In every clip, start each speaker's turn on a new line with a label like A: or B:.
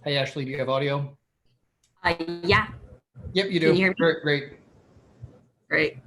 A: Hi, Ashley. Do you have audio?
B: Yeah.
A: Yep, you
B: Can
A: do.
B: you hear me?
A: Great, great.
B: Great.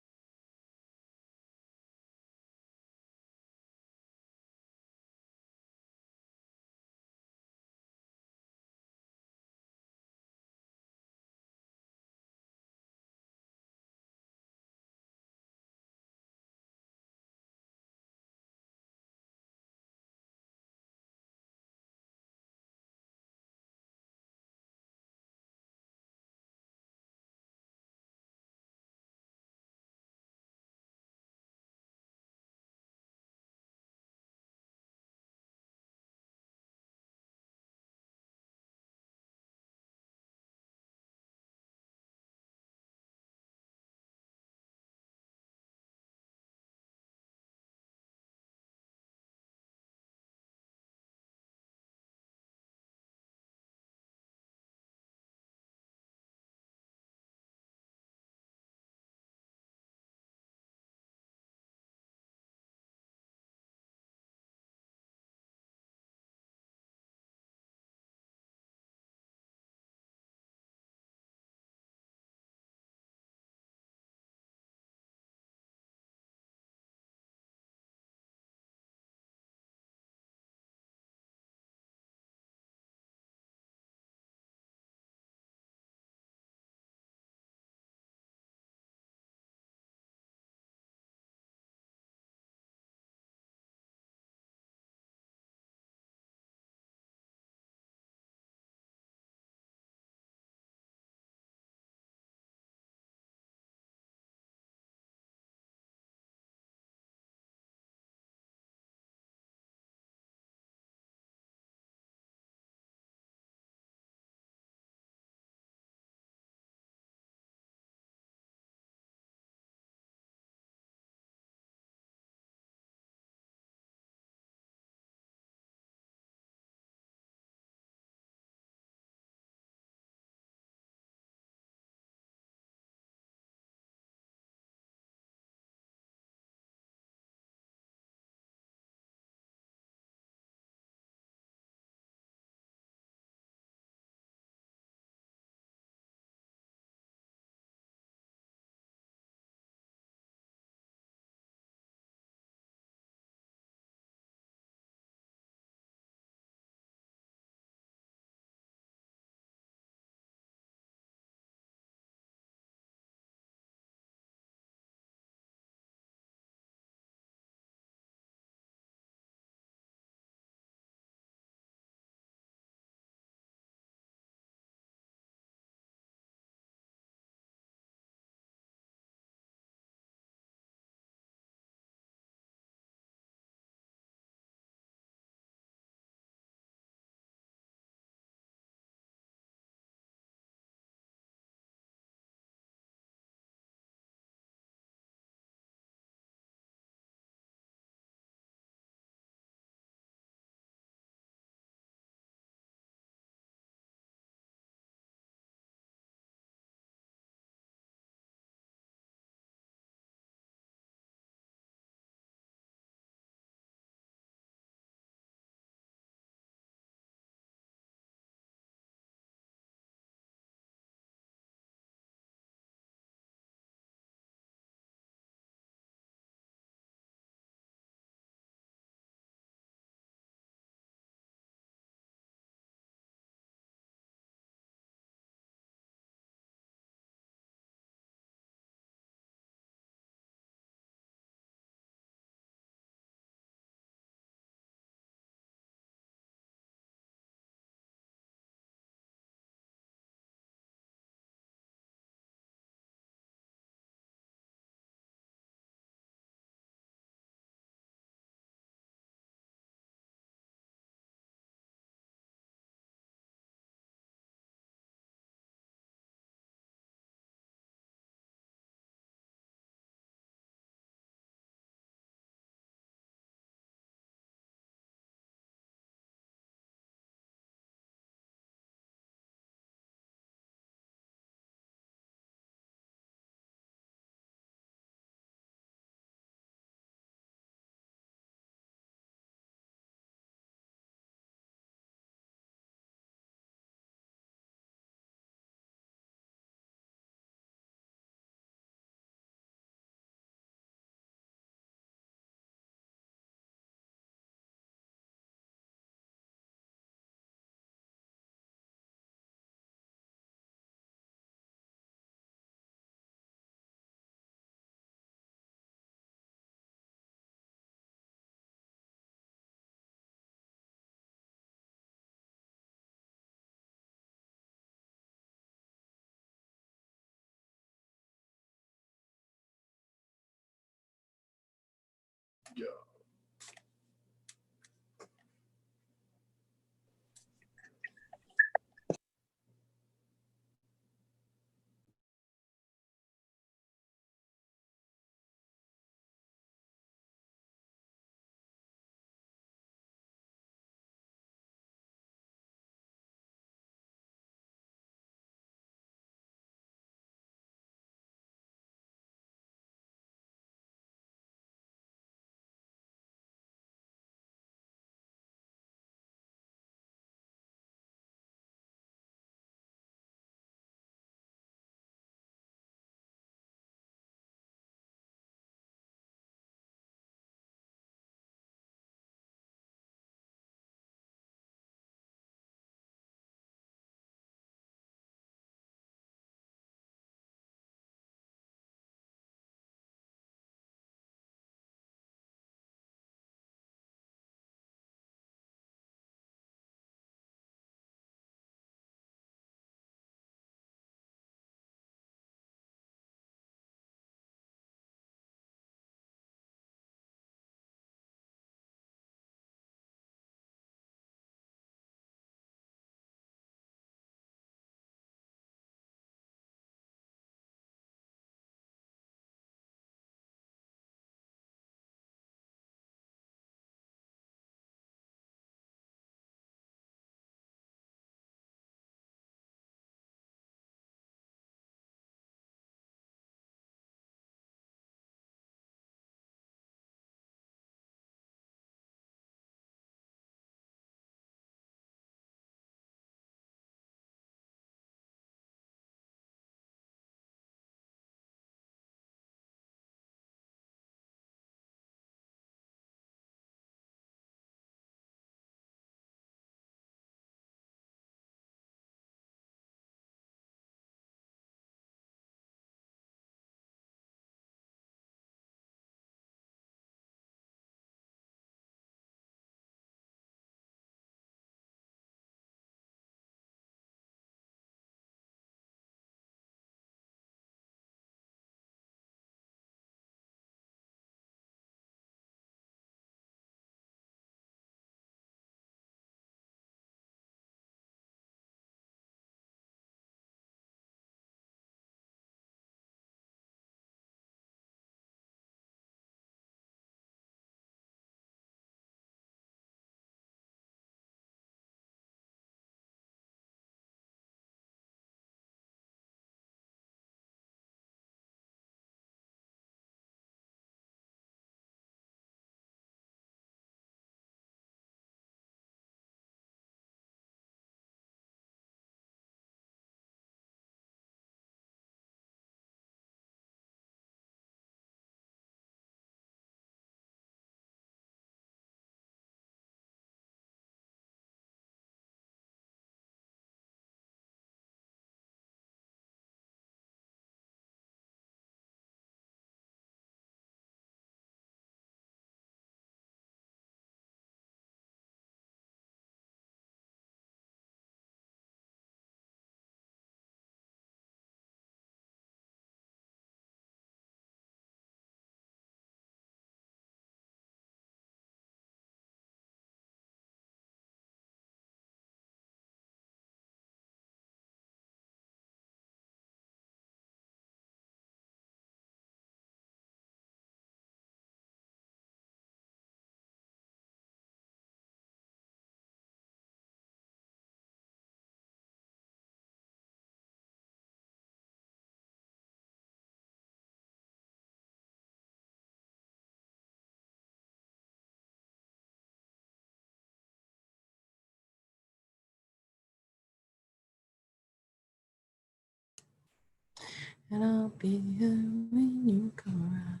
B: And I'll be here when you come around.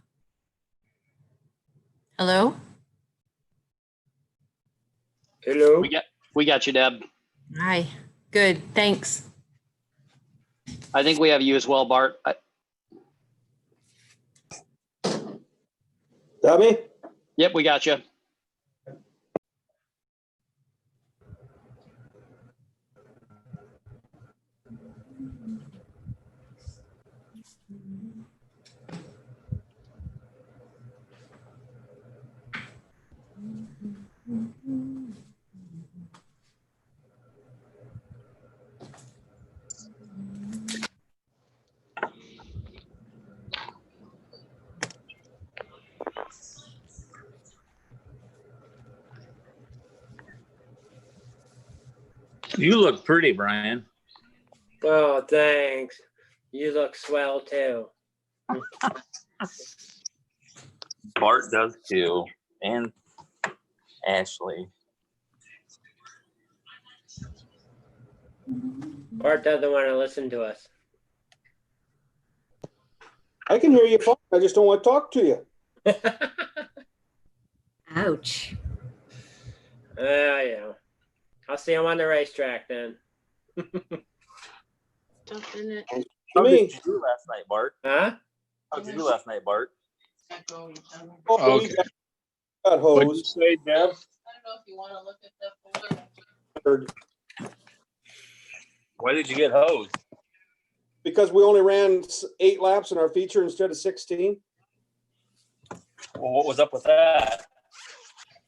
B: Hello?
A: Hello.
C: We got you, Deb.
B: Hi. Good. Thanks.
C: I think we have you as well, Bart.
A: Got me?
C: Yep, we got you.
A: You look pretty, Brian.
D: Oh, thanks. You look swell too.
A: Bart does too. And Ashley.
D: Bart doesn't want to listen to us.
E: I can hear you fine. I just don't want to talk to you.
B: Ouch.
D: Yeah. I'll see him on the racetrack then.
B: Something that
A: How
E: Me.
A: did you do last night, Bart?
D: Huh?
A: How did you do last night, Bart?
E: Oh,
F: Okay.
E: we got
F: What'd you
E: hosed.
F: say, Deb?
G: I don't know if you want to look at the folder.
A: Why did you get hosed?
E: Because we only ran 8 laps in our feature instead of 16.
A: Well, what was up with that?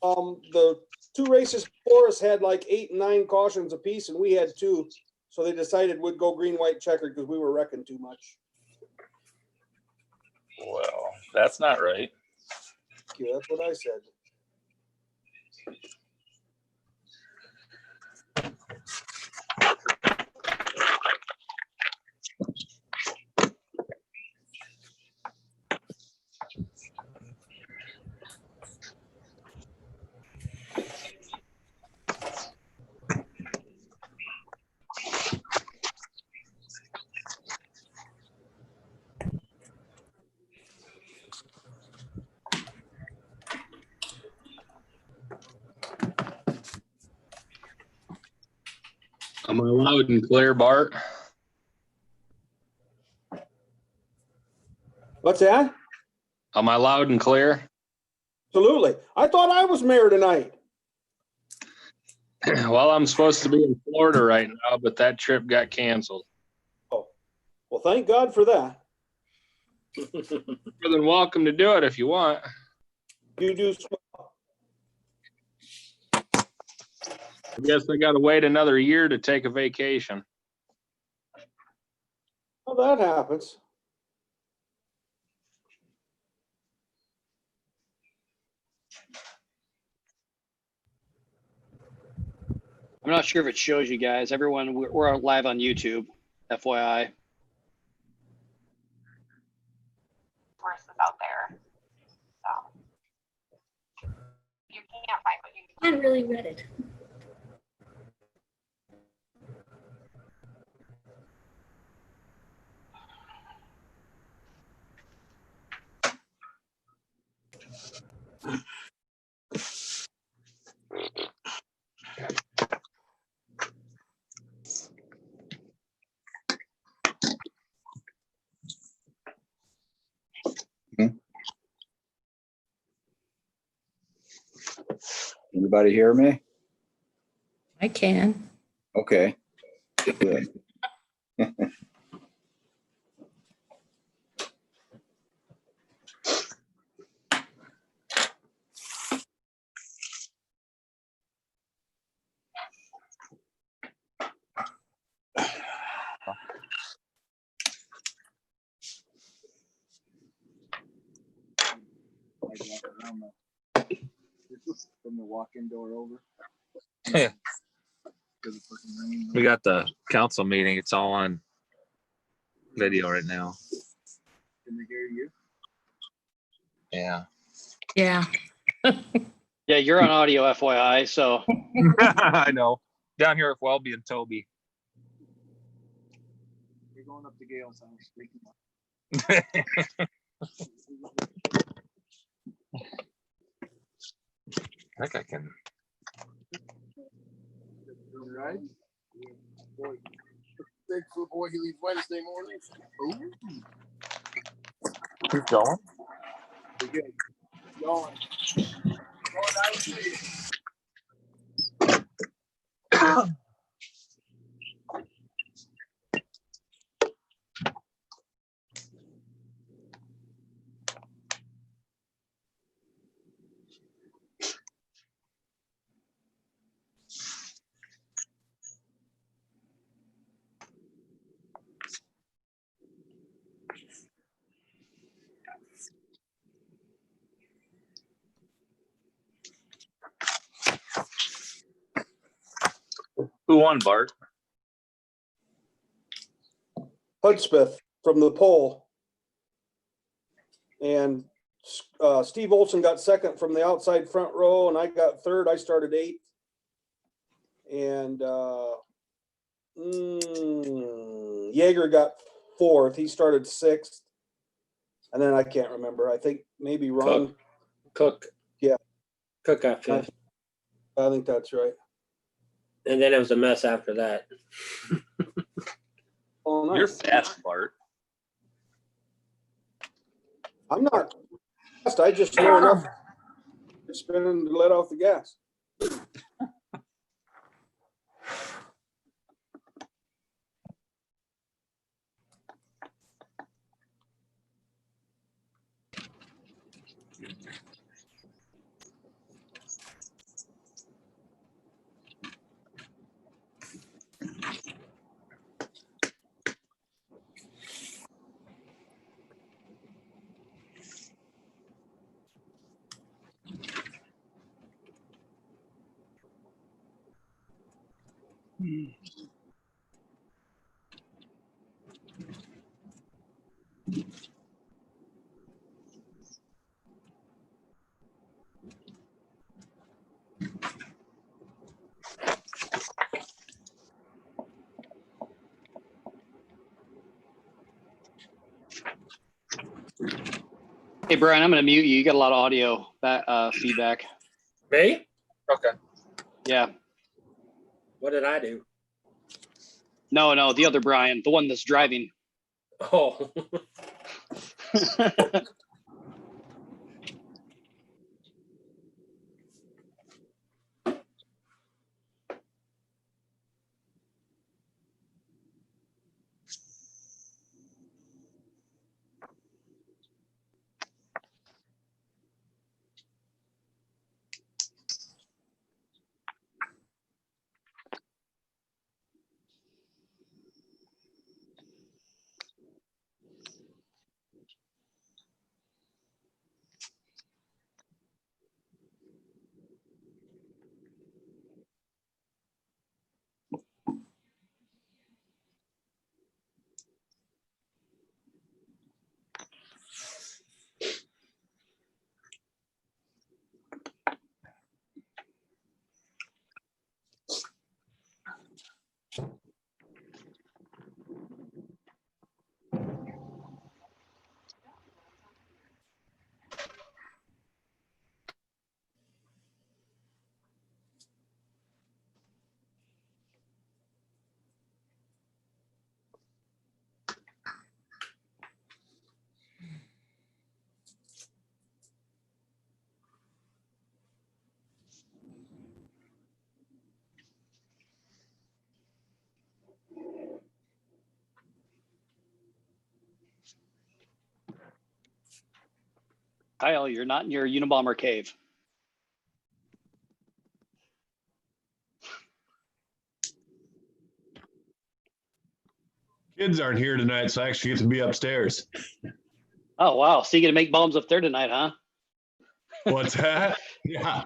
E: The 2 races before us had like 8 and 9 cautions apiece, and we had 2. So they decided we'd go green, white, checkered because we were wrecking too much.
A: Well, that's not right.
E: Yeah, that's what I said.
F: Am I loud and clear, Bart?
E: What's that?
F: Am I loud and clear?
E: Absolutely. I thought I was mayor tonight.
F: Well, I'm supposed to be in Florida right now, but that trip got canceled.
E: Oh, well, thank God for that.
F: More than welcome to do it if you want.
E: You do.
F: I guess I got to wait another year to take a vacation.
E: Well, that happens.
C: I'm not sure if it shows you guys. Everyone, we're live on YouTube, FYI.
G: Resources out there. So you can't find what you
B: I hadn't really read it.
H: Anybody hear me?
B: I can.
H: Okay. Good. From the walk-in door over.
I: We got the council meeting. It's all on video right now.
H: Can they hear you?
I: Yeah.
B: Yeah.
C: Yeah, you're on audio, FYI. So
I: I know. Down here with Welby and Toby.
H: We're going up to Gail's house.
I: I think I can.
H: Right? Boy. Bigfoot boy, he leaves Wednesday mornings.
I: Keep going.
H: We're good. Going. Going out.
A: Who won, Bart?
E: Hudspeth from the pole. And Steve Olson got second from the outside front row, and I got third. I started 8th. And Yeager got 4th. He started 6th. And then I can't remember. I think maybe Ron.
D: Cook.
E: Yeah.
D: Cook got 5th.
E: I think that's right.
D: And then it was a mess after that.
E: Oh, nice.
A: You're fast, Bart.
E: I'm not fast. I just know enough to spin and let off the gas.
C: Hey, Brian, I'm going to mute you. You got a lot of audio feedback.
D: Me?
I: Okay.
C: Yeah.
D: What did I do?
C: No, the other Brian, the one that's driving.
D: Oh.
C: Kyle, you're not in your Unabomber cave.
J: Kids aren't here tonight, so I actually get to be upstairs.
C: Oh, wow. So you're going to make bombs up there tonight, huh?
J: What's that? Yeah.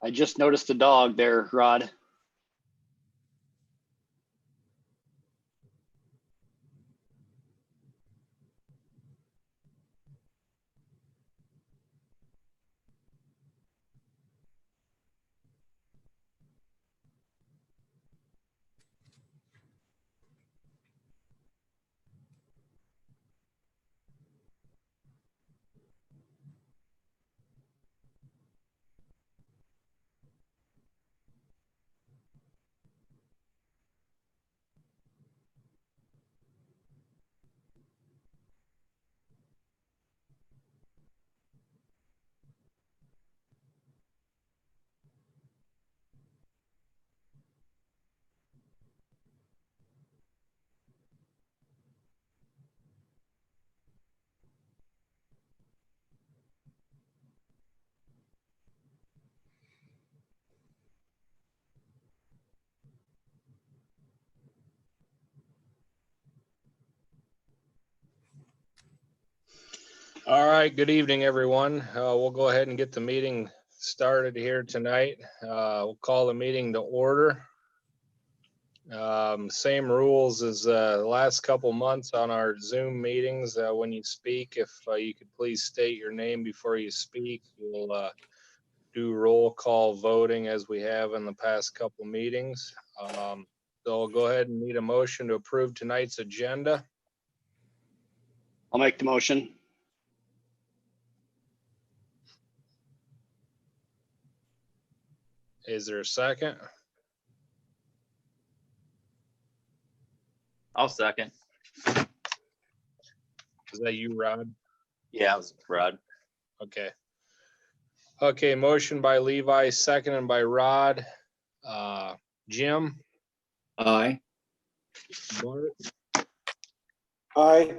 C: I just noticed a dog there, Rod.
F: All right, good evening, everyone. We'll go ahead and get the meeting started here tonight. We'll call the meeting to order. Same rules as the last couple months on our Zoom meetings. When you speak, if you could please state your name before you speak. We'll do roll call voting as we have in the past couple meetings. So I'll go ahead and need a motion to approve tonight's agenda.
C: I'll make the motion.
F: Is there a second?
A: I'll second.
F: Is that you, Rod?
A: Yeah, it was Rod.
F: Okay. Okay, motion by Levi, seconded by Rod. Jim?
I: Aye.
F: Bart?
E: Aye.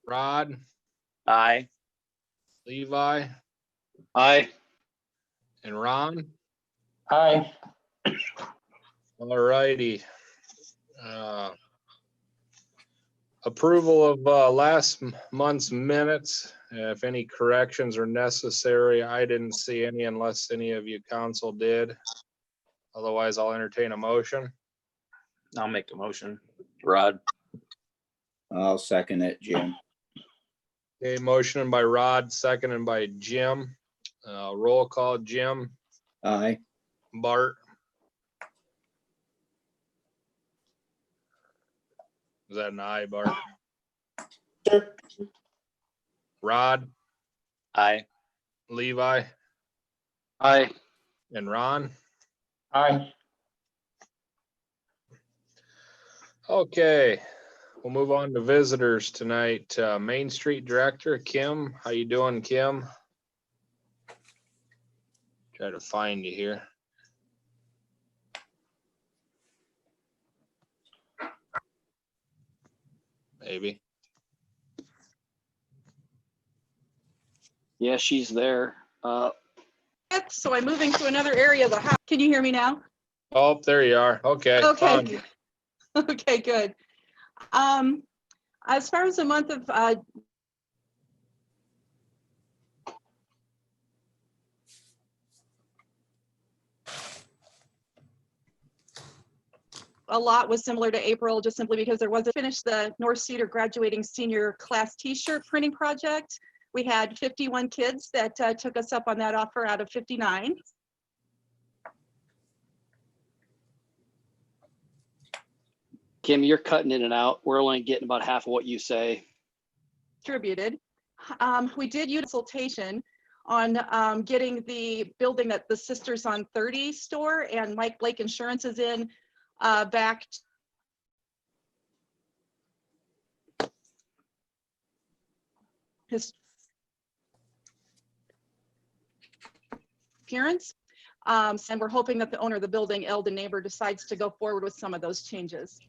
F: Rod?
A: Aye.
F: Levi?
C: Aye.
F: And Ron?
A: Aye.
F: All righty. Approval of last month's minutes. If any corrections are necessary, I didn't see any unless any of you council did. Otherwise, I'll entertain a motion.
A: I'll make a motion. Rod.
I: I'll second it, Jim.
F: Okay, motion by Rod, seconded by Jim. Roll call, Jim.
I: Aye.
F: Bart. Is that an aye, Bart?
E: Sure.
F: Rod,
A: Aye.
F: Levi,
C: Aye.
F: and Ron?
A: Aye.
F: Okay, we'll move on to visitors tonight. Main Street Director, Kim. How you doing, Kim? Try to find you here. Maybe.
C: Yeah, she's there.
K: So I'm moving to another area of the house. Can you hear me now?
F: Oh, there you are. Okay.
K: Okay. Okay, good. As far as the month of a lot was similar to April, just simply because there wasn't finished the North Cedar graduating senior class t-shirt printing project. We had 51 kids that took us up on that offer out of 59.
C: Kim, you're cutting in and out. We're only getting about half of what you say.
K: Distributed. We did use consultation on getting the building that the Sisters on 30 store and Mike Blake Insurance is in back. His appearance. And we're hoping that the owner of the building, Eldon Neighbor, decides to go forward with some of those changes.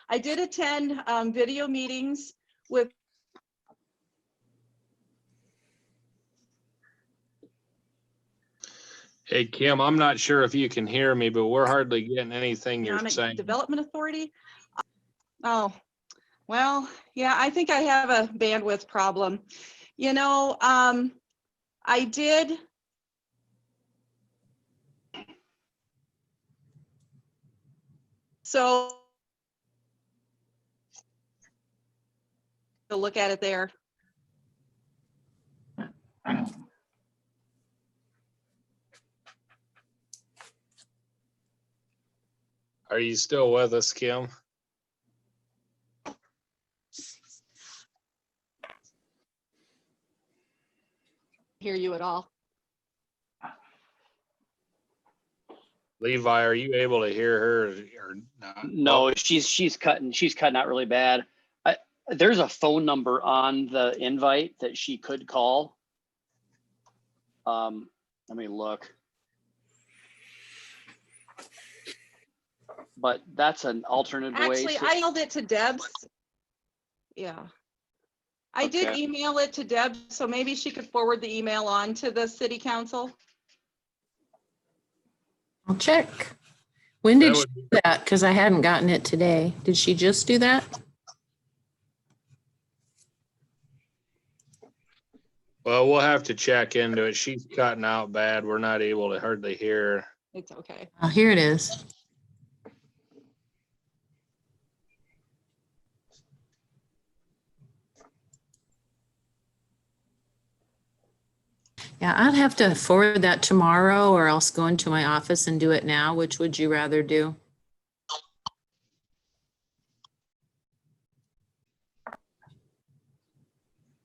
K: I did attend video meetings with
F: Hey, Kim, I'm not sure if you can hear me, but we're hardly getting anything you're
K: Economic
F: saying.
K: Development Authority. Oh, well, yeah, I think I have a bandwidth problem. You know, I did So to look at it there.
F: Are you still with us, Kim?
K: Hear you at all?
F: Levi, are you able to hear her or not?
C: No, she's cutting out really bad. There's a phone number on the invite that she could call. Let me look. But that's an alternate way.
K: Actually, I emailed it to Deb's. Yeah. I did
C: Okay.
K: email it to Deb, so maybe she could forward the email on to the city council.
B: I'll check. When did
F: That
B: she do that? Because I hadn't gotten it today. Did she just do that?
F: Well, we'll have to check into it. She's cutting out bad. We're not able to hardly hear her.
K: It's okay.
B: Oh, here it is. Yeah, I'd have to forward that tomorrow or else go into my office and do it now. Which would you rather do?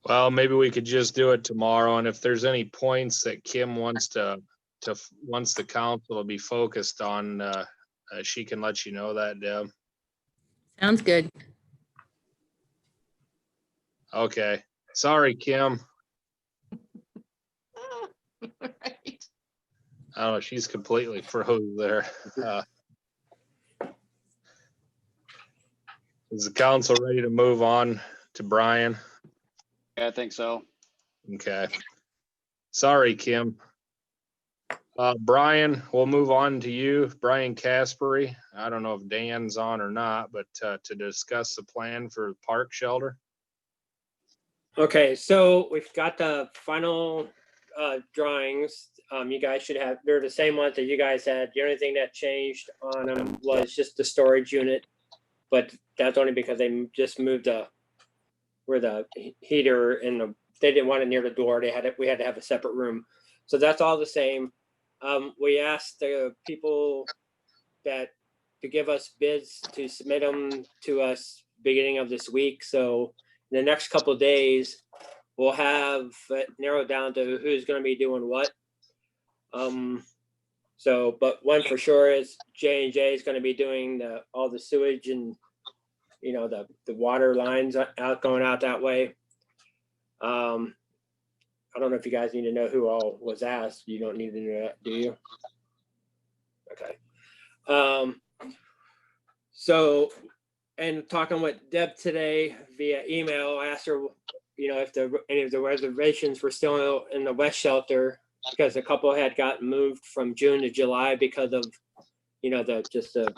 F: Well, maybe we could just do it tomorrow. And if there's any points that Kim wants wants the council to be focused on, she can let you know that, Deb.
B: Sounds good.
F: Okay. Sorry, Kim.
K: Right.
F: I don't know. She's completely froze there. Is the council ready to move on to Brian?
C: Yeah, I think so.
F: Okay. Sorry, Kim. Brian, we'll move on to you. Brian Caspery. I don't know if Dan's on or not, but to discuss the plan for the park shelter.
D: Okay, so we've got the final drawings. You guys should have, they're the same ones that you guys had. The only thing that changed on them was just the storage unit. But that's only because they just moved where the heater and they didn't want it near the door. We had to have a separate room. So that's all the same. We asked the people to give us bids to submit them to us beginning of this week. So in the next couple of days, we'll have it narrowed down to who's going to be doing what. But one for sure is J&J is going to be doing all the sewage and the water lines going out that way. I don't know if you guys need to know who all was asked. You don't need to know that, do you? Okay. And talking with Deb today via email, I asked her, if any of the reservations were still in the West Shelter, because a couple had gotten moved from June to July because of, the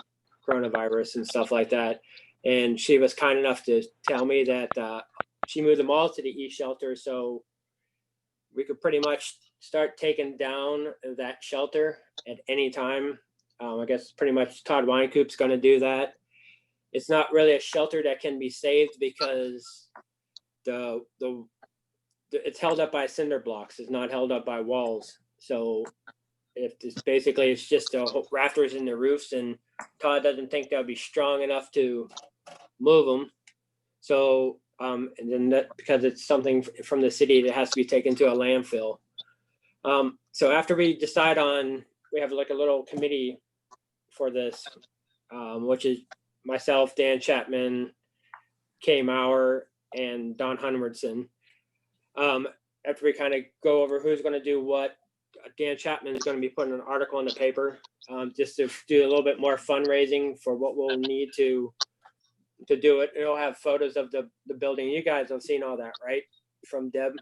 D: coronavirus and stuff like that. And she was kind enough to tell me that she moved them all to the East Shelter, so we could pretty much start taking down that shelter at any time. I guess pretty much Todd Winecoop's going to do that. It's not really a shelter that can be saved because it's held up by cinder blocks. It's not held up by walls. So it's just the rafters in the roofs, and Todd doesn't think they'll be strong enough to move them. So and then because it's something from the city that has to be taken to a landfill. So after we decide we have like a little committee for this, which is myself, Dan Chapman, Kay Maurer, and Don Hunwardson. After we kind of go over who's going to do what, Dan Chapman is going to be putting an article in the paper just to do a little bit more fundraising for what we'll need to do it. It'll have photos of the building. You guys have seen all that, right? From Deb.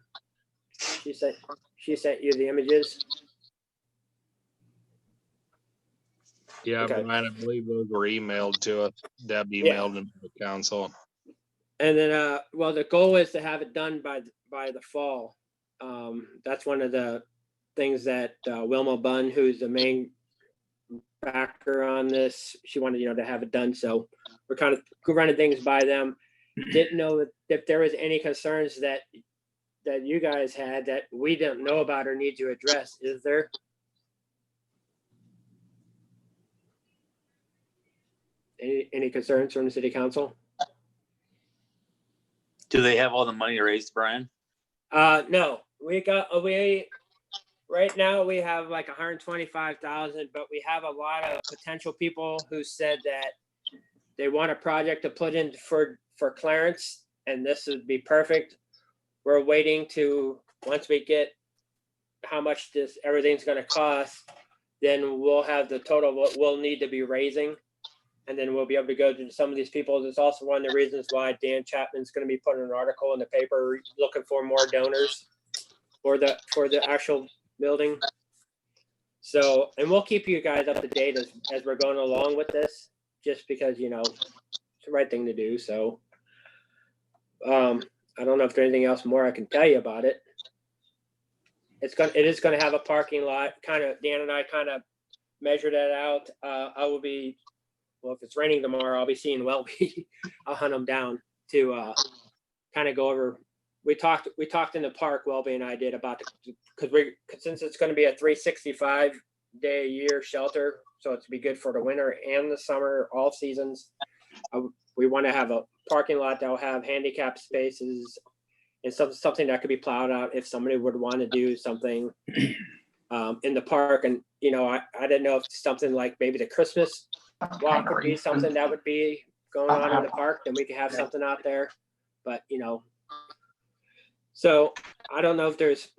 D: She sent you the images.
F: Yeah,
D: Okay.
F: Brian, I believe those were emailed to us. Deb emailed them to the council.
D: And then, the goal is to have it done by the fall. That's one of the things that Wilma Bunn, who's the main backer on this. She wanted, to have it done. So we're kind of running things by them. Didn't know if there was any concerns that you guys had that we didn't know about or need to address. Is there? Any concerns from the city council?
A: Do they have all the money raised, Brian?
D: No, right now we have like 125,000, but we have a lot of potential people who said that they want a project to put in for Clarence, and this would be perfect. We're waiting to, once we get how much everything's going to cost, then we'll have the total what we'll need to be raising. And then we'll be able to go to some of these people. It's also one of the reasons why Dan Chapman's going to be putting an article in the paper looking for more donors for the actual building. So, and we'll keep you guys up to date as we're going along with this, just because, it's the right thing to do. So, I don't know if there's anything else more I can tell you about it. It is going to have a parking lot. Dan and I kind of measured that out. Well, if it's raining tomorrow, I'll be seeing Welby. I'll hunt them down to kind of go over. We talked in the park, Welby and I did, about since it's going to be a 365-day a year shelter, so it's be good for the winter and the summer, all seasons. We want to have a parking lot that will have handicap spaces and something that could be plowed out if somebody would want to do something in the park. And I didn't know if something like maybe the Christmas walk would be something that would be going on in the park, then we could have something out there. But so I don't know if there's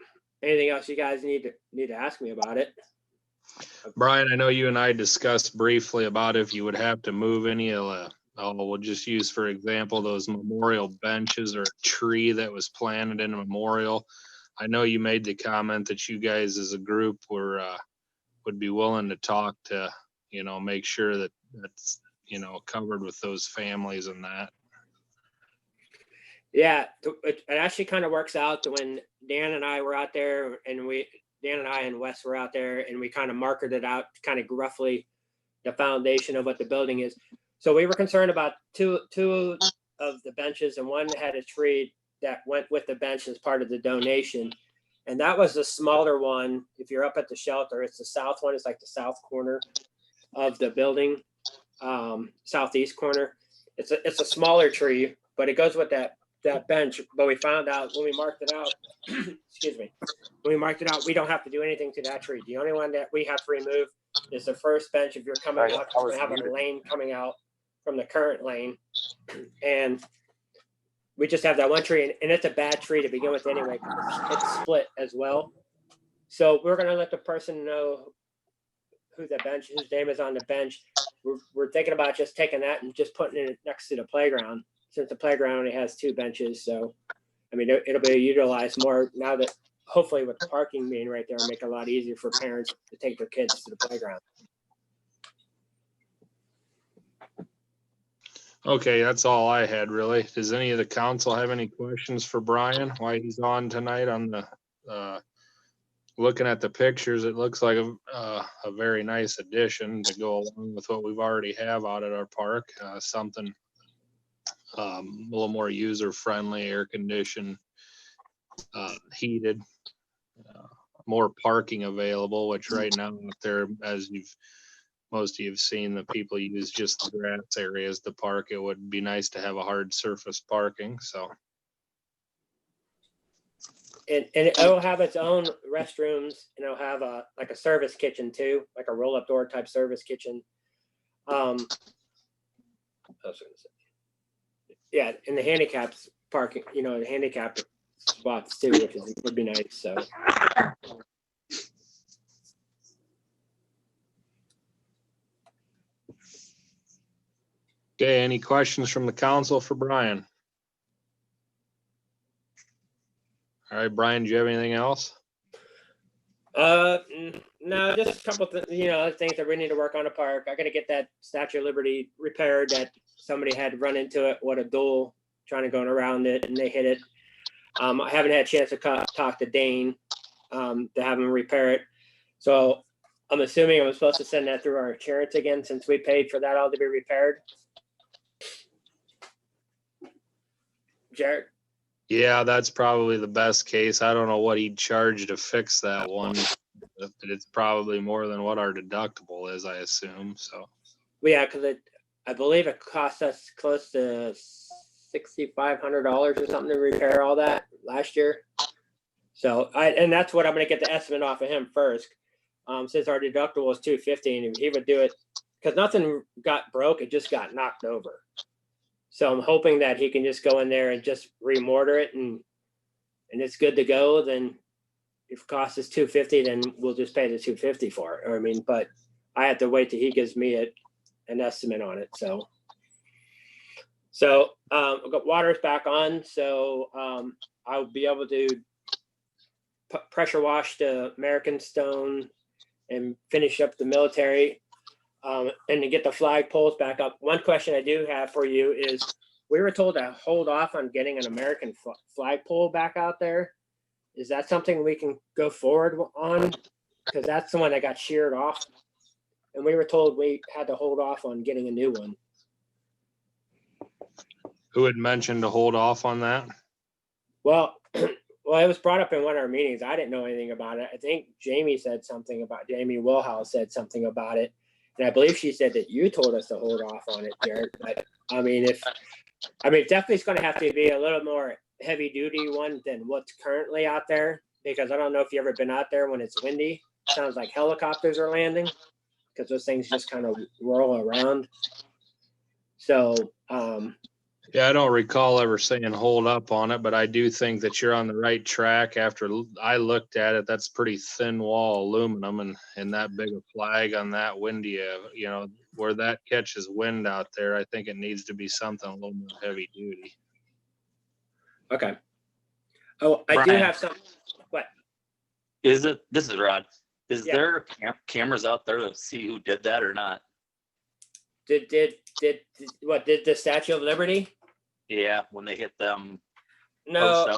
D: anything else you guys need to ask me about it.
F: Brian, I know you and I discussed briefly about if you would have to move any of we'll just use, for example, those memorial benches or a tree that was planted in a memorial. I know you made the comment that you guys as a group would be willing to talk to, make sure that that's, covered with those families and that.
D: Yeah, it actually kind of works out to when Dan and I were out there, and Dan and I and Wes were out there, and we kind of marketed it out kind of roughly the foundation of what the building is. So we were concerned about two of the benches, and one had a tree that went with the bench as part of the donation. And that was the smaller one. If you're up at the shelter, it's the south one. It's like the south corner of the building, southeast corner. It's a smaller tree, but it goes with that bench. But we found out when we marked it out, excuse me, when we marked it out, we don't have to do anything to that tree. The only one that we have to remove is the first bench. If you're coming out, we're gonna have a lane coming out from the current lane, and we just have that one tree, and it's a bad tree to begin with anyway. It's split as well. So we're gonna let the person know whose name is on the bench. We're thinking about just taking that and just putting it next to the playground, since the playground only has 2 benches. So, I mean, it'll be utilized more now that hopefully with the parking being right there, it'll make it a lot easier for parents to take their kids to the playground.
F: Okay, that's all I had really. Does any of the council have any questions for Brian while he's on tonight on the, looking at the pictures, it looks like a very nice addition to go along with what we've already have out at our park. Something a little more user-friendly, air-conditioned, heated, more parking available, which right now up there, as most of you have seen, the people use just the grass areas to park. It would be nice to have a hard surface parking, so.
D: And it'll have its own restrooms, and it'll have a service kitchen too, like a roll-up door type service kitchen. Yeah, and the handicapped parking, the handicapped spots too, which would be nice. So.
F: Okay, any questions from the council for Brian? All right, Brian, do you have anything else?
D: No, just a couple things that we need to work on the park. I got to get that Statue of Liberty repaired. That somebody had run into it with a duel trying to go around it, and they hit it. I haven't had a chance to talk to Dane to have him repair it. So I'm assuming I'm supposed to send that through our insurance again, since we paid for that all to be repaired. Jared?
F: Yeah, that's probably the best case. I don't know what he'd charge to fix that one. But it's probably more than what our deductible is, I assume, so.
D: Well, yeah, because I believe it cost us close to $6,500 or something to repair all that last year. So and that's what I'm gonna get the estimate off of him first. Since our deductible was $250, and he would do it because nothing got broke, it just got knocked over. So I'm hoping that he can just go in there and just remortar it and it's good to go. Then if it costs us $250, then we'll just pay the $250 for it. I mean, but I have to wait till he gives me an estimate on it. So I've got water's back on, so I'll be able to pressure wash the American Stone and finish up the military, and to get the flag poles back up. One question I do have for you is, we were told to hold off on getting an American flag pole back out there. Is that something we can go forward on? Because that's the one that got sheared off, and we were told we had to hold off on getting a new one.
F: Who had mentioned to hold off on that?
D: Well, well, it was brought up in one of our meetings. I didn't know anything about it. I think Jamie Wilhouse said something about it. And I believe she said that you told us to hold off on it, Jared. But I mean, definitely it's going to have to be a little more heavy duty one than what's currently out there, because I don't know if you've ever been out there when it's windy. It sounds like helicopters are landing, because those things just kind of whirl around. So,
F: Yeah, I don't recall ever saying hold up on it, but I do think that you're on the right track. After I looked at it, that's pretty thin wall aluminum, and that big a flag on that windy, where that catches wind out there, I think it needs to be something a little more heavy duty.
D: okay. Oh, I do
L: Brian.
D: have some. What?
L: This is Rod. Is
D: Yeah.
L: there cameras out there to see who did that or not?
D: Did the Statue of Liberty?
L: Yeah, when they hit them.
D: No,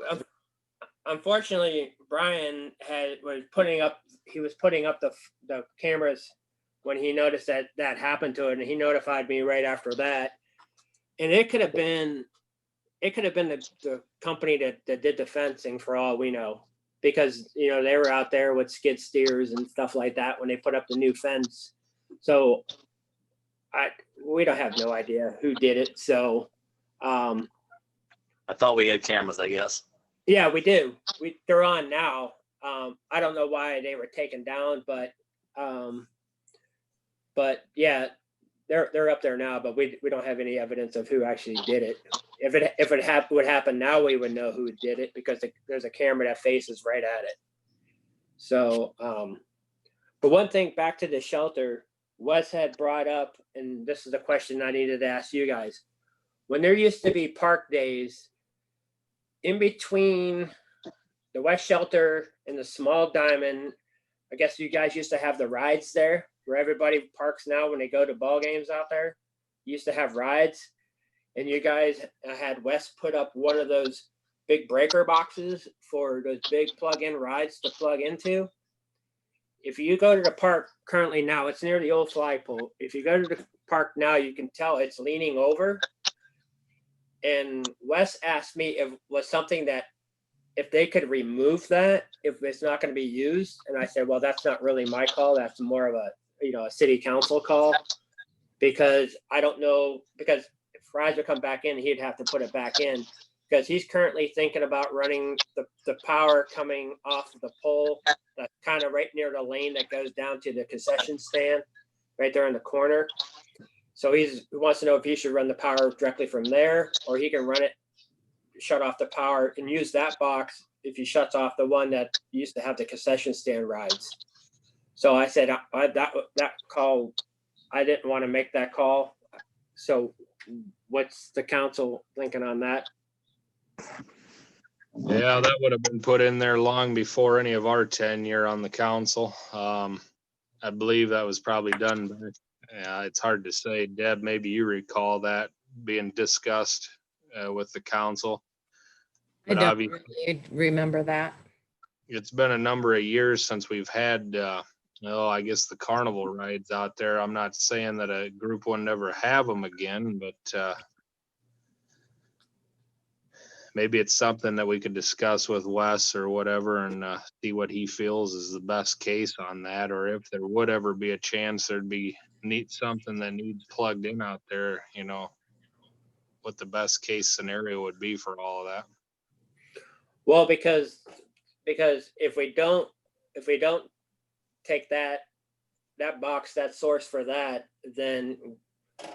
D: unfortunately, Brian was putting up the cameras when he noticed that happened to it, and he notified me right after that. And it could have been the company that did the fencing, for all we know, because they were out there with skid steers and stuff like that when they put up the new fence. So we don't have no idea who did it. So
L: I thought we had cameras, I guess.
D: yeah, we do. They're on now. I don't know why they were taken down, but yeah, they're up there now. But we don't have any evidence of who actually did it. If it would happen now, we would know who did it, because there's a camera that faces right at it. So, but one thing, back to the shelter, Wes had brought up, and this is a question I needed to ask you guys. When there used to be park days, in between the West Shelter and the Small Diamond, I guess you guys used to have the rides there where everybody parks now when they go to ball games out there. You used to have rides, and you guys had Wes put up one of those big breaker boxes for those big plug-in rides to plug into. If you go to the park currently now, it's near the old flagpole. If you go to the park now, you can tell it's leaning over. And Wes asked me if it was something that, if they could remove that, if it's not going to be used. And I said, well, that's not really my call. That's more of a city council call, because I don't know, because if Rise would come back in, he'd have to put it back in, because he's currently thinking about running the power coming off of the pole that's kind of right near the lane that goes down to the concession stand right there in the corner. So he wants to know if he should run the power directly from there, or he can run it, shut off the power, and use that box if he shuts off the one that used to have the concession stand rides. So I said that call, I didn't want to make that call. So what's the council thinking on that?
F: Yeah, that would have been put in there long before any of our tenure on the council. I believe that was probably done. Yeah, it's hard to say. Deb, maybe you recall that being discussed with the council.
B: I
F: But
B: don't really remember that.
F: it's been a number of years since we've had Oh, I guess the carnival rides out there. I'm not saying that a group will never have them again, but maybe it's something that we could discuss with Wes or whatever and see what he feels is the best case on that, or if there would ever be a chance there'd be something that needs plugged in out there, you know, what the best case scenario would be for all of that.
D: Well, because if we don't take that box, that source for that, then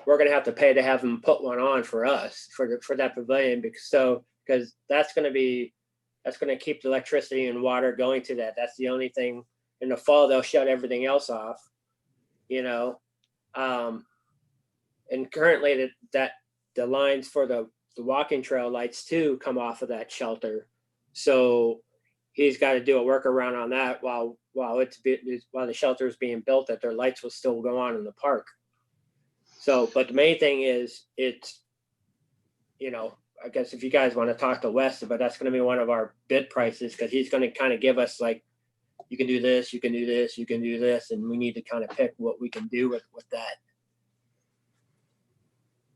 D: we're gonna have to pay to have them put one on for us for that pavilion, because that's gonna keep the electricity and water going to that. That's the only thing. In the fall, they'll shut everything else off, you know. And currently that the lines for the walking trail lights too come off of that shelter. So he's got to do a workaround on that while the shelter is being built, that their lights will still go on in the park. So, but the main thing is, it's, you know, I guess if you guys want to talk to Wes, but that's going to be one of our bid prices, because he's going to kind of give us like, you can do this, you can do this, you can do this, and we need to kind of pick what we can do with that.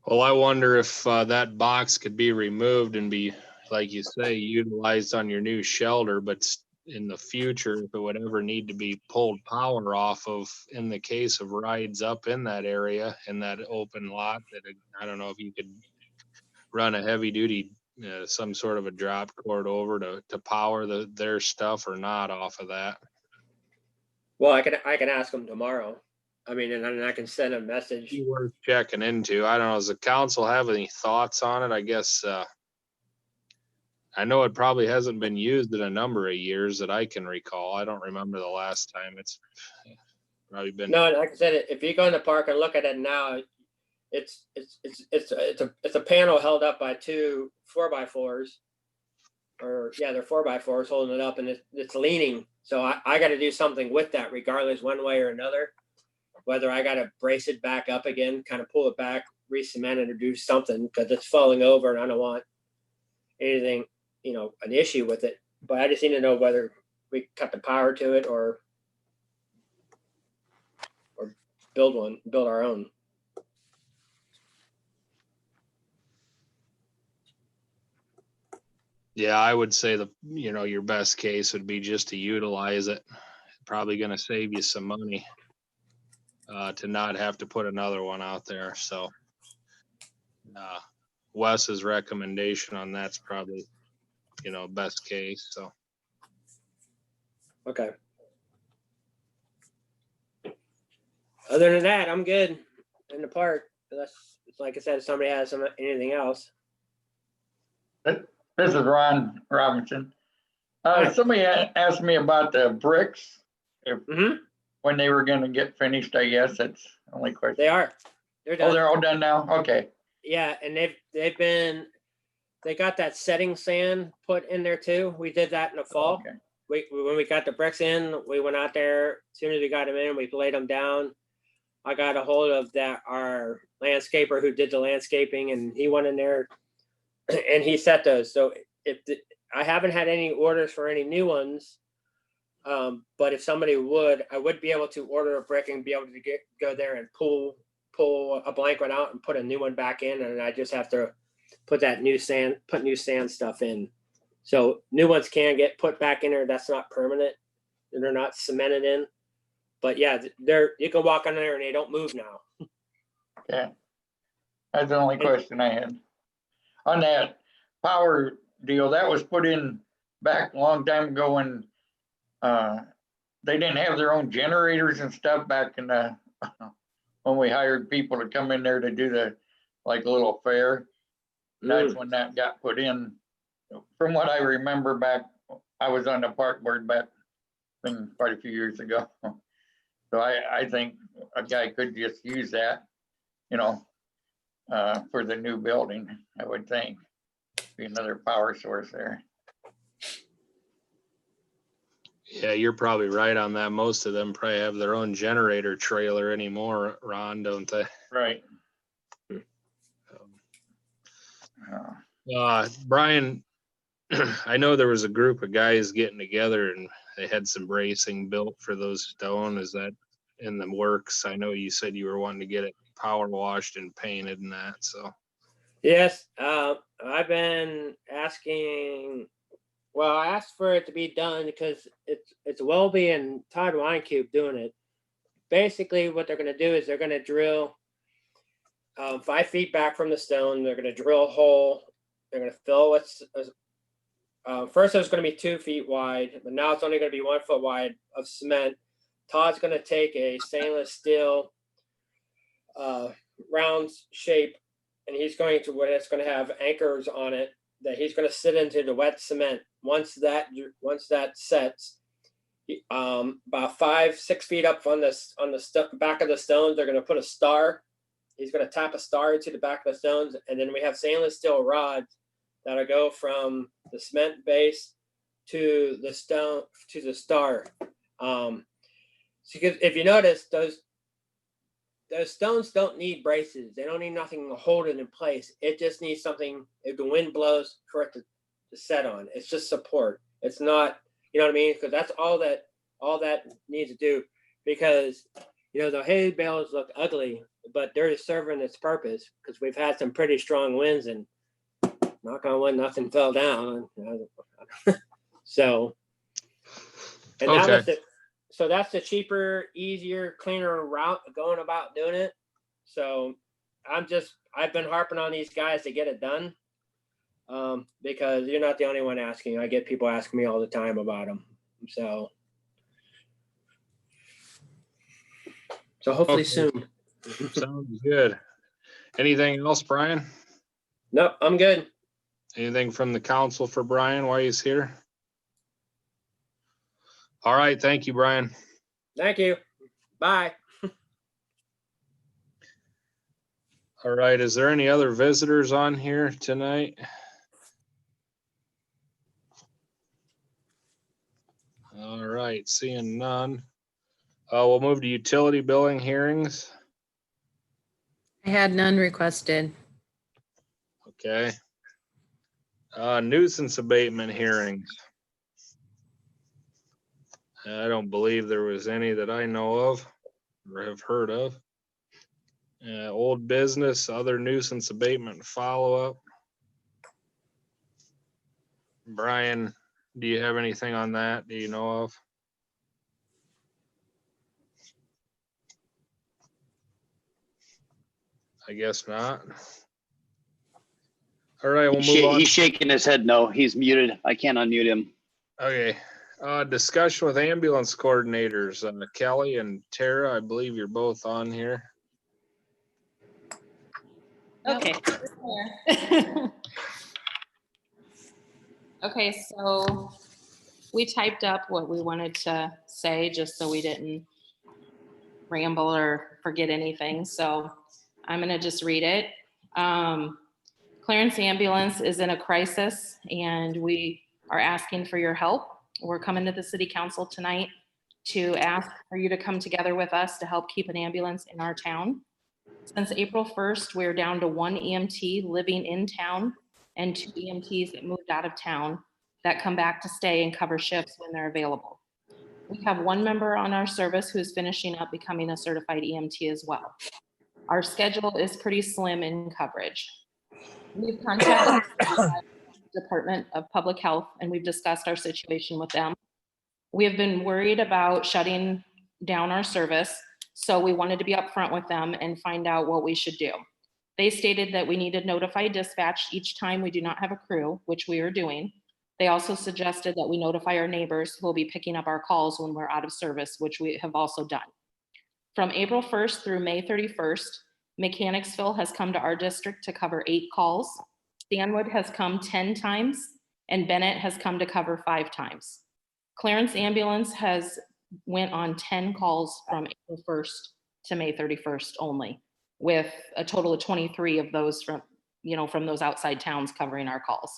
F: Well, I wonder if that box could be removed and be, like you say, utilized on your new shelter, but in the future, if it would ever need to be pulled power off of, in the case of rides up in that area, in that open lot, that I don't know if you could run a heavy duty, some sort of a drop cord over to power their stuff or not off of that.
D: Well, I can ask them tomorrow. I mean, and then I can send a message.
F: Be worth checking into. I don't know. Does the council have any thoughts on it? I guess I know it probably hasn't been used in a number of years that I can recall. I don't remember the last time. It's probably been.
D: No, like I said, if you go in the park and look at it now, it's a panel held up by two 4x4s, or yeah, they're 4x4s holding it up, and it's leaning. So I got to do something with that, regardless, one way or another. Whether I got to brace it back up again, kind of pull it back, re-cement it, or do something, because it's falling over, and I don't want anything, you know, an issue with it. But I just need to know whether we cut the power to it or build our own.
F: Yeah, I would say your best case would be just to utilize it. Probably going to save you some money to not have to put another one out there. So Wes's recommendation on that's probably, best case. So.
D: Okay. Other than that, I'm good in the park. Unless, like I said, if somebody has anything else.
M: This is Ron Robinson. Somebody asked me about the bricks. When they were going to get finished, I guess that's the only question.
D: They are. They're done.
M: Oh, they're all done now? Okay.
D: Yeah, and they got that setting sand put in there too. We did that in the fall.
M: Okay.
D: When we got the bricks in, we went out there. As soon as we got them in, we laid them down. I got a hold of our landscaper who did the landscaping, and he went in there and he set those. So I haven't had any orders for any new ones, but if somebody would, I would be able to order a brick and be able to go there and pull a blank one out and put a new one back in, and I just have to put new sand stuff in. So new ones can get put back in there. That's not permanent, and they're not cemented in. But yeah, you can walk on there and they don't move now.
M: Okay. That's the only question I had. On that power deal, that was put in back a long time ago when they didn't have their own generators and stuff back in the when we hired people to come in there to do the little fair. That's when that got put in. From what I remember back, I was on the park board back quite a few years ago. So I think a guy could just use that, for the new building, I would think. Be another power source there.
F: Yeah, you're probably right on that. Most of them probably have their own generator trailer anymore, Ron, don't they?
M: Right.
F: Brian, I know there was a group of guys getting together and they had some bracing built for those stone. Is that in the works? I know you said you were wanting to get it power washed and painted and that, so.
D: Yes, I've been asking. Well, I asked for it to be done because it's Welby and Todd Weincoop doing it. Basically, what they're going to do is they're going to drill 5 feet back from the stone. They're going to drill a hole. They're going to fill with. First, it was going to be 2 feet wide, but now it's only going to be 1 foot wide of cement. Todd's going to take a stainless steel round shape, and he's going to it's going to have anchors on it that he's going to sit into the wet cement. Once that sets, about 5-6 feet up on the back of the stones, they're going to put a star. He's going to tap a star into the back of the stones, and then we have stainless steel rods that'll go from the cement base to the stone to the star. So if you notice, those stones don't need braces. They don't need nothing to hold it in place. It just needs something, if the wind blows, for it to set on. It's just support. It's not, you know what I mean? Because that's all that needs to do. Because, the hay bales look ugly, but they're serving its purpose, because we've had some pretty strong winds, and knock on wood, nothing fell down. So, and that was it. So that's the cheaper, easier, cleaner route of going about doing it. So I've been harping on these guys to get it done, because you're not the only one asking. I get people asking me all the time about them. So hopefully soon.
F: Sounds good. Anything else, Brian?
D: Nope, I'm good.
F: Anything from the council for Brian while he's here? All right, thank you, Brian.
D: Thank you. Bye.
F: All right, is there any other visitors on here tonight? All right, seeing none. We'll move to utility billing hearings.
B: I had none requested.
F: Okay. Nuisance abatement hearings. I don't believe there was any that I know of or have heard of. Old business, other nuisance abatement follow-up. Brian, do you have anything on that? Do you know of? I guess not. All right, we'll move on.
C: He's shaking his head no. He's muted. I can't unmute him.
F: Okay. Discussion with ambulance coordinators, Kelly and Tara. I believe you're both on here.
N: Okay. Okay, so we typed up what we wanted to say just so we didn't ramble or forget anything. So I'm going to just read it. Clarence Ambulance is in a crisis and we are asking for your help. We're coming to the city council tonight to ask for you to come together with us to help keep an ambulance in our town. Since April 1st, we're down to 1 EMT living in town and 2 EMTs that moved out of town that come back to stay and cover shifts when they're available. We have 1 member on our service who's finishing up becoming a certified EMT as well. Our schedule is pretty slim in coverage. We've contacted the Department of Public Health and we've discussed our situation with them. We have been worried about shutting down our service, so we wanted to be upfront with them and find out what we should do. They stated that we need to notify dispatch each time we do not have a crew, which we are doing. They also suggested that we notify our neighbors who will be picking up our calls when we're out of service, which we have also done. From April 1st through May 31st, Mechanicsville has come to our district to cover 8 calls. Stanwood has come 10 times and Bennett has come to cover 5 times. Clarence Ambulance has went on 10 calls from April 1st to May 31st only, with a total of 23 of those from those outside towns covering our calls.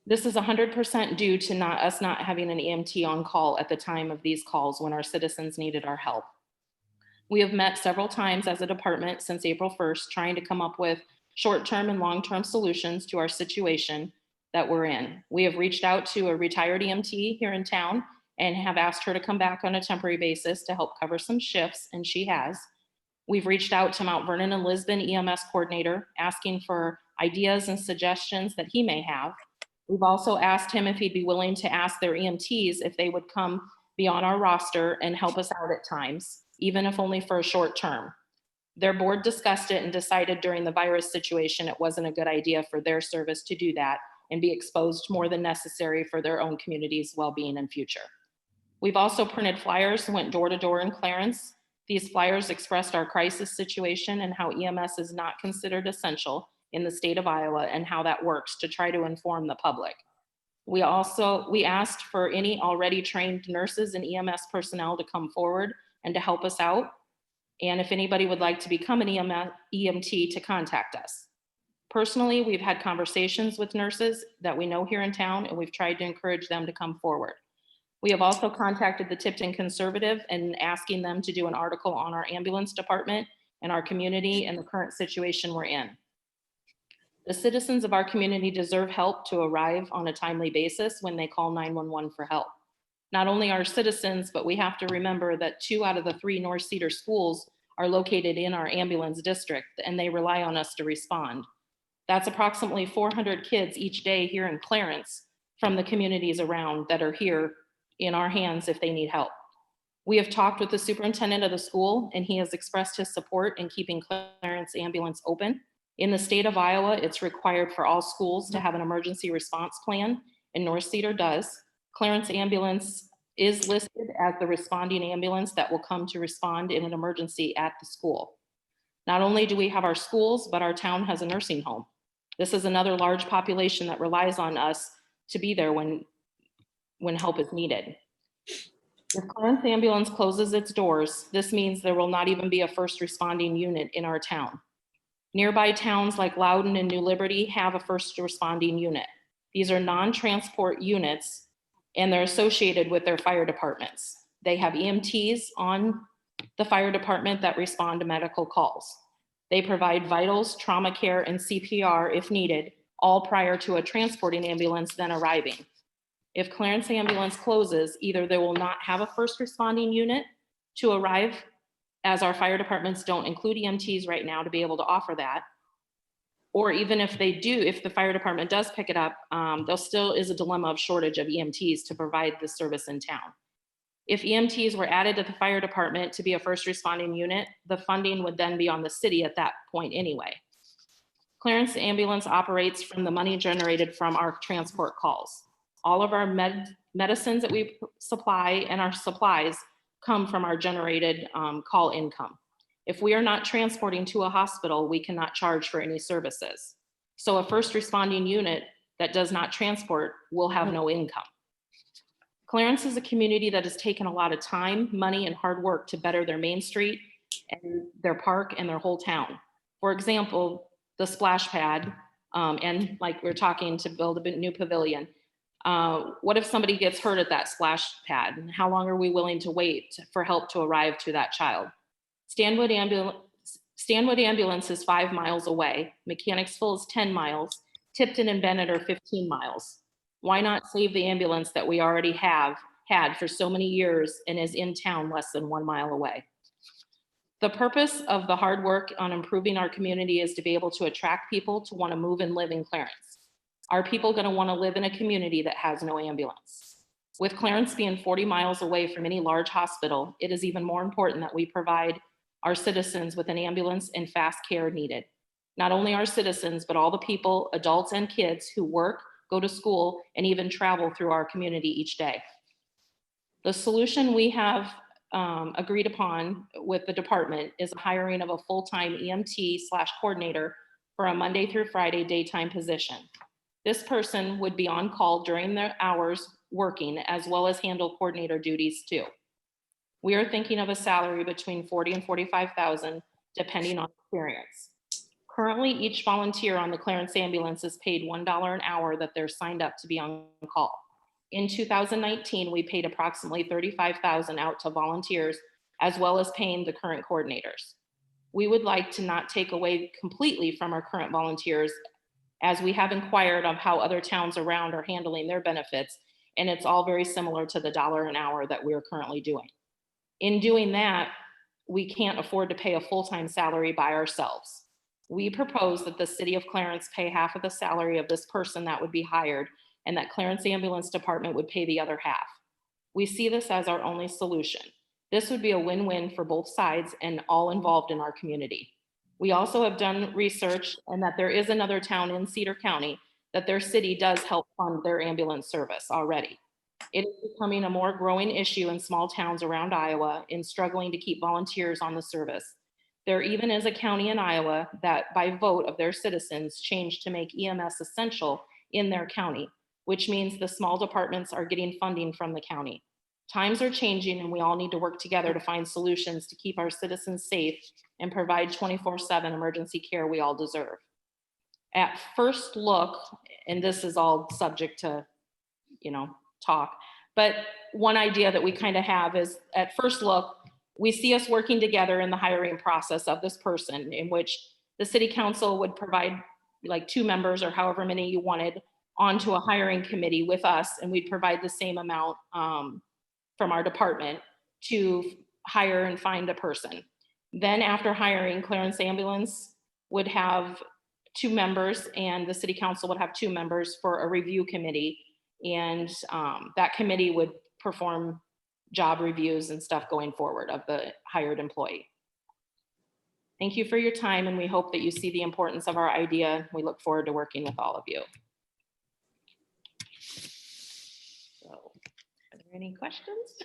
N: This is 100% due to us not having an EMT on call at the time of these calls when our citizens needed our help. We have met several times as a department since April 1st, trying to come up with short-term and long-term solutions to our situation, that we're in. We have reached out to a retired EMT here in town and have asked her to come back on a temporary basis to help cover some shifts, and she has. We've reached out to Mount Vernon and Lisbon EMS coordinator, asking for ideas and suggestions that he may have. We've also asked him if he'd be willing to ask their EMTs if they would come be on our roster and help us out at times, even if only for a short term. Their board discussed it and decided during the virus situation it wasn't a good idea for their service to do that and be exposed more than necessary for their own community's well-being and future. We've also printed flyers and went door to door in Clarence. These flyers expressed our crisis situation and how EMS is not considered essential in the state of Iowa and how that works to try to inform the public. We asked for any already trained nurses and EMS personnel to come forward and to help us out. And if anybody would like to become an EMT, to contact us. Personally, we've had conversations with nurses that we know here in town, and we've tried to encourage them to come forward. We have also contacted the Tipton Conservative and asking them to do an article on our ambulance department and our community and the current situation we're in. The citizens of our community deserve help to arrive on a timely basis when they call 911 for help. Not only our citizens, but we have to remember that 2 out of the 3 North Cedar schools are located in our ambulance district, and they rely on us to respond. That's approximately 400 kids each day here in Clarence from the communities around that are here in our hands if they need help. We have talked with the superintendent of the school, and he has expressed his support in keeping Clarence Ambulance open. In the state of Iowa, it's required for all schools to have an emergency response plan, and North Cedar does. Clarence Ambulance is listed as the responding ambulance that will come to respond in an emergency at the school. Not only do we have our schools, but our town has a nursing home. This is another large population that relies on us to be there when help is needed. If Clarence Ambulance closes its doors, this means there will not even be a first responding unit in our town. Nearby towns like Loudon and New Liberty have a first responding unit. These are non-transport units, and they're associated with their fire departments. They have EMTs on the fire department that respond to medical calls. They provide vitals, trauma care, and CPR if needed, all prior to a transporting ambulance then arriving. If Clarence Ambulance closes, either they will not have a first responding unit to arrive, as our fire departments don't include EMTs right now to be able to offer that, or even if they do, if the fire department does pick it up, there still is a dilemma of shortage of EMTs to provide this service in town. If EMTs were added to the fire department to be a first responding unit, the funding would then be on the city at that point anyway. Clarence Ambulance operates from the money generated from our transport calls. All of our medicines that we supply and our supplies come from our generated call income. If we are not transporting to a hospital, we cannot charge for any services. So a first responding unit that does not transport will have no income. Clarence is a community that has taken a lot of time, money, and hard work to better their main street and their park and their whole town. For example, the splash pad, and like we're talking to build a new pavilion. What if somebody gets hurt at that splash pad? How long are we willing to wait for help to arrive to that child? Stanwood Ambulance is 5 miles away. Mechanicsville is 10 miles. Tipton and Bennett are 15 miles. Why not save the ambulance that we already have had for so many years and is in town less than 1 mile away? The purpose of the hard work on improving our community is to be able to attract people to want to move and live in Clarence. Are people going to want to live in a community that has no ambulance? With Clarence being 40 miles away from any large hospital, it is even more important that we provide our citizens with an ambulance and fast care needed. Not only our citizens, but all the people, adults and kids who work, go to school, and even travel through our community each day. The solution we have agreed upon with the department is the hiring of a full-time EMT/coordinator for a Monday through Friday daytime position. This person would be on call during their hours working, as well as handle coordinator duties too. We are thinking of a salary between $40,000 and $45,000, depending on experience. Currently, each volunteer on the Clarence Ambulance is paid $1 an hour that they're signed up to be on call. In 2019, we paid approximately $35,000 out to volunteers, as well as paying the current coordinators. We would like to not take away completely from our current volunteers, as we have inquired of how other towns around are handling their benefits, and it's all very similar to the $1 an hour that we're currently doing. In doing that, we can't afford to pay a full-time salary by ourselves. We propose that the city of Clarence pay half of the salary of this person that would be hired, and that Clarence Ambulance Department would pay the other half. We see this as our only solution. This would be a win-win for both sides and all involved in our community. We also have done research, and that there is another town in Cedar County that their city does help fund their ambulance service already. It is becoming a more growing issue in small towns around Iowa in struggling to keep volunteers on the service. There even is a county in Iowa that by vote of their citizens changed to make EMS essential in their county, which means the small departments are getting funding from the county. Times are changing, and we all need to work together to find solutions to keep our citizens safe and provide 24/7 emergency care we all deserve. At first look, and this is all subject to, talk, but one idea that we kind of have is, at first look, we see us working together in the hiring process of this person, in which the city council would provide like 2 members or however many you wanted onto a hiring committee with us, and we'd provide the same amount from our department to hire and find a person. Then after hiring, Clarence Ambulance would have 2 members, and the city council would have 2 members for a review committee. And that committee would perform job reviews and stuff going forward of the hired employee. Thank you for your time, and we hope that you see the importance of our idea. We look forward to working with all of you. So, are there any questions?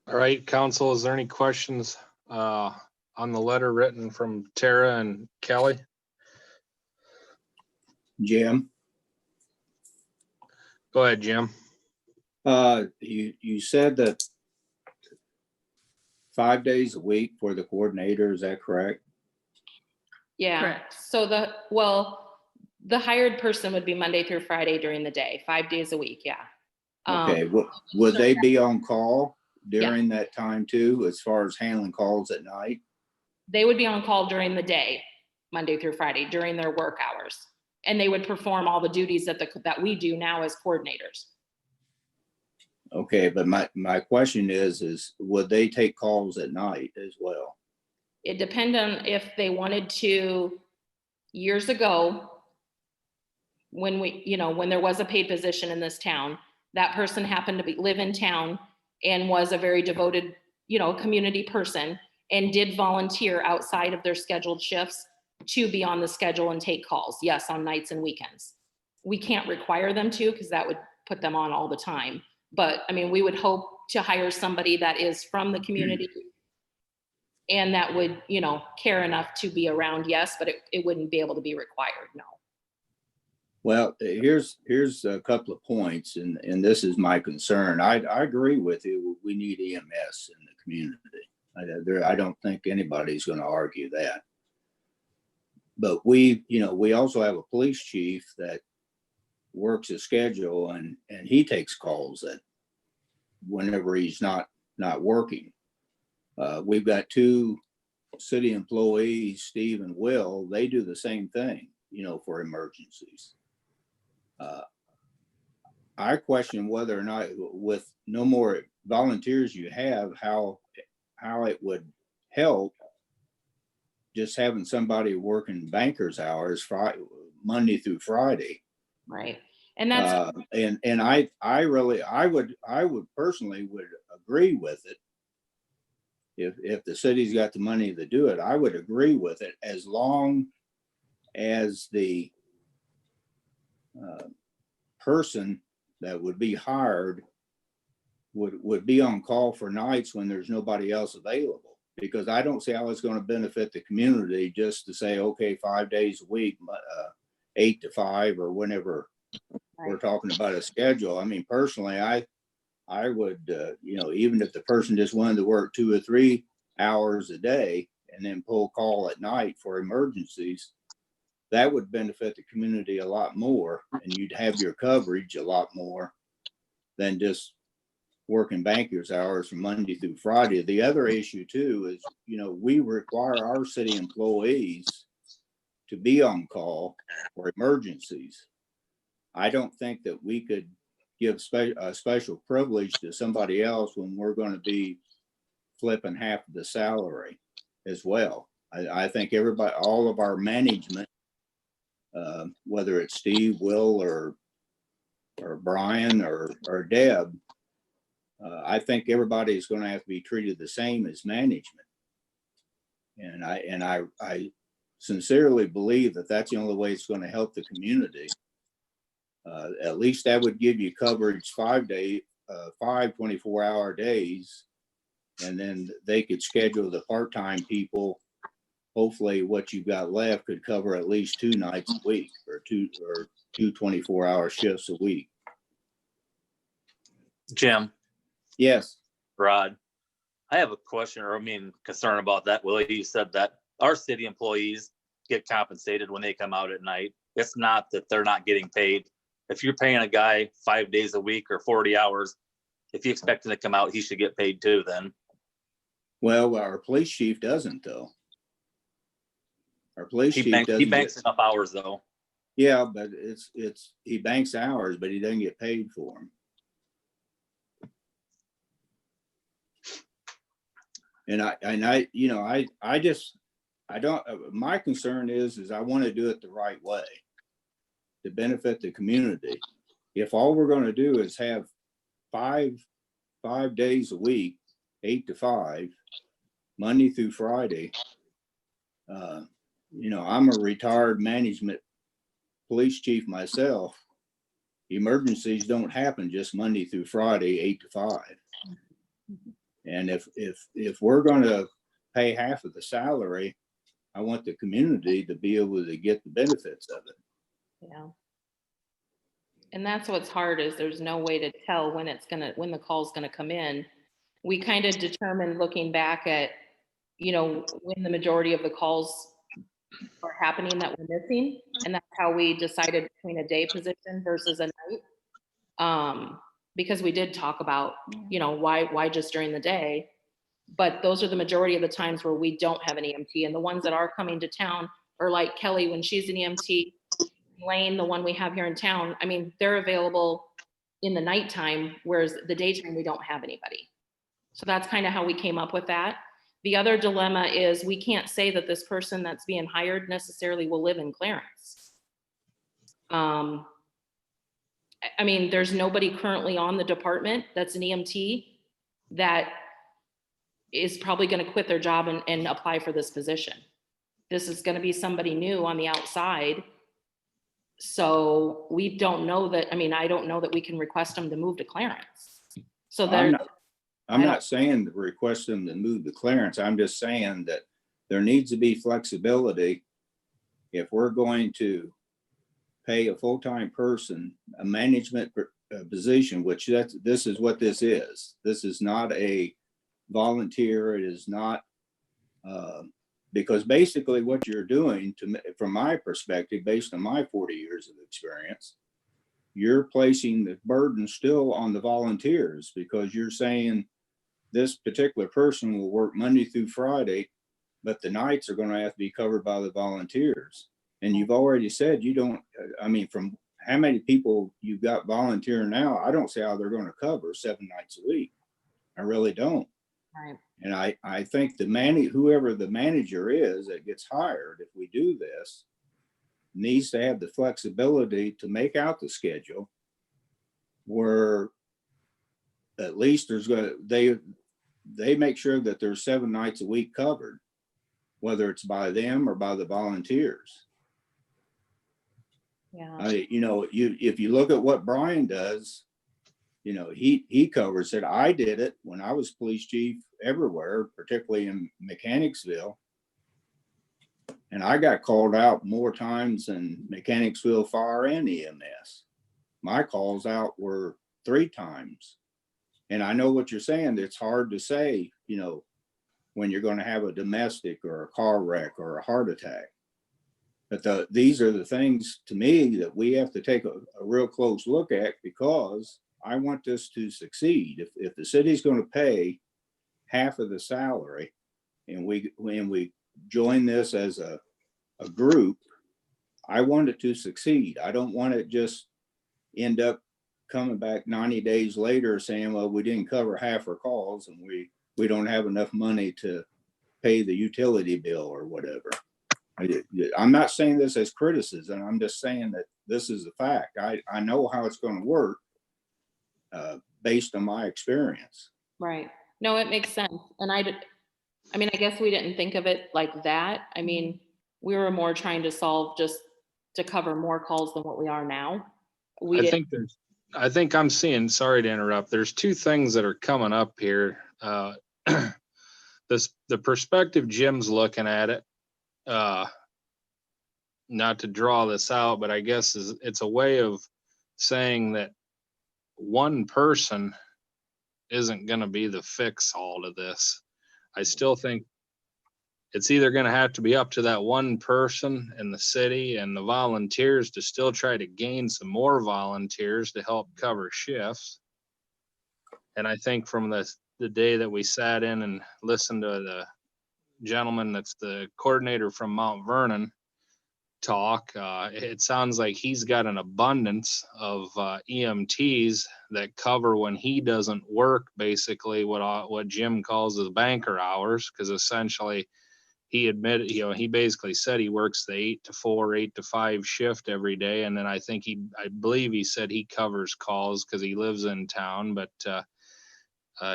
F: All right, council, is there any questions on the letter written from Tara and Kelly?
O: Jim,
F: Go ahead, Jim.
O: you said that 5 days a week for the coordinator, is that correct?
N: Yeah.
K: Correct.
N: So the hired person would be Monday through Friday during the day, 5 days a week. Yeah.
O: Okay, would they be on call during that time too, as far as handling calls at night?
N: They would be on call during the day, Monday through Friday, during their work hours. And they would perform all the duties that we do now as coordinators.
O: Okay, but my question is would they take calls at night as well?
N: It depends on if they wanted to. Years ago, when when there was a paid position in this town, that person happened to live in town and was a very devoted, community person, and did volunteer outside of their scheduled shifts to be on the schedule and take calls. Yes, on nights and weekends. We can't require them to, because that would put them on all the time. But I mean, we would hope to hire somebody that is from the community and that would, care enough to be around. Yes, but it wouldn't be able to be required. No.
O: Well, here's a couple of points, and this is my concern. I agree with you. We need EMS in the community. I don't think anybody's going to argue that. But we also have a police chief that works a schedule, and he takes calls that whenever he's not working. We've got 2 city employees, Steve and Will. They do the same thing, for emergencies. I question whether or not, with no more volunteers you have, how it would help just having somebody working banker's hours Monday through Friday.
N: Right. And that's
O: and I would personally would agree with it. If the city's got the money to do it, I would agree with it, as long as the person that would be hired would be on call for nights when there's nobody else available. Because I don't see how it's going to benefit the community just to say, okay, 5 days a week, 8 to 5 or whenever we're talking about a schedule. I mean, personally, I would, even if the person just wanted to work 2 or 3 hours a day and then pull call at night for emergencies, that would benefit the community a lot more, and you'd have your coverage a lot more than just working banker's hours from Monday through Friday. The other issue too is, we require our city employees to be on call for emergencies. I don't think that we could give a special privilege to somebody else when we're going to be flipping half of the salary as well. I think everybody, all of our management, whether it's Steve, Will, or Brian, or Deb, I think everybody is going to have to be treated the same as management. And I sincerely believe that that's the only way it's going to help the community. At least that would give you coverage 5 24-hour days, and then they could schedule the part-time people. Hopefully what you've got left could cover at least 2 nights a week, or two 24-hour shifts a week.
L: Jim.
O: Yes.
L: Rod, I have a question, or concern about that. Willie, you said that our city employees get compensated when they come out at night. It's not that they're not getting paid. If you're paying a guy 5 days a week or 40 hours, if you expect him to come out, he should get paid too then.
O: Well, our police chief doesn't though. Our police chief doesn't.
L: He banks enough hours though.
O: Yeah, but he banks hours, but he doesn't get paid for them. My concern is I want to do it the right way to benefit the community. If all we're going to do is have five days a week, 8 to 5, Monday through Friday, I'm a retired management police chief myself. Emergencies don't happen just Monday through Friday, 8 to 5. And if we're going to pay half of the salary, I want the community to be able to get the benefits of it.
N: Yeah. And that's what's hard, is there's no way to tell when the call's gonna come in. We kind of determined, looking back at, when the majority of the calls are happening that we're missing. And that's how we decided between a day position versus a night. Because we did talk about, why just during the day, but those are the majority of the times where we don't have an EMT. And the ones that are coming to town are like Kelly, when she's an EMT, Lane, the one we have here in town, they're available in the nighttime, whereas the daytime we don't have anybody. So that's kind of how we came up with that. The other dilemma is we can't say that this person that's being hired necessarily will live in Clarence. There's nobody currently on the department that's an EMT that is probably going to quit their job and apply for this position. This is going to be somebody new on the outside. So we don't know that, I don't know that we can request them to move to Clarence. So
O: I'm not saying to request them to move to Clarence. I'm just saying that there needs to be flexibility. If we're going to pay a full-time person a management position, which this is what this is. This is not a volunteer. It is not, because basically what you're doing, from my perspective, based on my 40 years of experience, you're placing the burden still on the volunteers, because you're saying this particular person will work Monday through Friday, but the nights are going to have to be covered by the volunteers. And you've already said you don't, from how many people you've got volunteering now, I don't see how they're going to cover 7 nights a week. I really don't.
N: Right.
O: And I think whoever the manager is that gets hired, if we do this, needs to have the flexibility to make out the schedule where at least they make sure that there's 7 nights a week covered, whether it's by them or by the volunteers.
N: Yeah.
O: If you look at what Brian does, he covers it. I did it when I was police chief everywhere, particularly in Mechanicsville. And I got called out more times than Mechanicsville Fire and EMS. My calls out were 3 times. And I know what you're saying. It's hard to say, when you're going to have a domestic or a car wreck or a heart attack. But these are the things, to me, that we have to take a real close look at, because I want this to succeed. If the city's going to pay half of the salary, and we join this as a group, I want it to succeed. I don't want it just end up coming back 90 days later saying, well, we didn't cover half our calls and we don't have enough money to pay the utility bill or whatever. I'm not saying this as criticism. I'm just saying that this is a fact. I know how it's going to work based on my experience.
N: Right. No, it makes sense. And I mean, I guess we didn't think of it like that. I mean, we were more trying to solve just to cover more calls than what we are now.
F: I think I'm seeing, sorry to interrupt, there's two things that are coming up here. The perspective Jim's looking at it, not to draw this out, but I guess it's a way of saying that one person isn't going to be the fix all to this. I still think it's either going to have to be up to that one person in the city and the volunteers to still try to gain some more volunteers to help cover shifts. And I think from the day that we sat in and listened to the gentleman that's the coordinator from Mount Vernon talk, it sounds like he's got an abundance of EMTs that cover when he doesn't work, basically what Jim calls the banker hours, because essentially he admitted, he basically said he works the 8 to 4, 8 to 5 shift every day. And then I believe he said he covers calls because he lives in town, but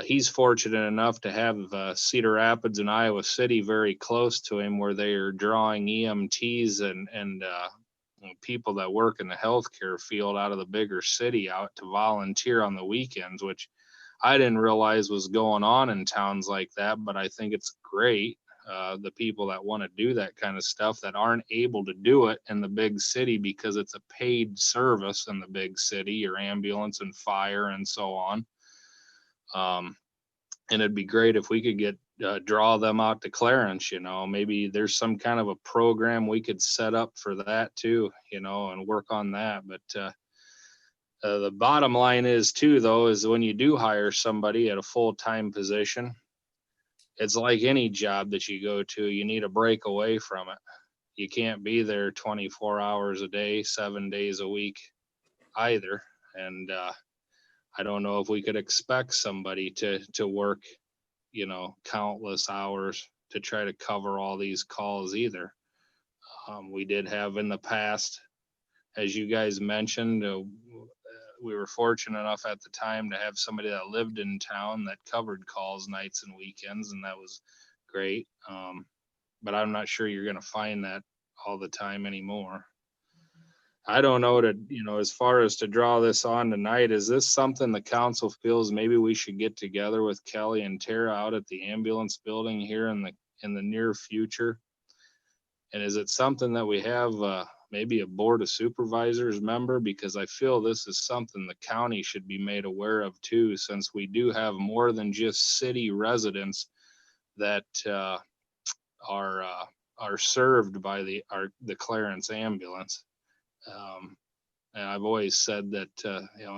F: he's fortunate enough to have Cedar Rapids and Iowa City very close to him, where they are drawing EMTs and people that work in the healthcare field out of the bigger city out to volunteer on the weekends, which I didn't realize was going on in towns like that, but I think it's great. The people that want to do that kind of stuff that aren't able to do it in the big city because it's a paid service in the big city, your ambulance and fire and so on. And it'd be great if we could get draw them out to Clarence, maybe there's some kind of a program we could set up for that too, and work on that. But the bottom line is too, though, is when you do hire somebody at a full-time position, it's like any job that you go to, you need a break away from it. You can't be there 24 hours a day, 7 days a week either. And I don't know if we could expect somebody to work, countless hours to try to cover all these calls either. We did have in the past, as you guys mentioned, we were fortunate enough at the time to have somebody that lived in town that covered calls nights and weekends, and that was great. But I'm not sure you're going to find that all the time anymore. I don't know as far as to draw this on tonight, is this something the council feels maybe we should get together with Kelly and Tara out at the ambulance building here in the near future? And is it something that we have maybe a board of supervisors member? Because I feel this is something the county should be made aware of too, since we do have more than just city residents that are served by the Clarence ambulance. And I've always said that,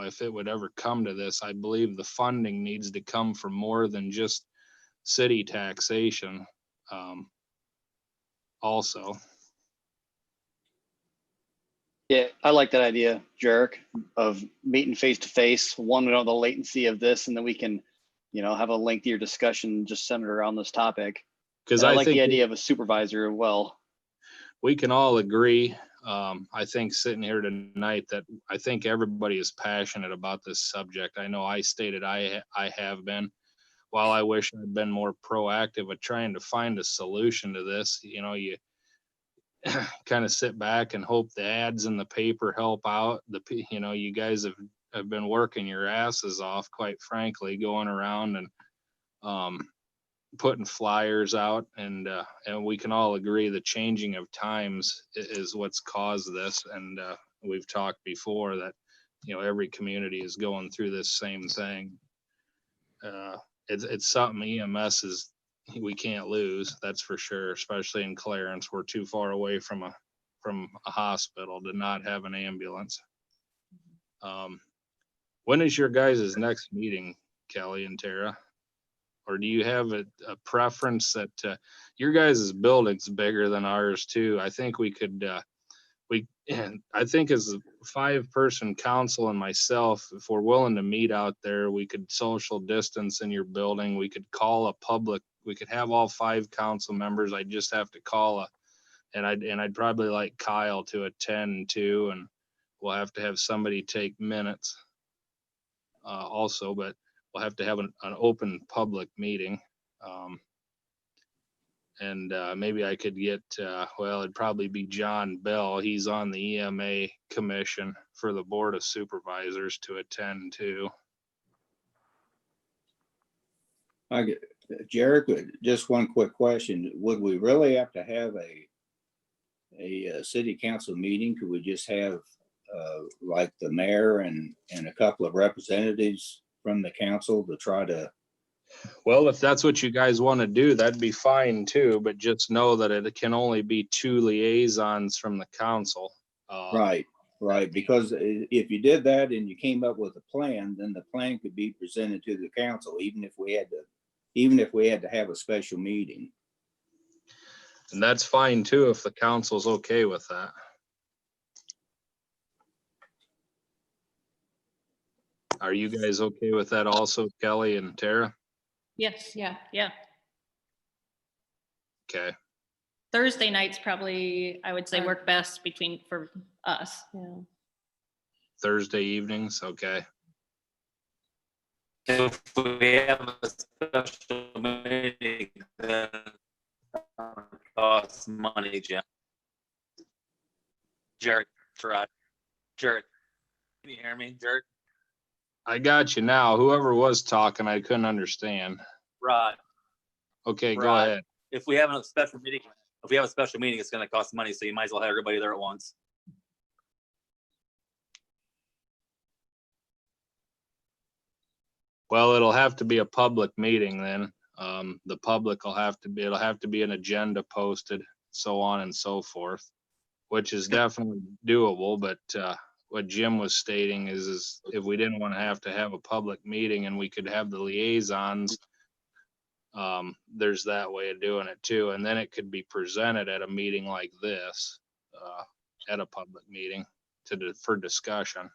F: if it would ever come to this, I believe the funding needs to come from more than just city taxation. Also.
C: Yeah, I like that idea, Jarek, of meeting face to face. One, we know the latency of this, and then we can, have a lengthier discussion just centered around this topic. Because I like the idea of a supervisor as well.
F: We can all agree. I think sitting here tonight that I think everybody is passionate about this subject. I know I stated I have been. While I wish I'd been more proactive at trying to find a solution to this, you kind of sit back and hope the ads in the paper help out. You guys have been working your asses off, quite frankly, going around and putting flyers out, and we can all agree the changing of times is what's caused this. And we've talked before that, every community is going through this same thing. It's something EMS we can't lose, that's for sure, especially in Clarence. We're too far away from a hospital to not have an ambulance. When is your guys' next meeting, Kelly and Tara? Or do you have a preference that your guys' building's bigger than ours too? I think we could and I think as a 5-person council and myself, if we're willing to meet out there, we could social distance in your building. We could call a public, we could have all 5 council members. I'd just have to call and I'd probably like Kyle to attend too, and we'll have to have somebody take minutes also, but we'll have to have an open public meeting. And maybe I could get, well, it'd probably be John Bell. He's on the EMA commission for the Board of Supervisors to attend too.
O: Jarek, just one quick question. Would we really have to have a city council meeting? Could we just have like the mayor and a couple of representatives from the council to try to?
F: Well, if that's what you guys want to do, that'd be fine too, but just know that it can only be 2 liaisons from the council.
O: Right, because if you did that and you came up with a plan, then the plan could be presented to the council, even if we had to have a special meeting.
F: And that's fine too, if the council's okay with that. Are you guys okay with that also, Kelly and Tara?
P: Yes, yeah.
F: Okay.
P: Thursday nights probably, I would say, work best for us. Yeah.
F: Thursday evenings, okay.
L: If we have a special meeting, then costs money, Jim. Jared, Gerard, Jared, can you hear me, Jared?
F: I got you now. Whoever was talking, I couldn't understand.
L: Rod.
F: Okay,
L: Rod,
F: go ahead.
L: If we have a special meeting, it's gonna cost money, so you might as well have everybody there at once.
F: Well, it'll have to be a public meeting then. The public will have to be, it'll have to be an agenda posted, so on and so forth, which is definitely doable, but what Jim was stating is if we didn't want to have a public meeting and we could have the liaisons, there's that way of doing it too. And then it could be presented at a meeting like this, at a public meeting for discussion.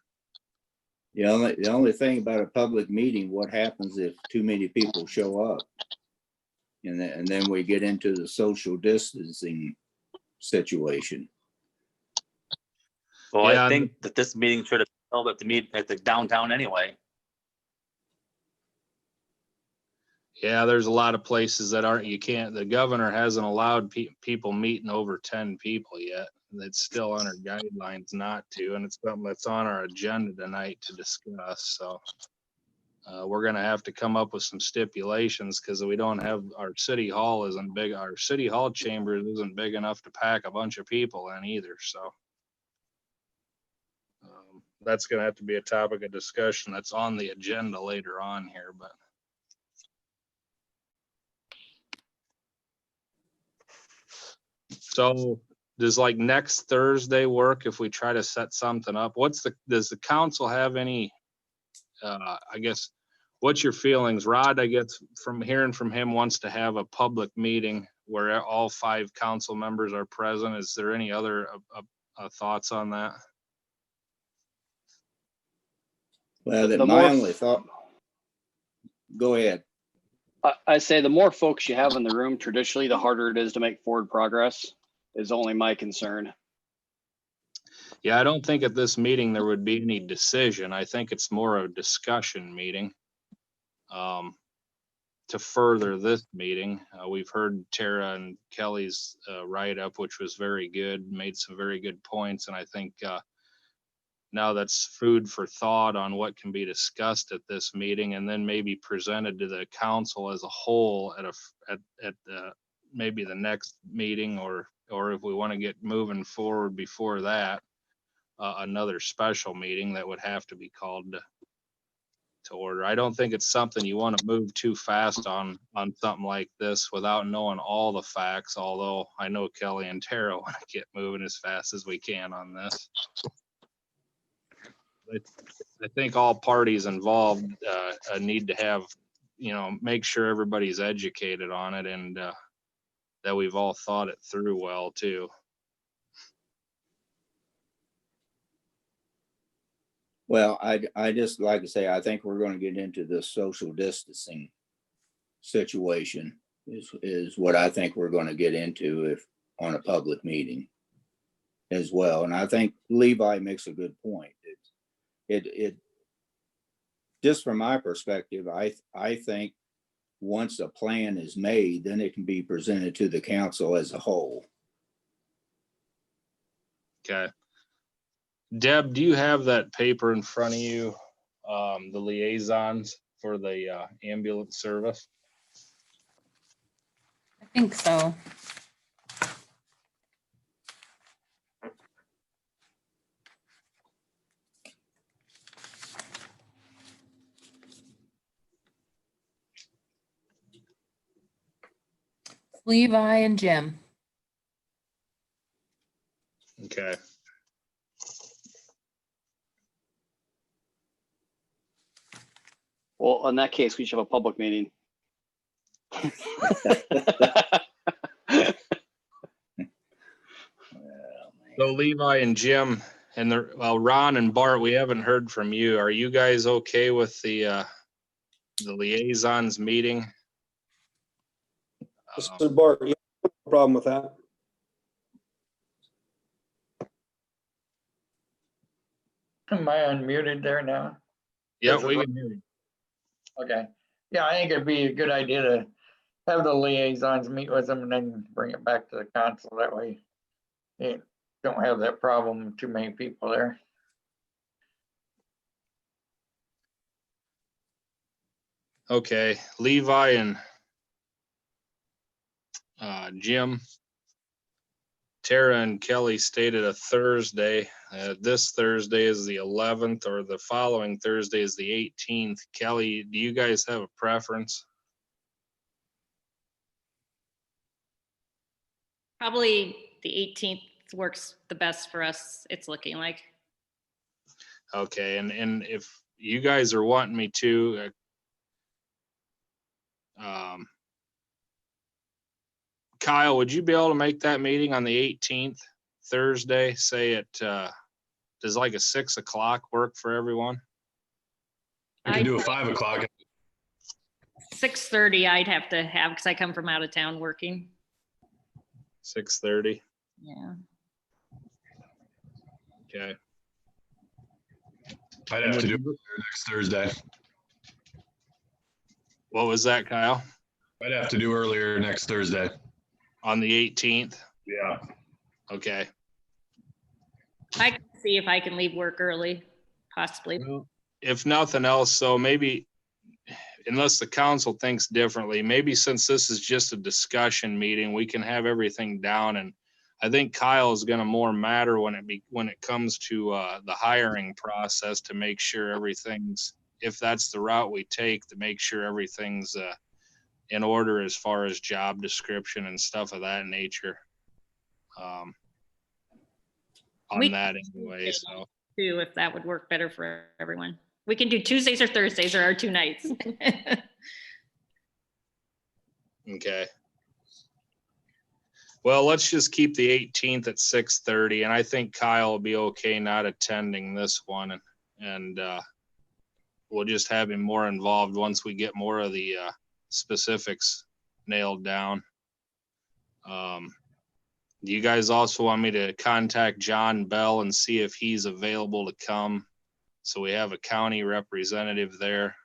O: The only thing about a public meeting, what happens if too many people show up? And then we get into the social distancing situation.
L: Well,
F: Yeah,
L: I think that this meeting should have held at the downtown anyway.
F: Yeah, there's a lot of places that the governor hasn't allowed people meeting over 10 people yet. It's still under guidelines not to, and it's something that's on our agenda tonight to discuss. So we're gonna have to come up with some stipulations because we don't have, our city hall isn't big. Our city hall chamber isn't big enough to pack a bunch of people in either, so. That's gonna have to be a topic of discussion that's on the agenda later on here, but. So does like next Thursday work if we try to set something up? Does the council have any, I guess, what's your feelings? Rod, I guess from hearing from him, wants to have a public meeting where all 5 council members are present. Is there any other thoughts on that?
O: Well, my only thought, go ahead.
C: I say the more folks you have in the room, traditionally, the harder it is to make forward progress, is only my concern.
F: Yeah, I don't think at this meeting there would be any decision. I think it's more a discussion meeting to further this meeting. We've heard Tara and Kelly's write-up, which was very good, made some very good points. And I think now that's food for thought on what can be discussed at this meeting and then maybe presented to the council as a whole at maybe the next meeting, or if we want to get moving forward before that, another special meeting that would have to be called to order. I don't think it's something you want to move too fast on something like this without knowing all the facts, although I know Kelly and Tara want to get moving as fast as we can on this. I think all parties involved need to have, make sure everybody's educated on it and that we've all thought it through well too.
O: Well, I just like to say, I think we're going to get into this social distancing situation is what I think we're going to get into if on a public meeting as well. And I think Levi makes a good point. It just from my perspective, I think once a plan is made, then it can be presented to the council as a whole.
F: Okay. Deb, do you have that paper in front of you? The liaisons for the ambulance service?
B: I think so. Levi and Jim.
F: Okay.
C: Well, in that case, we should have a public meeting.
F: So Levi and Jim and Ron and Bart, we haven't heard from you. Are you guys okay with the liaisons meeting?
E: This is Bart. Yeah, no problem with that.
M: Am I unmuted there now?
F: Yeah, we can hear you.
M: Okay. Yeah, I think it'd be a good idea to have the liaisons meet with them and then bring it back to the council. That way you don't have that problem, too many people there.
F: Okay, Levi and Jim. Tara and Kelly stated a Thursday. This Thursday is the 11th, or the following Thursday is the 18th. Kelly, do you guys have a preference?
P: Probably the 18th works the best for us, it's looking like.
F: Okay, and if you guys are wanting me to, Kyle, would you be able to make that meeting on the 18th, Thursday? Say it, does like a 6 o'clock work for everyone?
J: I can do a 5 o'clock.
P: 6:30 I'd have to have, because I come from out of town working.
F: 6:30.
P: Yeah.
F: Okay.
J: I'd have to do it next Thursday.
F: What was that, Kyle?
J: I'd have to do earlier next Thursday.
F: On the 18th?
J: Yeah.
F: Okay.
P: I can see if I can leave work early, possibly.
F: If nothing else, so maybe, unless the council thinks differently, maybe since this is just a discussion meeting, we can have everything down. And I think Kyle is going to more matter when it comes to the hiring process, to make sure everything's, if that's the route we take, to make sure everything's in order as far as job description and stuff of that nature. On that anyway, so.
P: Too, if that would work better for everyone. We can do Tuesdays or Thursdays are our 2 nights.
F: Okay. Well, let's just keep the 18th at 6:30, and I think Kyle will be okay not attending this one, and we'll just have him more involved once we get more of the specifics nailed down. Do you guys also want me to contact John Bell and see if he's available to come? So we have a county representative there,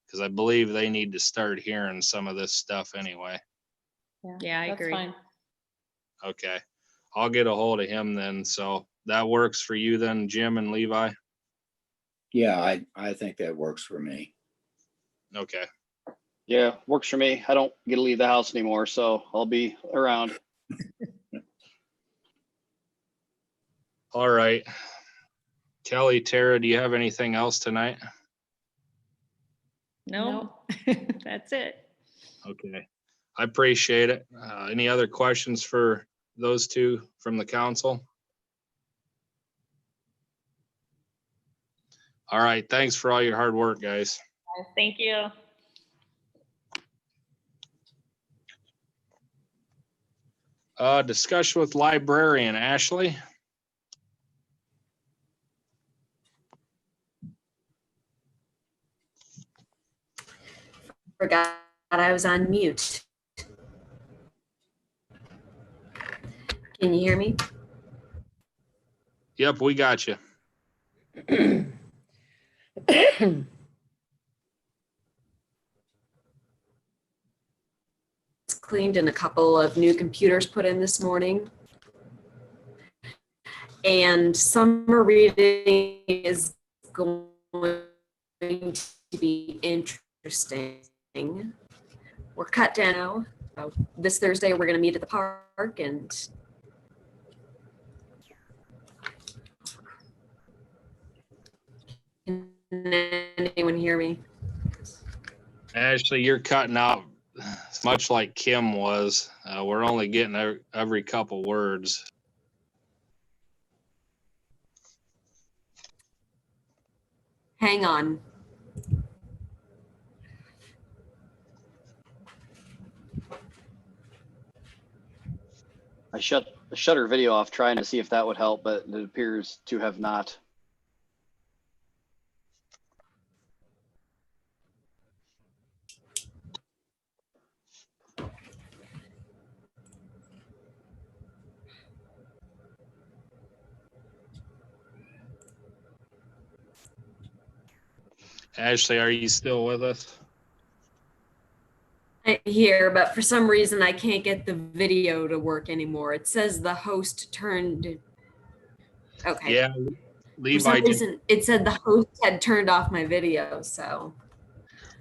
F: because I believe they need to start hearing some of this stuff anyway.
P: Yeah, I agree.
K: Fine.
F: Okay, I'll get a hold of him then. So that works for you then, Jim and Levi?
O: Yeah, I think that works for me.
F: Okay.
C: Yeah, works for me. I don't get to leave the house anymore, so I'll be around.
F: All right. Kelly, Tara, do you have anything else tonight?
P: No, that's it.
F: Okay, I appreciate it. Any other questions for those two from the council? All right, thanks for all your hard work, guys.
P: Thank you.
F: Discussion with librarian, Ashley.
Q: Forgot I was on mute. Can you hear me?
F: Yep, we got you.
Q: It's cleaned and a couple of new computers put in this morning. And summer reading is going to be interesting. We're cut down. This Thursday, we're going to meet at the park and can anyone hear me?
F: Ashley, you're cutting out much like Kim was. We're only getting every couple words.
Q: Hang on.
C: I shut her video off trying to see if that would help, but it appears to have not.
F: Ashley, are you still with us?
Q: I'm here, but for some reason I can't get the video to work anymore. It says the host turned. Okay.
F: Yeah,
Q: For some reason, it said the host had turned off my video, so.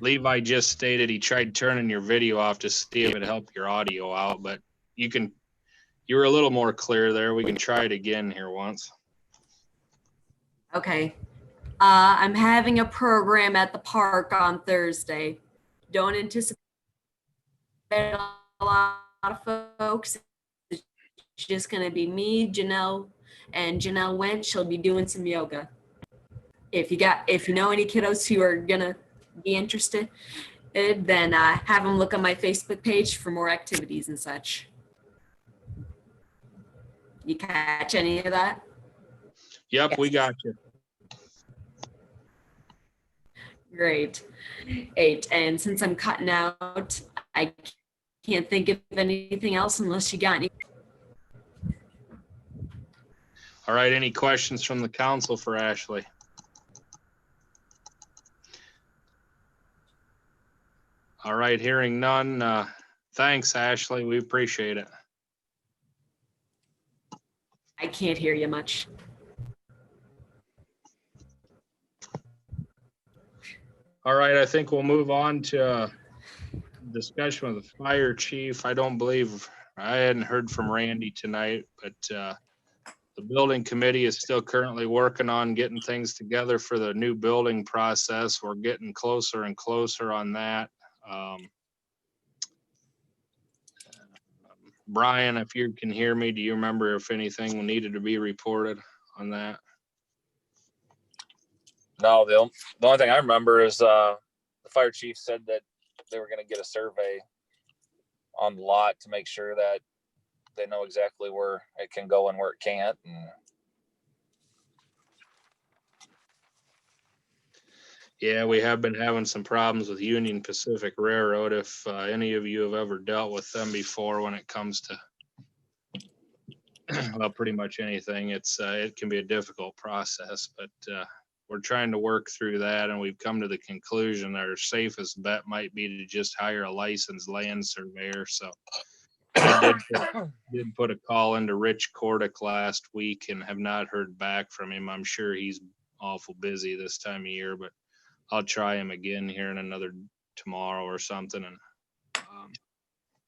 F: Levi just stated he tried turning your video off to see if it helped your audio out, but you were a little more clear there. We can try it again here once.
Q: Okay. I'm having a program at the park on Thursday. Don't anticipate a lot of folks. It's just going to be me, Janelle, and Janelle went. She'll be doing some yoga. If you know any kiddos who are going to be interested, then have them look on my Facebook page for more activities and such. You catch any of that?
F: Yep,
Q: Yes.
F: We got you.
Q: Great. 8. And since I'm cutting out, I can't think of anything else unless you got any.
F: All right, any questions from the council for Ashley? All right, hearing none. Thanks, Ashley. We appreciate it.
Q: I can't hear you much.
F: All right, I think we'll move on to discussion with the fire chief. I hadn't heard from Randy tonight, but the building committee is still currently working on getting things together for the new building process. We're getting closer and closer on that. Brian, if you can hear me, do you remember if anything needed to be reported on that?
I: No, the only thing I remember is the fire chief said that they were going to get a survey on the lot to make sure that they know exactly where it can go and where it can't.
F: Yeah, we have been having some problems with Union Pacific Railroad. If any of you have ever dealt with them before when it comes to well, pretty much anything, it can be a difficult process, but we're trying to work through that, and we've come to the conclusion our safest bet might be to just hire a licensed land surveyor. So I did put a call into Rich Cordick last week and have not heard back from him. I'm sure he's awful busy this time of year, but I'll try him again here in another tomorrow or something. And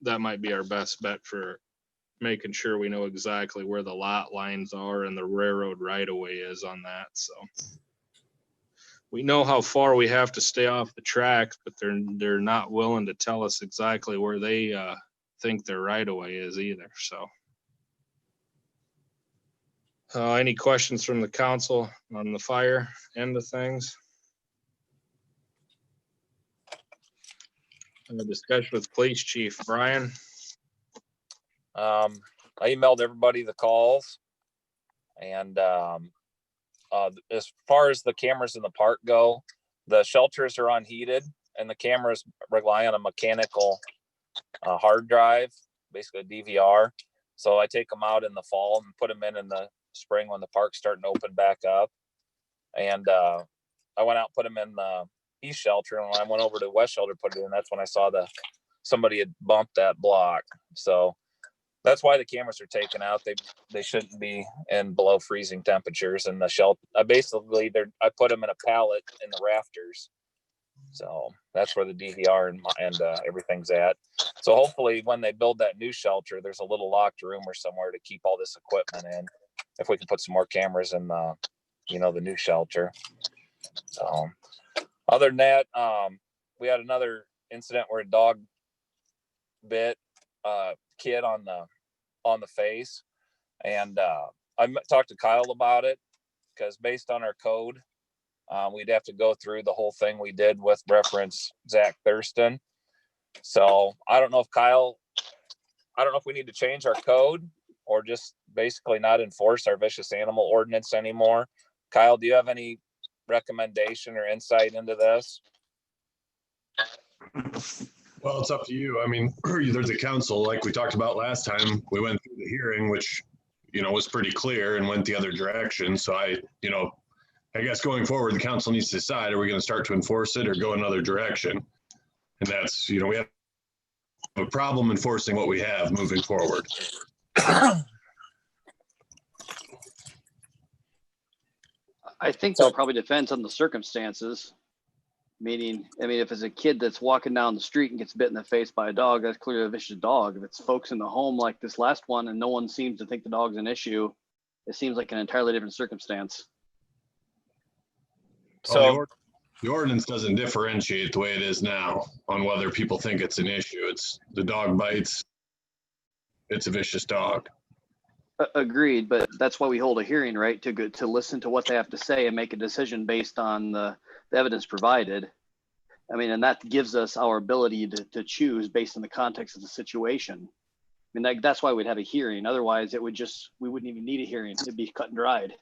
F: that might be our best bet for making sure we know exactly where the lot lines are and the railroad right of way is on that. So we know how far we have to stay off the tracks, but they're not willing to tell us exactly where they think their right of way is either. So any questions from the council on the fire end of things? A discussion with police chief Brian.
I: I emailed everybody the calls, and as far as the cameras in the park go, the shelters are unheated and the cameras rely on a mechanical hard drive, basically a DVR. So I take them out in the fall and put them in the spring when the park's starting to open back up. And I went out and put them in the east shelter, and when I went over to the west shelter, put it in, that's when I saw somebody had bumped that block. So that's why the cameras are taken out. They shouldn't be in below freezing temperatures. And the shelter, I put them in a pallet in the rafters. So that's where the DVR and everything's at. So hopefully when they build that new shelter, there's a little locked room or somewhere to keep all this equipment in. If we can put some more cameras in the new shelter. So other than that, we had another incident where a dog bit a kid on the face, and I talked to Kyle about it, because based on our code, we'd have to go through the whole thing we did with reference Zach Thurston. So I don't know if we need to change our code or just basically not enforce our vicious animal ordinance anymore. Kyle, do you have any recommendation or insight into this?
J: Well, it's up to you. I mean, there's a council, like we talked about last time. We went through the hearing, which, was pretty clear and went the other direction. So I guess going forward, the council needs to decide, are we going to start to enforce it or go another direction? And that's, we have a problem enforcing what we have moving forward.
C: I think that probably depends on the circumstances. Meaning, if it's a kid that's walking down the street and gets bit in the face by a dog, that's clearly a vicious dog. If it's folks in the home like this last one and no one seems to think the dog's an issue, it seems like an entirely different circumstance.
J: So the ordinance doesn't differentiate the way it is now on whether people think it's an issue. It's the dog bites, it's a vicious dog.
C: Agreed, but that's why we hold a hearing, right? To listen to what they have to say and make a decision based on the evidence provided. And that gives us our ability to choose based on the context of the situation. That's why we'd have a hearing. Otherwise, we wouldn't even need a hearing. It'd be cut and dried.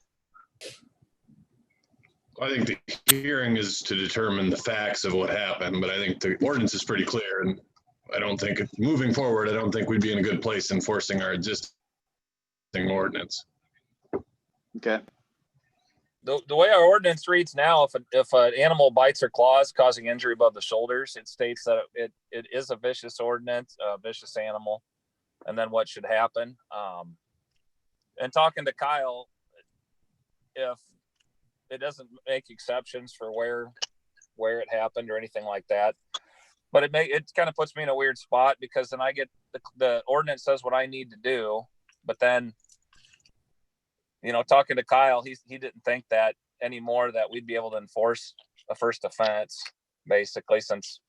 J: I think the hearing is to determine the facts of what happened, but I think the ordinance is pretty clear. And moving forward, I don't think we'd be in a good place enforcing our existing ordinance.
C: Okay.
I: The way our ordinance reads now, if an animal bites or claws causing injury above the shoulders, it states that it is a vicious ordinance, a vicious animal, and then what should happen. And talking to Kyle, if it doesn't make exceptions for where it happened or anything like that, but it kind of puts me in a weird spot, because then I get the ordinance says what I need to do, but then talking to Kyle, he didn't think that anymore, that we'd be able to enforce a first offense, basically, since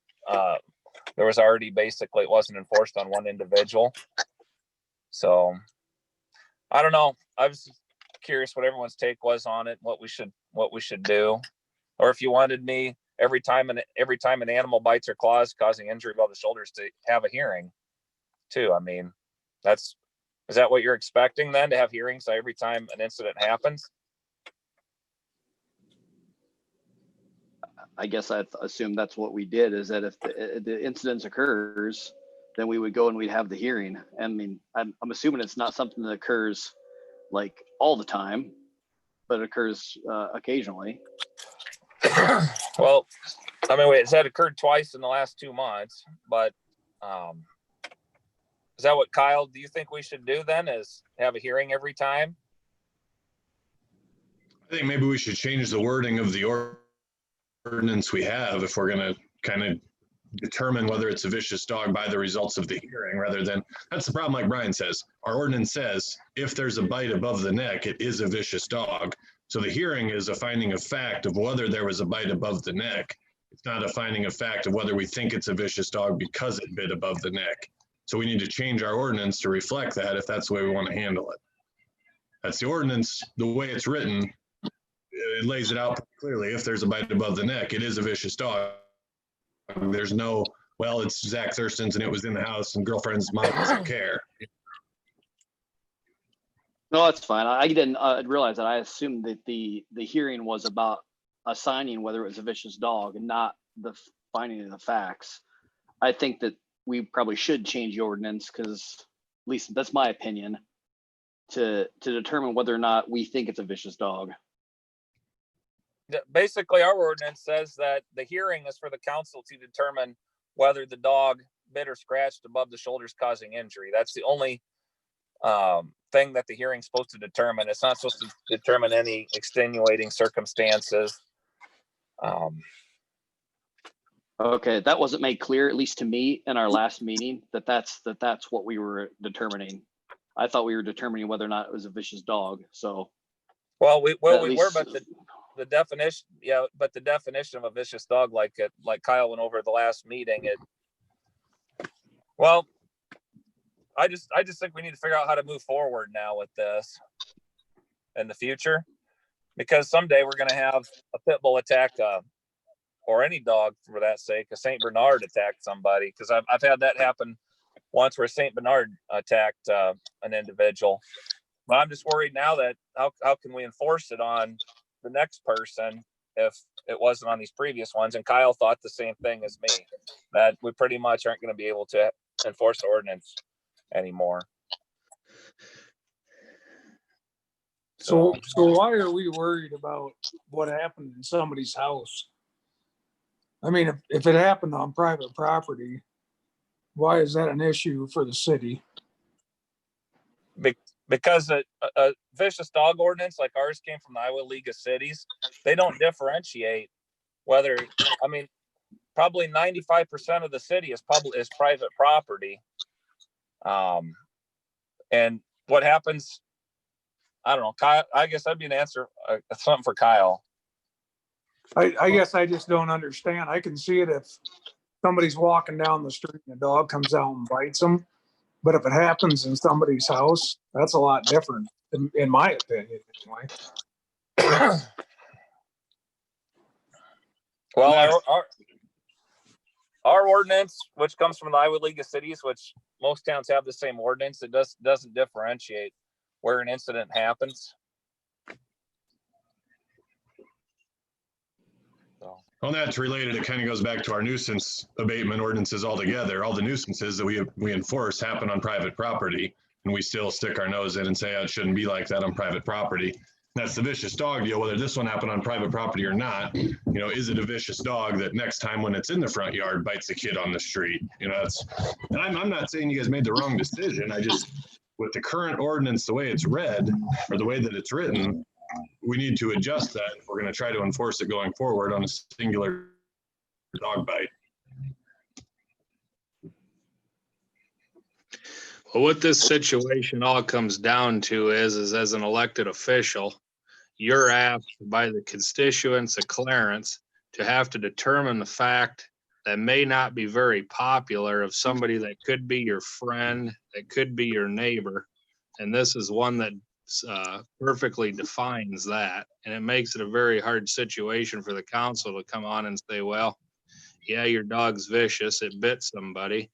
I: there was already it wasn't enforced on one individual. So I don't know. I was curious what everyone's take was on it, what we should do, or if you wanted me every time an animal bites or claws causing injury above the shoulders to have a hearing too. Is that what you're expecting then, to have hearings every time an incident happens?
C: I guess I assume that's what we did, is that if the incident occurs, then we would go and we'd have the hearing. I'm assuming it's not something that occurs like all the time, but it occurs occasionally.
I: Well, it said occurred twice in the last 2 months, but is that what, Kyle, do you think we should do then, is have a hearing every time?
J: I think maybe we should change the wording of the ordinance we have if we're going to kind of determine whether it's a vicious dog by the results of the hearing, rather than, that's the problem, like Brian says. Our ordinance says if there's a bite above the neck, it is a vicious dog. So the hearing is a finding of fact of whether there was a bite above the neck. It's not a finding of fact of whether we think it's a vicious dog because it bit above the neck. So we need to change our ordinance to reflect that, if that's the way we want to handle it. That's the ordinance, the way it's written, it lays it out clearly. If there's a bite above the neck, it is a vicious dog. There's no, well, it's Zach Thurston's and it was in the house and girlfriend's mom doesn't care.
C: No, that's fine. I didn't realize that. I assumed that the hearing was about assigning whether it was a vicious dog and not the finding of the facts. I think that we probably should change the ordinance, because at least that's my opinion, to determine whether or not we think it's a vicious dog.
I: Basically, our ordinance says that the hearing is for the council to determine whether the dog bit or scratched above the shoulders causing injury. That's the only thing that the hearing's supposed to determine. It's not supposed to determine any extenuating circumstances.
C: Okay, that wasn't made clear, at least to me, in our last meeting, that's what we were determining. I thought we were determining whether or not it was a vicious dog. So,
I: well, we
C: least,
I: were, but the definition, yeah, but the definition of a vicious dog, like Kyle went over at the last meeting, well, I just think we need to figure out how to move forward now with this in the future, because someday we're going to have a pit bull attack, or any dog for that sake, a Saint Bernard attacked somebody, because I've had that happen once, where Saint Bernard attacked an individual. But I'm just worried now that how can we enforce it on the next person if it wasn't on these previous ones? And Kyle thought the same thing as me, that we pretty much aren't going to be able to enforce the ordinance anymore.
R: So why are we worried about what happened in somebody's house? I mean, if it happened on private property, why is that an issue for the city?
I: Because a vicious dog ordinance like ours came from the Iowa League of Cities. They don't differentiate whether, I mean, probably 95% of the city is private property. And what happens, I don't know, Kyle, I guess that'd be an answer, something for Kyle.
R: I guess I just don't understand. I can see it if somebody's walking down the street and a dog comes out and bites them. But if it happens in somebody's house, that's a lot different, in my opinion, anyway.
I: Well, our ordinance, which comes from the Iowa League of Cities, which most towns have the same ordinance, it doesn't differentiate where an incident happens.
J: Well, that's related. It kind of goes back to our nuisance abatement ordinances altogether. All the nuisances that we enforce happen on private property, and we still stick our nose in and say, oh, it shouldn't be like that on private property. That's the vicious dog deal. Whether this one happened on private property or not, is it a vicious dog that next time when it's in the front yard bites a kid on the street? And I'm not saying you guys made the wrong decision. I just, with the current ordinance, the way it's read or the way that it's written, we need to adjust that if we're going to try to enforce it going forward on a singular dog bite.
F: Well, what this situation all comes down to is as an elected official, you're asked by the constituents of Clarence to have to determine the fact that may not be very popular of somebody that could be your friend, that could be your neighbor. And this is one that perfectly defines that, and it makes it a very hard situation for the council to come on and say, well, yeah, your dog's vicious, it bit somebody.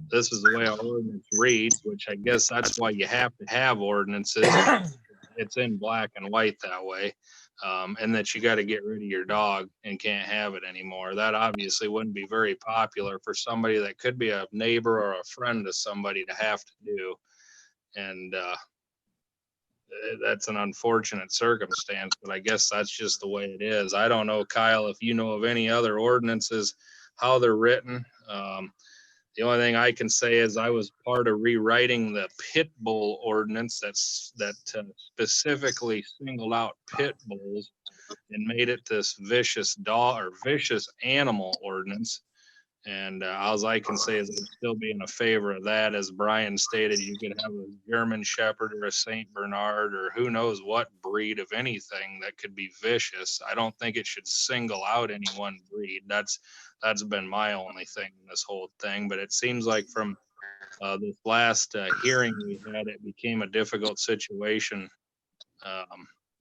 F: This is the way our ordinance reads, which I guess that's why you have to have ordinances. It's in black and white that way, and that you got to get rid of your dog and can't have it anymore. That obviously wouldn't be very popular for somebody that could be a neighbor or a friend to somebody to have to do. And that's an unfortunate circumstance, but I guess that's just the way it is. I don't know, Kyle, if you know of any other ordinances, how they're written. The only thing I can say is I was part of rewriting the pit bull ordinance that specifically singled out pit bulls and made it this vicious dog or vicious animal ordinance. And all I can say is I'd still be in a favor of that. As Brian stated, you could have a German Shepherd or a Saint Bernard or who knows what breed of anything that could be vicious. I don't think it should single out any one breed. That's been my only thing in this whole thing. But it seems like from this last hearing we had, it became a difficult situation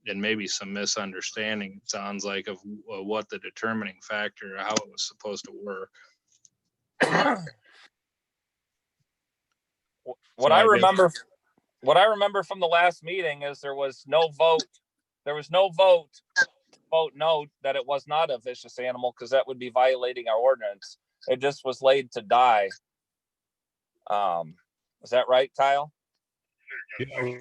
F: and maybe some misunderstanding, it sounds like, of what the determining factor, how it was supposed to work.
I: What I remember from the last meeting is there was no vote vote no, that it was not a vicious animal, because that would be violating our ordinance. It just was laid to die. Is that right, Kyle?
J: Yeah,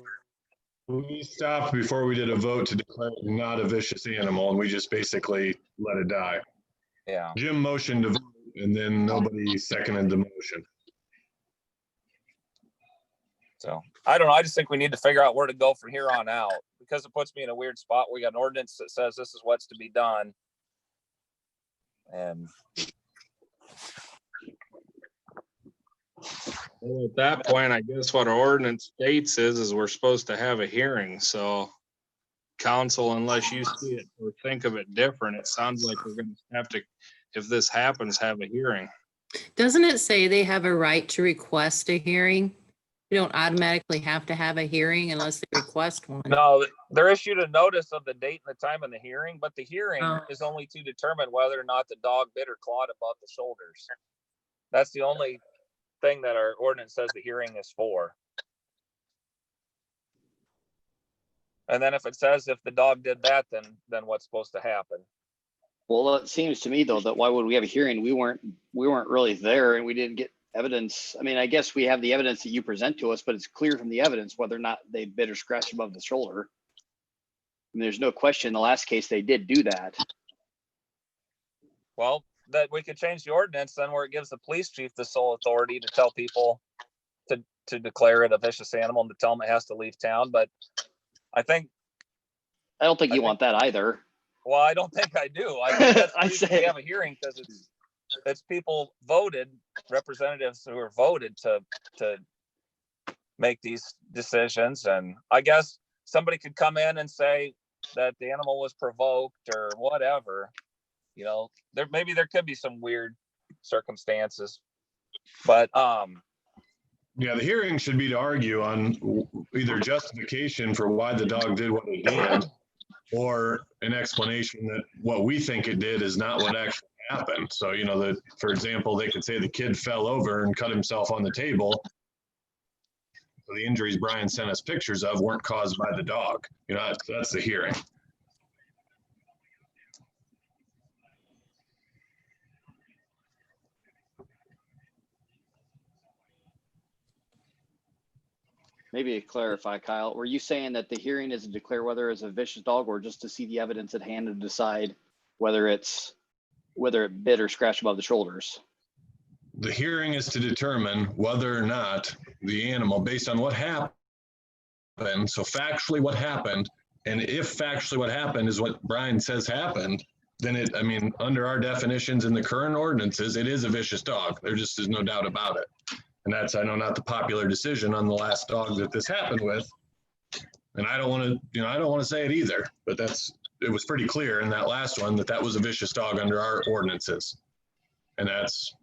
J: we stopped before we did a vote to declare it not a vicious animal, and we just basically let it die.
I: Yeah.
J: Jim motioned to vote, and then nobody seconded the motion.
I: So I don't know. I just think we need to figure out where to go from here on out, because it puts me in a weird spot. We got an ordinance that says this is what's to be done. And
F: Well, at that point, I guess what our ordinance states is we're supposed to have a hearing. So council, unless you see it or think of it different, it sounds like we're going to have to, if this happens, have a hearing.
B: Doesn't it say they have a right to request a hearing? You don't automatically have to have a hearing unless they request one.
I: no, they're issued a notice of the date and the time of the hearing, but the hearing
B: Oh.
I: is only to determine whether or not the dog bit or clawed above the shoulders. That's the only thing that our ordinance says the hearing is for. And then if it says if the dog did that, then what's supposed to happen?
C: Well, it seems to me though that why would we have a hearing? We weren't really there, and we didn't get evidence. I mean, I guess we have the evidence that you present to us, but it's clear from the evidence whether or not they bit or scratched above the shoulder. I mean, there's no question in the last case they did do that.
I: Well, that we could change the ordinance then, where it gives the police chief the sole authority to tell people to declare it a vicious animal and to tell them it has to leave town. But I
C: don't think you want that either.
I: Well, I don't think I do. I think that's the
C: I
I: reason
C: say-
I: we have a hearing, because it's people voted, representatives who are voted to make these decisions. And I guess somebody could come in and say that the animal was provoked or whatever. You know, there could be some weird circumstances, but
J: Yeah, the hearing should be to argue on either justification for why the dog did what it did, or an explanation that what we think it did is not what actually happened. So, you know, for example, they could say the kid fell over and cut himself on the table. So the injuries Brian sent us pictures of weren't caused by the dog. You know, that's the hearing.
C: Maybe to clarify, Kyle, were you saying that the hearing is to declare whether it's a vicious dog, or just to see the evidence at hand and decide whether it bit or scratched above the shoulders?
J: The hearing is to determine whether or not the animal, based on what happened, so factually what happened, and if factually what happened is what Brian says happened, then I mean, under our definitions in the current ordinances, it is a vicious dog. There just is no doubt about it. And that's, I know, not the popular decision on the last dog that this happened with. And I don't want to say it either, but it was pretty clear in that last one that was a vicious dog under our ordinances. And that's,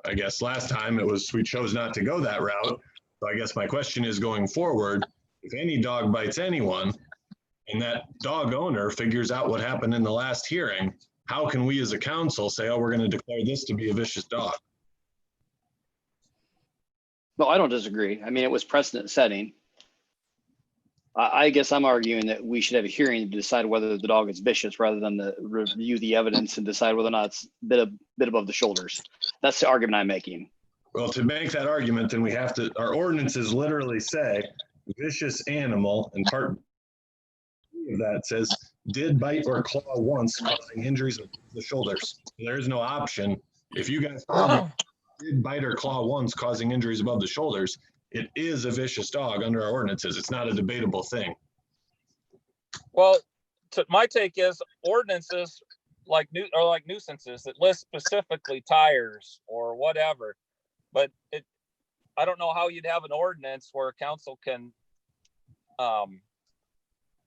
J: I guess last time we chose not to go that route. So I guess my question is, going forward, if any dog bites anyone and that dog owner figures out what happened in the last hearing, how can we as a council say, oh, we're going to declare this to be a vicious dog?
C: No, I don't disagree. I mean, it was precedent setting. I guess I'm arguing that we should have a hearing to decide whether the dog is vicious, rather than to review the evidence and decide whether or not it's a bit above the shoulders. That's the argument I'm making.
J: Well, to make that argument, then our ordinances literally say vicious animal, and part of that says did bite or claw once, causing injuries of the shoulders. There is no option. If you guys did bite or claw once, causing injuries above the shoulders, it is a vicious dog under our ordinances. It's not a debatable thing.
I: well, my take is ordinances like nuisances that list specifically tires or whatever, but I don't know how you'd have an ordinance where a council can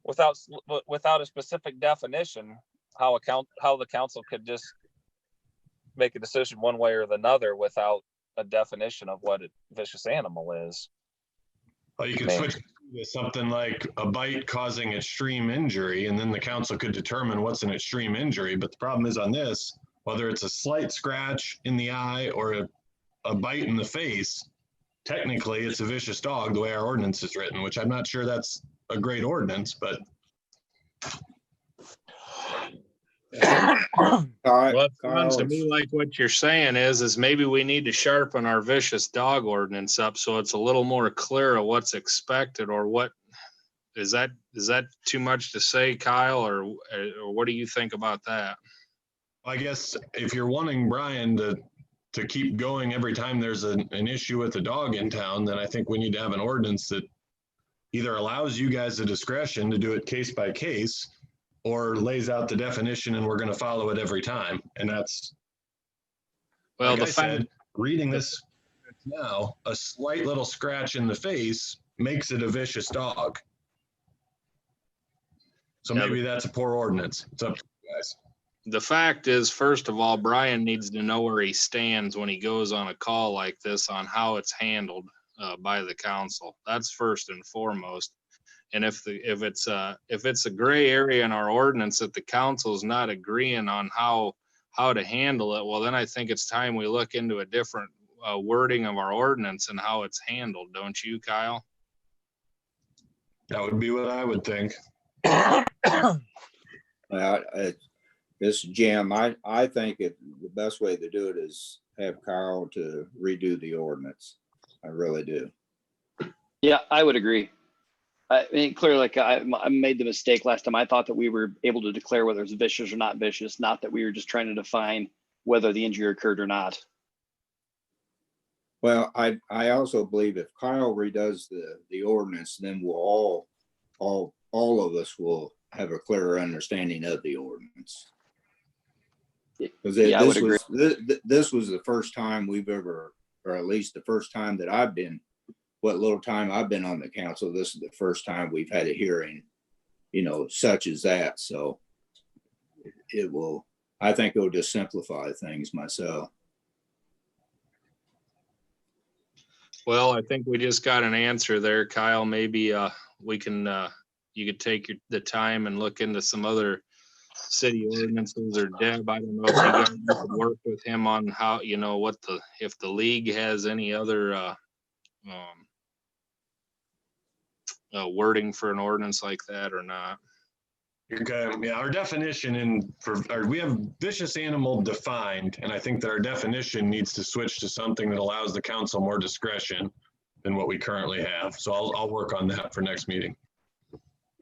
I: without a specific definition, how the council could just make a decision one way or another without a definition of what a vicious animal is.
J: Well, you could switch to something like a bite causing extreme injury, and then the council could determine what's an extreme injury. But the problem is on this, whether it's a slight scratch in the eye or a bite in the face, technically it's a vicious dog the way our ordinance is written, which I'm not sure that's a great ordinance, but
F: Well, it sounds to me like what you're saying is maybe we need to sharpen our vicious dog ordinance up so it's a little more clear of what's expected, or what is that too much to say, Kyle, or what do you think about that?
J: I guess if you're wanting Brian to keep going every time there's an issue with a dog in town, then I think we need to have an ordinance that either allows you guys the discretion to do it case by case, or lays out the definition and we're going to follow it every time. And that's, well, like I said, reading this now, a slight little scratch in the face makes it a vicious dog. So maybe that's a poor ordinance. It's up to you guys.
F: The fact is, first of all, Brian needs to know where he stands when he goes on a call like this on how it's handled by the council. That's first and foremost. And if it's a gray area in our ordinance that the council is not agreeing on how to handle it, well, then I think it's time we look into a different wording of our ordinance and how it's handled. Don't you, Kyle?
J: That would be what I would think.
O: This Jim, I think the best way to do it is have Kyle to redo the ordinance. I really do.
C: Yeah, I would agree. I mean, clearly, like I made the mistake last time. I thought that we were able to declare whether it's vicious or not vicious, not that we were just trying to define whether the injury occurred or not.
O: Well, I also believe if Kyle redoes the ordinance, then we'll all of us will have a clearer understanding of the ordinance. Because this was the first time we've ever, or at least the first time that I've been, what little time I've been on the council, this is the first time we've had a hearing, such as that. So I think it will just simplify things myself.
F: Well, I think we just got an answer there, Kyle. Maybe we can, you could take the time and look into some other city ordinances, or Deb, I don't know if you guys could work with him on how, if the league has any other wording for an ordinance like that or not.
J: Okay, yeah, our definition we have vicious animal defined, and I think that our definition needs to switch to something that allows the council more discretion than what we currently have. So I'll work on that for next meeting.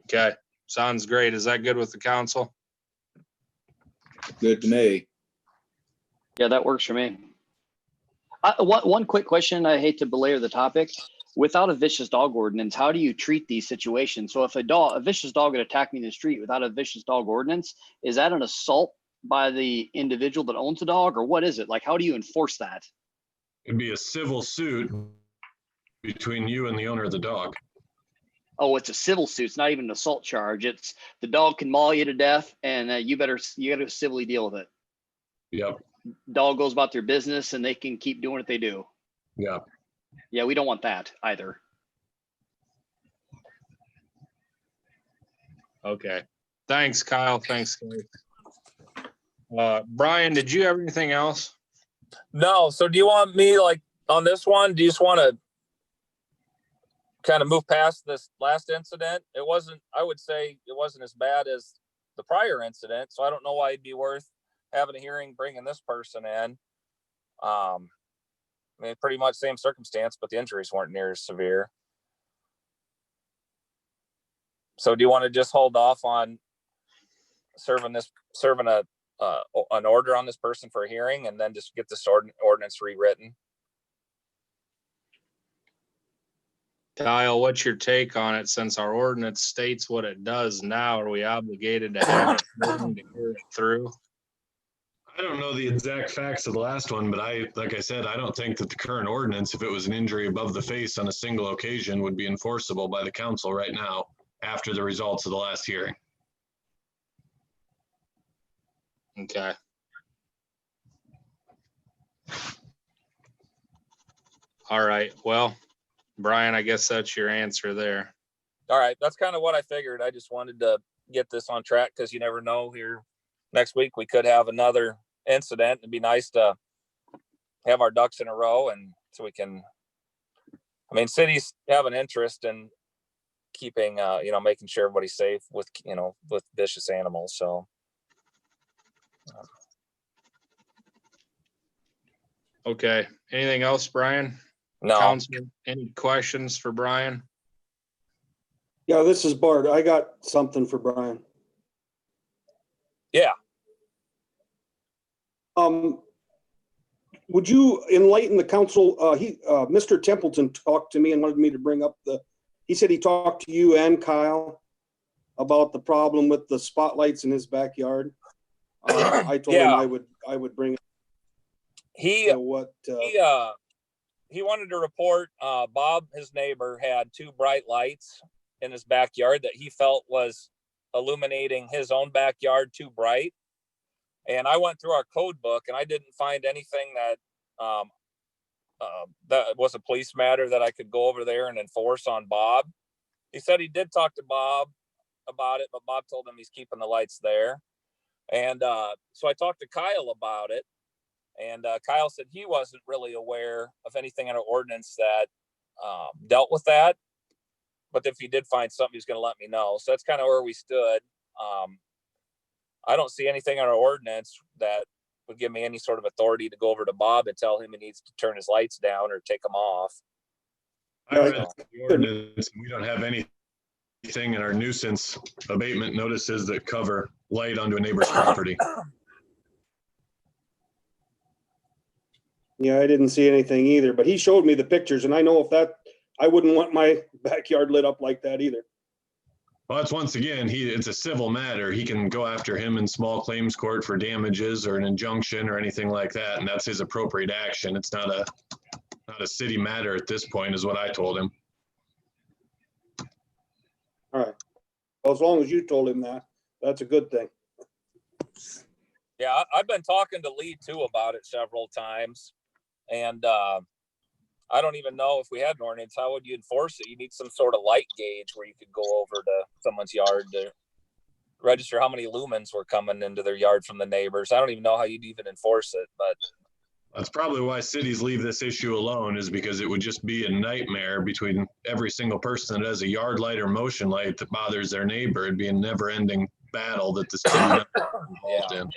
F: Okay, sounds great. Is that good with the council?
O: Good to me.
C: Yeah, that works for me. One quick question. I hate to belabor the topic. Without a vicious dog ordinance, how do you treat these situations? So if a vicious dog would attack me in the street without a vicious dog ordinance, is that an assault by the individual that owns the dog, or what is it? Like, how do you enforce that?
J: It'd be a civil suit between you and the owner of the dog.
C: Oh, it's a civil suit. It's not even an assault charge. It's the dog can maul you to death, and you got to civilly deal with it.
J: Yep.
C: Dog goes about their business, and they can keep doing what they do.
J: Yeah.
C: Yeah, we don't want that either.
F: Okay. Thanks, Kyle. Thanks, guys. Brian, did you have anything else?
I: No. So do you want me, like, on this one, do you just want to kind of move past this last incident? I would say it wasn't as bad as the prior incident. So I don't know why it'd be worth having a hearing, bringing this person in. I mean, pretty much same circumstance, but the injuries weren't near as severe. So do you want to just hold off on serving an order on this person for a hearing, and then just get this ordinance rewritten?
F: Kyle, what's your take on it? Since our ordinance states what it does now, are we obligated to have it to hear it through?
J: I don't know the exact facts of the last one, but like I said, I don't think that the current ordinance, if it was an injury above the face on a single occasion, would be enforceable by the council right now after the results of the last hearing.
F: Okay. All right. Well, Brian, I guess that's your answer there.
I: All right. That's kind of what I figured. I just wanted to get this on track, because you never know, here next week we could have another incident. It'd be nice to have our ducks in a row, and so we can, cities have an interest in keeping, making sure everybody's safe with vicious animals. So
F: Okay, anything else, Brian?
I: No.
F: Council, any questions for Brian?
E: Yeah, this is Bart. I got something for Brian.
I: Yeah.
E: Would you enlighten the council? Mr. Templeton talked to me and wanted me to bring up he said he talked to you and Kyle about the problem with the spotlights in his backyard. I told him I would bring it.
I: He wanted to report Bob, his neighbor, had 2 bright lights in his backyard that he felt was illuminating his own backyard too bright. And I went through our code book and I didn't find anything that that was a police matter that I could go over there and enforce on Bob. He said he did talk to Bob about it, but Bob told him he's keeping the lights there. And so I talked to Kyle about it. And Kyle said he wasn't really aware of anything in our ordinance that dealt with that. But if he did find something, he's going to let me know. So that's kind of where we stood. I don't see anything in our ordinance that would give me any sort of authority to go over to Bob and tell him he needs to turn his lights down or take them off.
J: I read the ordinance, and we don't have anything in our nuisance abatement notices that cover light onto a neighbor's property.
E: Yeah, I didn't see anything either, but he showed me the pictures, and I know I wouldn't want my backyard lit up like that either.
J: Well, that's once again, it's a civil matter. He can go after him in small claims court for damages or an injunction or anything like that, and that's his appropriate action. It's not a city matter at this point, is what I told him.
E: All right. Well, as long as you told him that, that's a good thing.
I: Yeah, I've been talking to Lee too about it several times. And I don't even know if we had an ordinance, how would you enforce it? You need some sort of light gauge where you could go over to someone's yard to register how many lumens were coming into their yard from the neighbors. I don't even know how you'd even enforce it, but
J: that's probably why cities leave this issue alone, is because it would just be a nightmare between every single person that has a yard light or motion light that bothers their neighbor. It'd be a never ending battle that the city doesn't involved in.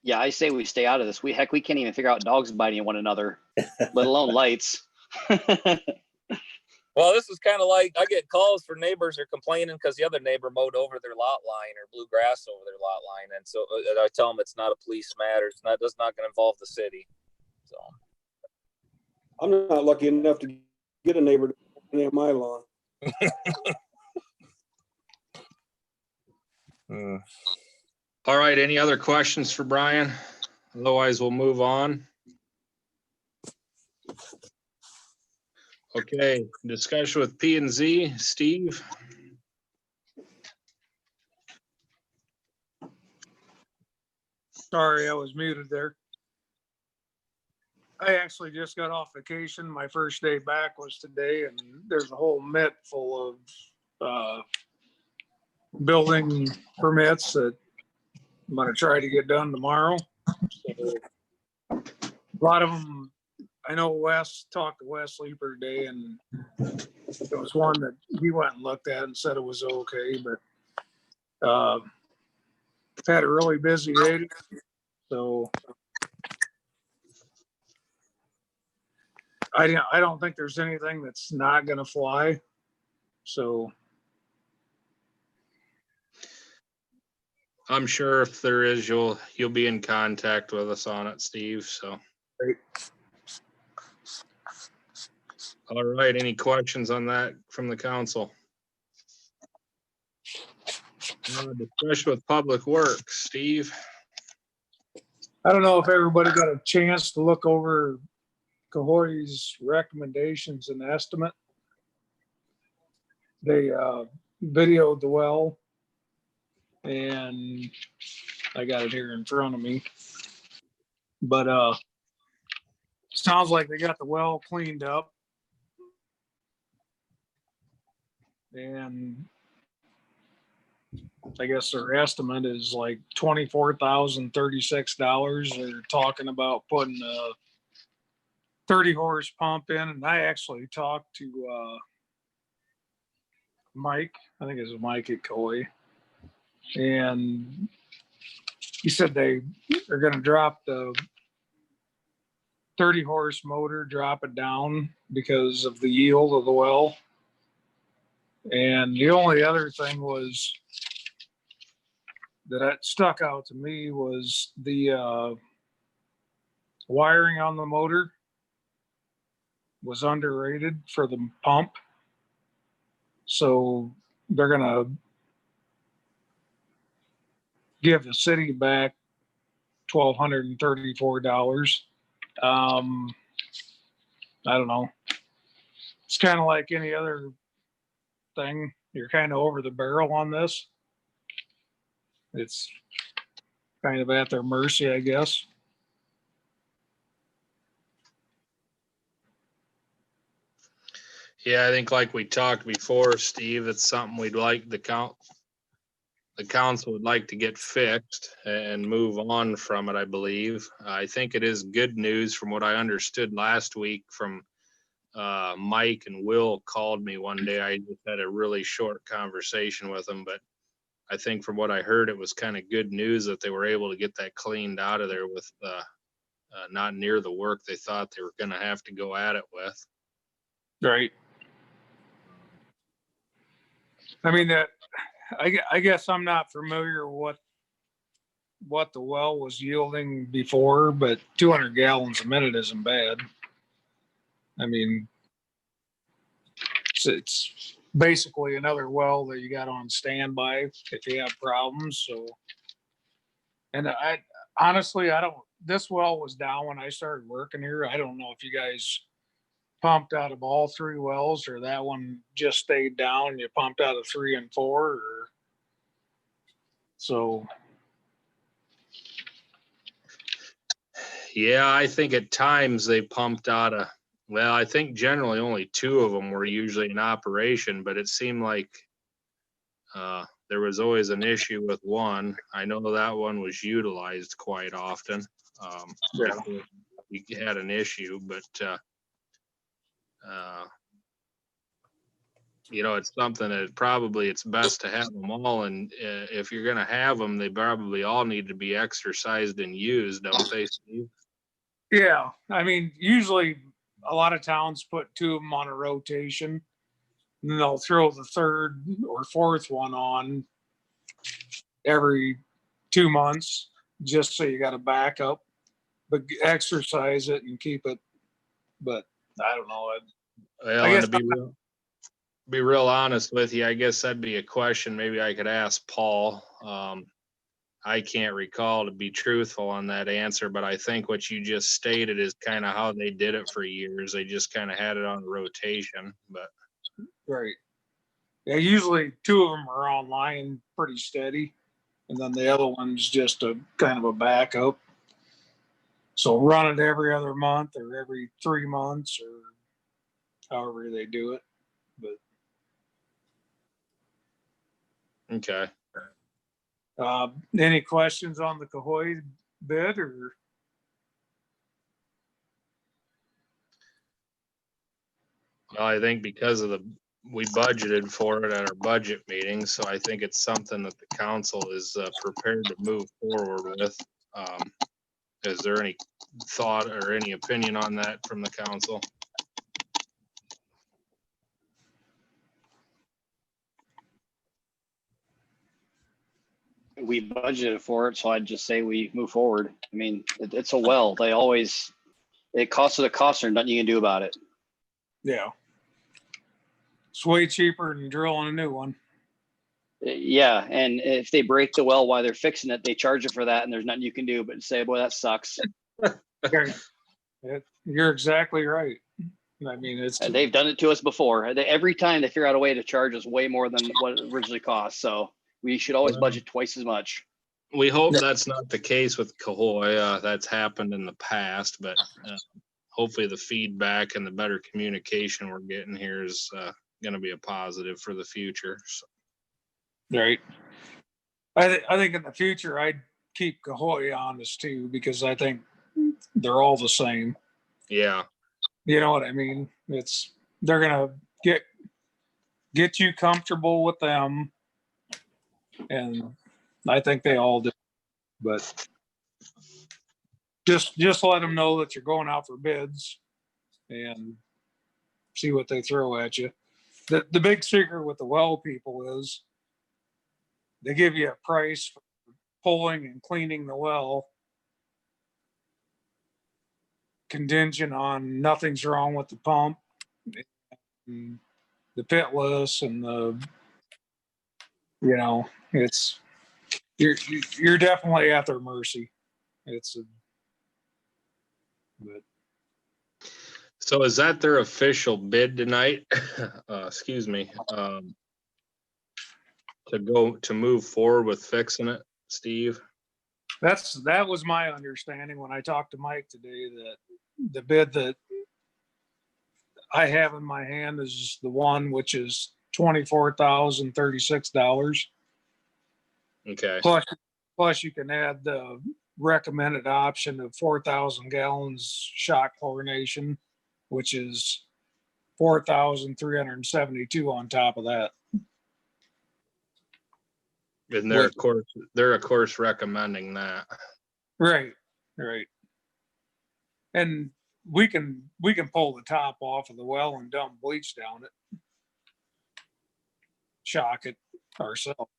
C: Yeah, I say we stay out of this. We can't even figure out dogs biting one another, let alone lights.
I: Well, this is kind of like I get calls for neighbors are complaining because the other neighbor mowed over their lot line or blew grass over their lot line, and so I tell them it's not a police matter. It's not going to involve the city. So
E: I'm not lucky enough to get a neighbor to near my lawn.
F: All right, any other questions for Brian? Otherwise, we'll move on. Okay, discussion with P&Z, Steve.
R: Sorry, I was muted there. I actually just got off vacation. My first day back was today, and there's a whole mitt full of building permits that I'm going to try to get done tomorrow. So, a lot of them, I know Wes talked to Wes Leeper today, and there was one that he went and looked at and said it was okay, but had a really busy day. So I don't think there's anything that's not going to fly. So
F: I'm sure if there is, you'll be in contact with us on it, Steve. So.
R: Great.
F: All right. Any questions on that from the council? Discussion with Public Works, Steve.
R: I don't know if everybody got a chance to look over Cahoy's recommendations and estimate. They videoed the well, and I got it here in front of me. But sounds like they got the well cleaned up. And I guess their estimate is like $24,036. They're talking about putting a 30 horse pump in. And I actually talked to Mike, I think it was Mike at Coy. And he said they are gonna drop the 30 horse motor, drop it down because of the yield of the well. And the only other thing was that stuck out to me was the wiring on the motor was underrated for the pump. So they're gonna give the city back $1,234. I don't know. It's kind of like any other thing. You're kind of over the barrel on this. It's kind of at their mercy, I guess.
F: Yeah, I think like we talked before, Steve, it's something we'd like the council would like to get fixed and move on from it, I believe. I think it is good news from what I understood last week from Mike and Will called me one day. I just had a really short conversation with them, but I think from what I heard, it was kind of good news that they were able to get that cleaned out of there with not near the work they thought they were going to have to go at it with.
R: Right. I mean, I guess I'm not familiar what the well was yielding before, but 200 gallons a minute isn't bad. I mean, it's basically another well that you got on standby if you have problems. So, and I honestly, this well was down when I started working here. I don't know if you guys pumped out of all 3 wells or that one just stayed down. You pumped out of 3 and 4 or so.
F: Yeah, I think at times they pumped out well, I think generally only 2 of them were usually in operation, but it seemed like there was always an issue with one. I know that one was utilized quite often.
R: Yeah.
F: We had an issue, but it's something that probably it's best to have them all. And if you're going to have them, they probably all need to be exercised and used, don't they, Steve?
R: Yeah. I mean, usually a lot of towns put 2 of them on a rotation and then they'll throw the 3rd or 4th one on every 2 months just so you got a backup, but exercise it and keep it. But I don't know.
F: Well,
R: I guess
F: and to be real honest with you, I guess that'd be a question maybe I could ask Paul. I can't recall, to be truthful, on that answer, but I think what you just stated is kind of how they did it for years. They just kind of had it on rotation, but.
R: Right. Yeah, usually 2 of them are online pretty steady, and then the other one's just a kind of a backup. So run it every other month or every 3 months or however they do it. But
F: Okay.
R: any questions on the Cahoy bid or?
F: Well, I think because of we budgeted for it at our budget meeting, so I think it's something that the council is prepared to move forward with. Is there any thought or any opinion on that from the council?
C: We budgeted for it, so I'd just say we move forward. I mean, it's a well. It costs a cost, or nothing you can do about it.
R: Yeah. It's way cheaper than drilling a new one.
C: Yeah, and if they break the well while they're fixing it, they charge you for that, and there's nothing you can do but say, boy, that sucks.
R: You're exactly right. I mean,
C: they've done it to us before. Every time they figure out a way to charge us way more than what it originally cost. So we should always budget twice as much.
F: We hope that's not the case with Cahoy. That's happened in the past, but hopefully the feedback and the better communication we're getting here is going to be a positive for the future. So.
R: Right. I think in the future I'd keep Cahoy honest too, because I think they're all the same.
F: Yeah.
R: You know what I mean? They're gonna get you comfortable with them, and I think they all do, but just let them know that you're going out for bids and see what they throw at you. The big secret with the well people is they give you a price for pulling and cleaning the well, contingent on nothing's wrong with the pump, and the pitless, and it's you're definitely at their mercy. But
F: So is that their official bid tonight? Excuse me. To move forward with fixing it, Steve?
R: that was my understanding when I talked to Mike today, that the bid that I have in my hand is the one which is $24,036.
F: Okay.
R: Plus you can add the recommended option of 4,000 gallons shot chlorination, which is 4,372 on top of that.
F: And they're of course recommending that.
R: Right. And we can pull the top off of the well and dump bleach down it. Shock it ourselves.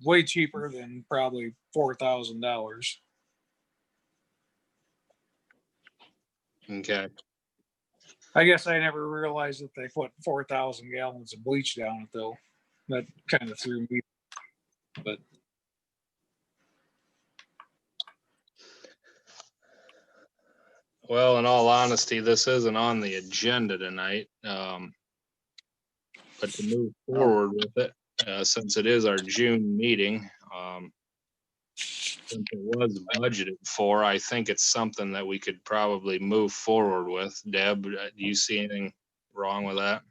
R: Way cheaper than probably $4,000.
F: Okay.
R: I guess I never realized that they put 4,000 gallons of bleach down it though. That kind of threw me. But
F: well, in all honesty, this isn't on the agenda tonight. But to move forward with it, since it is our June meeting, since it was budgeted for, I think it's something that we could probably move forward with. Deb, do you see anything wrong with that?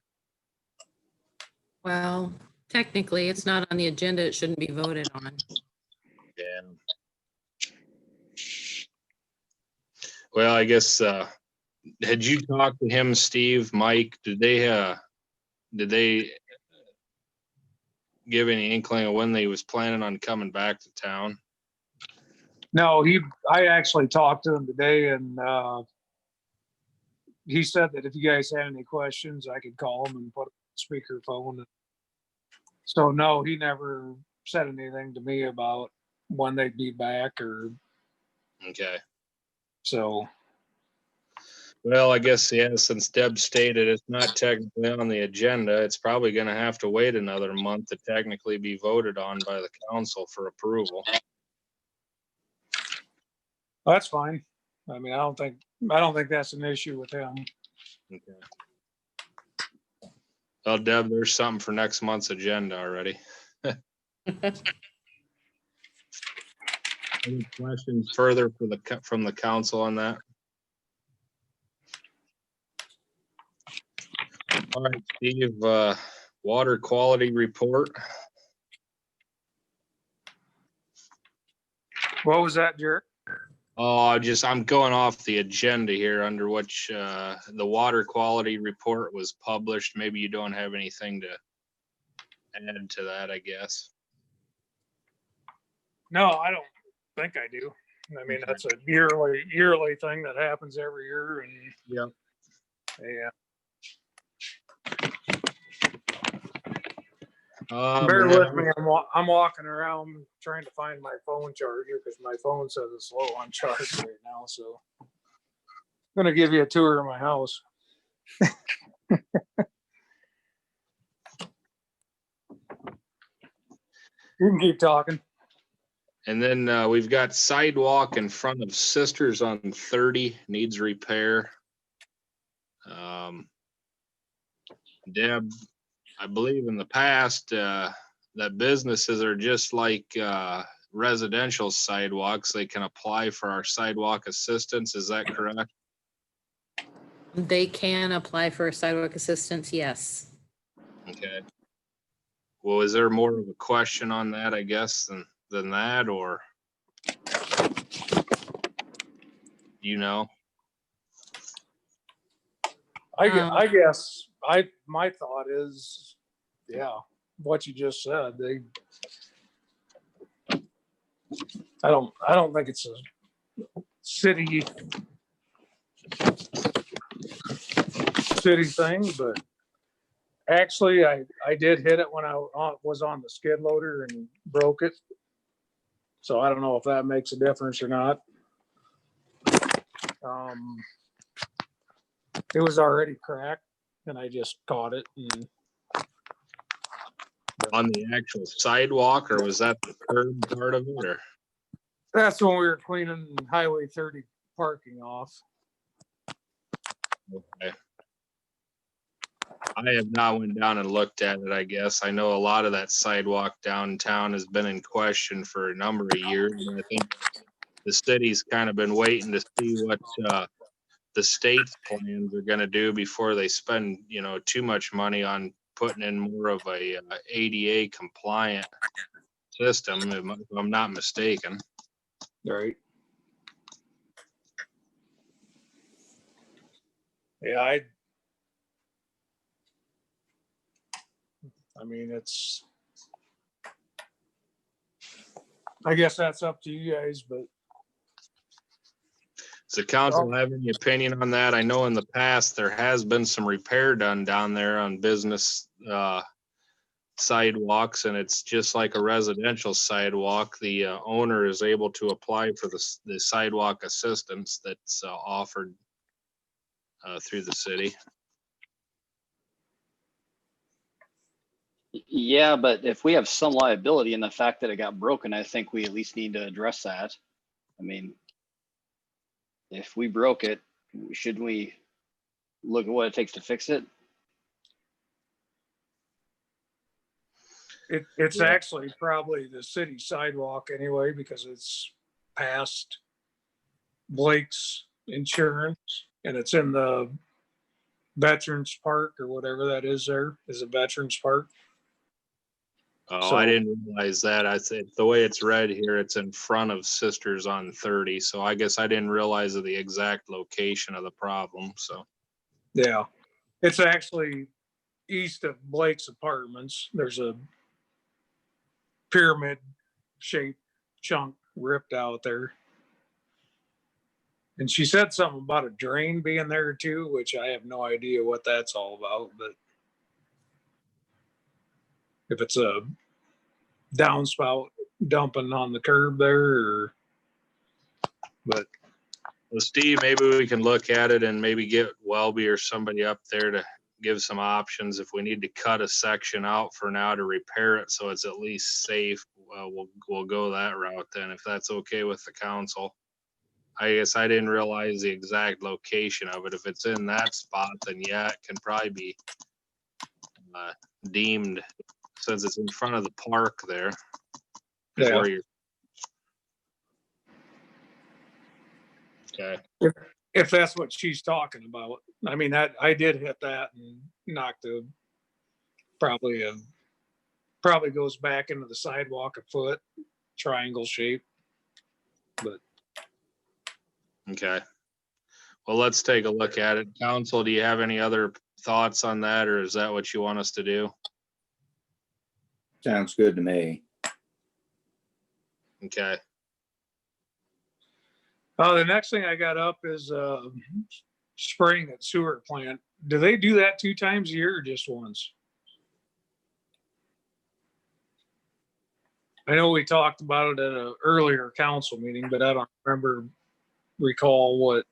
B: Well, technically, it's not on the agenda. It shouldn't be voted on.
F: Yeah. Well, I guess, had you talked to him, Steve, Mike, did they give any inkling of when they was planning on coming back to town?
R: no, I actually talked to him today, and he said that if you guys had any questions, I could call him and put him on speakerphone. So no, he never said anything to me about when they'd be back or.
F: Okay.
R: So.
F: Well, I guess, yeah, since Deb stated it's not technically on the agenda, it's probably going to have to wait another month to technically be voted on by the council for approval.
R: That's fine. I mean, I don't think that's an issue with him.
F: Okay. Well, Deb, there's something for next month's agenda already. Any questions further from the council on that? All right, Steve, water quality report.
R: What was that, Jared?
F: Oh, I'm going off the agenda here under which the water quality report was published. Maybe you don't have anything to add to that, I guess.
R: No, I don't think I do. I mean, that's a yearly thing that happens every year, and
F: yeah.
R: Bear with me. I'm walking around trying to find my phone charger because my phone says it's low on charge right now. So I'm gonna give you a tour of my house. You can keep talking.
F: And then we've got sidewalk in front of Sisters on 30 needs repair. Deb, I believe in the past that businesses are just like residential sidewalks. They can apply for our sidewalk assistance. Is that correct?
B: They can apply for sidewalk assistance, yes.
F: Okay. Well, is there more of a question on that, I guess, than that, or you know?
R: I guess my thought is, yeah, what you just said. I don't think it's a city thing, but actually I did hit it when I was on the skid loader and broke it. So I don't know if that makes a difference or not. It was already cracked and I just caught it. And
F: On the actual sidewalk, or was that the curb part of it, or?
R: that's when we were cleaning Highway 30 parking off.
F: Okay. I have not went down and looked at it, I guess. I know a lot of that sidewalk downtown has been in question for a number of years. And I think the city's kind of been waiting to see what the state's plans are gonna do before they spend, too much money on putting in more of a ADA compliant system, if I'm not mistaken.
R: Right. Yeah, I mean, I guess that's up to you guys, but.
F: Does the council have any opinion on that? I know in the past there has been some repair done down there on business sidewalks, and it's just like a residential sidewalk. The owner is able to apply for the sidewalk assistance that's offered through the city.
C: Yeah, but if we have some liability in the fact that it got broken, I think we at least need to address that. I mean, if we broke it, shouldn't we look at what it takes to fix it?
R: It's actually probably the city sidewalk anyway, because it's past Blake's insurance and it's in the Veterans Park or whatever that is there. Is it Veterans Park?
F: Oh, I didn't realize that. I said the way it's read here, it's in front of Sisters on 30. So I guess I didn't realize the exact location of the problem. So
R: Yeah, it's actually east of Blake's apartments. There's a pyramid shaped chunk ripped out there. And she said something about a drain being there too, which I have no idea what that's all about, but if it's a downspout dumping on the curb there, but
F: well, Steve, maybe we can look at it and maybe get Welby or somebody up there to give some options. If we need to cut a section out for now to repair it so it's at least safe, we'll go that route then, if that's okay with the council. I guess I didn't realize the exact location of it. If it's in that spot, then yeah, it can probably be deemed, since it's in front of the park there.
R: Yeah.
F: Okay.
R: If that's what she's talking about. I mean, that I did hit that and knocked probably goes back into the sidewalk a foot, triangle shape. But
F: okay. Well, let's take a look at it. Council, do you have any other thoughts on that, or is that what you want us to do?
O: Sounds good to me.
F: Okay.
R: The next thing I got up is spraying at sewer plant. Do they do that 2 times a year or just once? I know we talked about it at an earlier council meeting, but I don't recall what.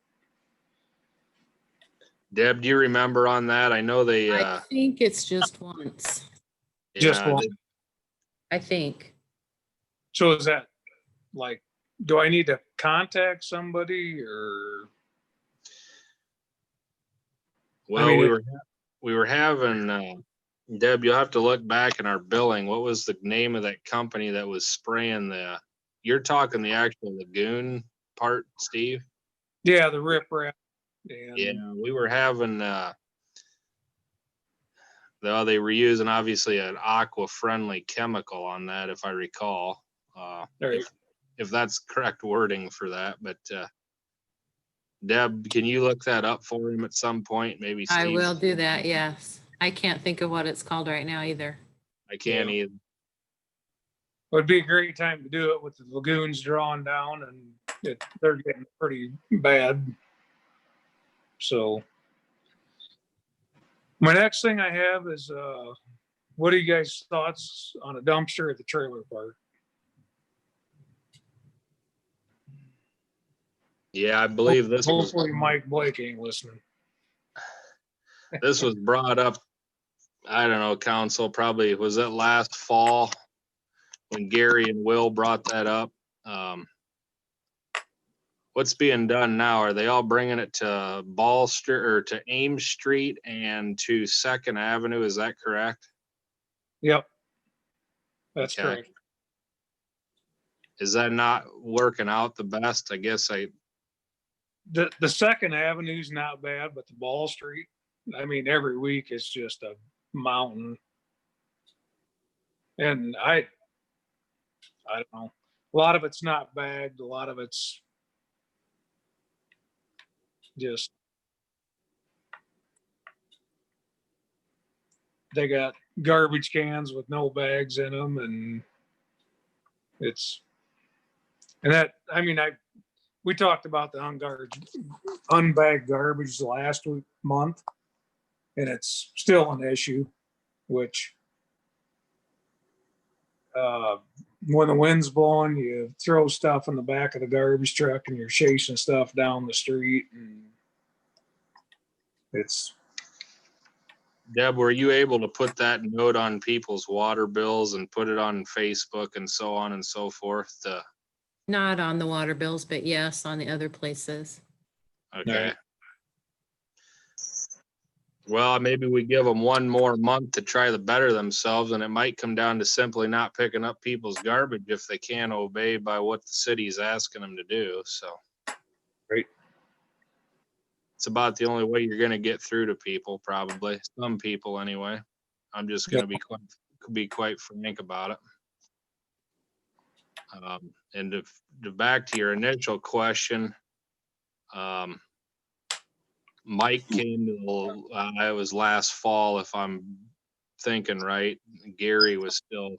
F: Deb, do you remember on that? I know they.
B: I think it's just once.
R: Just one.
B: I think.
R: So is that like, do I need to contact somebody or?
F: Well, I mean, we were having, Deb, you'll have to look back in our billing. What was the name of that company that was spraying you're talking the actual lagoon part, Steve?
R: Yeah, the riprap.
F: Yeah, we were having, they were using obviously an aqua-friendly chemical on that, if I recall. If that's correct wording for that, but Deb, can you look that up for him at some point? Maybe Steve?
B: I will do that, yes. I can't think of what it's called right now either.
F: I can't either.
R: Would be a great time to do it with the lagoons drawn down and they're getting pretty bad. So my next thing I have is, what are you guys' thoughts on a dumpster at the trailer park?
F: Yeah, I believe this was,
R: Hopefully Mike Blake ain't listening.
F: this was brought up, I don't know, council, probably, was it last fall when Gary and Will brought that up? What's being done now? Are they all bringing it to Ball Street or to Ames Street and to Second Avenue? Is that correct?
R: Yep. That's
F: Okay.
R: correct.
F: Is that not working out the best? I guess
R: The Second Avenue's not bad, but the Ball Street, I mean, every week it's just a mountain. And I don't know. A lot of it's not bagged. A lot of it's just, they got garbage cans with no bags in them, and we talked about the unbagged garbage last month, and it's still an issue, which when the wind's blowing, you throw stuff in the back of the garbage truck and you're chasing stuff down the street, and it's.
F: Deb, were you able to put that note on people's water bills and put it on Facebook and so on and so forth?
B: Not on the water bills, but yes, on the other places.
F: Okay.
R: Right.
F: Well, maybe we give them one more month to try to better themselves, and it might come down to simply not picking up people's garbage if they can't obey by what the city's asking them to do. So.
R: Right.
F: It's about the only way you're going to get through to people, probably some people anyway. I'm just going to be quite frank about it. And to back to your initial question, Mike came to it was last fall, if I'm thinking right. Gary was still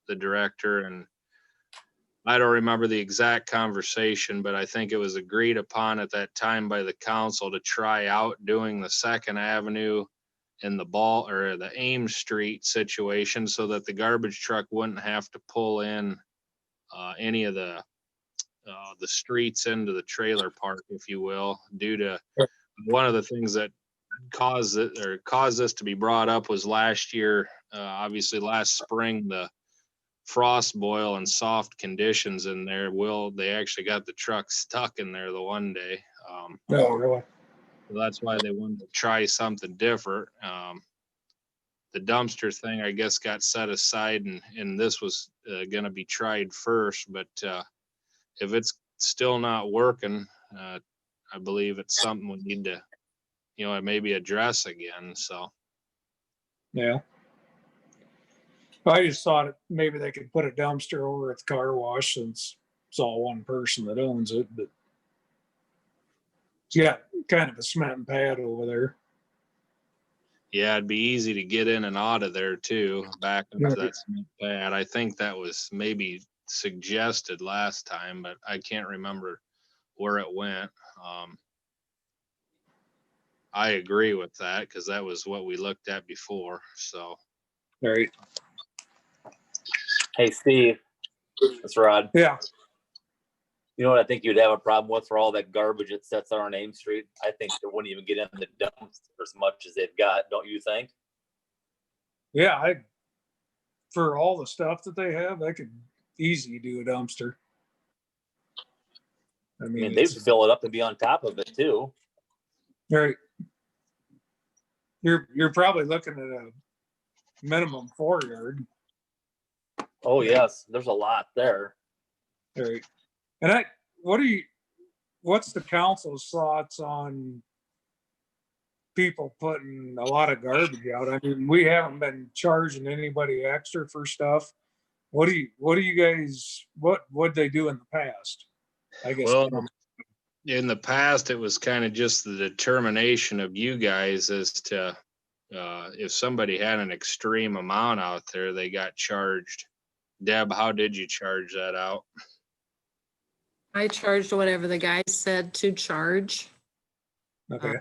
F: the director, and I don't remember the exact conversation, but I think it was agreed upon at that time by the council to try out doing the Second Avenue and the Ames Street situation so that the garbage truck wouldn't have to pull in any of the streets into the trailer park, if you will, due to one of the things that caused this to be brought up was last year, obviously last spring, the frost boil and soft conditions in there. They actually got the truck stuck in there the one day.
R: Oh, really?
F: So that's why they wanted to try something different. The dumpster thing, I guess, got set aside, and this was going to be tried first. But if it's still not working, I believe it's something we need to, maybe address again. So.
R: Yeah. I just thought maybe they could put a dumpster over at the car wash since it's all one person that owns it, but it's got kind of a cement pad over there.
F: Yeah, it'd be easy to get in and out of there too, back into that cement pad. I think that was maybe suggested last time, but I can't remember where it went. I agree with that because that was what we looked at before. So.
R: All right.
L: Hey, Steve, that's Rod.
R: Yeah.
L: You know what I think you'd have a problem with for all that garbage that sits on Ames Street? I think they wouldn't even get in the dumpster as much as they've got, don't you think?
R: Yeah, for all the stuff that they have, I could easily do a dumpster.
L: I mean they'd fill it up and be on top of it too.
R: Right. You're probably looking at a minimum 4 yard.
L: Oh yes, there's a lot there.
R: Right. And what's the council's thoughts on people putting a lot of garbage out? I mean, we haven't been charging anybody extra for stuff. What do you guys, what'd they do in the past? I guess.
F: Well, in the past, it was kind of just the determination of you guys as to if somebody had an extreme amount out there, they got charged. Deb, how did you charge that out?
B: I charged whatever the guy said to charge.
R: Okay.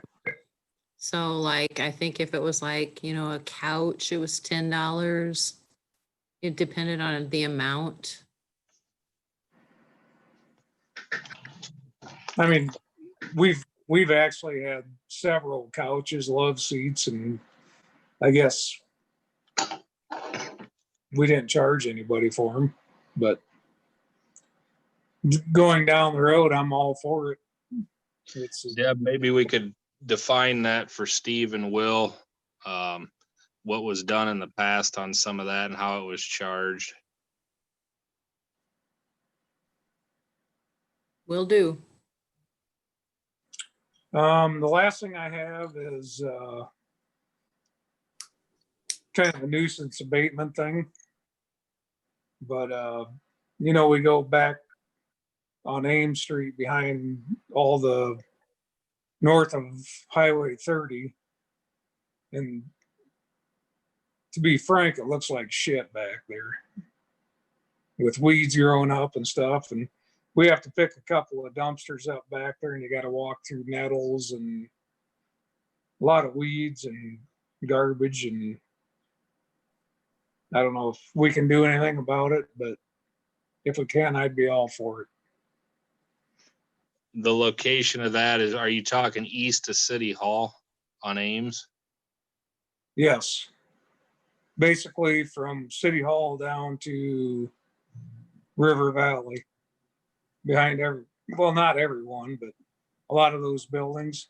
B: So like, I think if it was like, you know, a couch, it was $10. It depended on the amount.
R: I mean, we've actually had several couches, love seats, and I guess we didn't charge anybody for them, but going down the road, I'm all for it.
F: Deb, maybe we could define that for Steve and Will. What was done in the past on some of that and how it was charged.
B: Will do.
R: The last thing I have is kind of a nuisance abatement thing. But you know, we go back on Ames Street behind all the north of Highway 30. And to be frank, it looks like shit back there with weeds growing up and stuff. And we have to pick a couple of dumpsters up back there, and you got to walk through nettles and a lot of weeds and garbage. And I don't know if we can do anything about it, but if we can, I'd be all for it.
F: The location of that is, are you talking east of City Hall on Ames?
R: Yes. Basically from City Hall down to River Valley. Behind well, not everyone, but a lot of those buildings.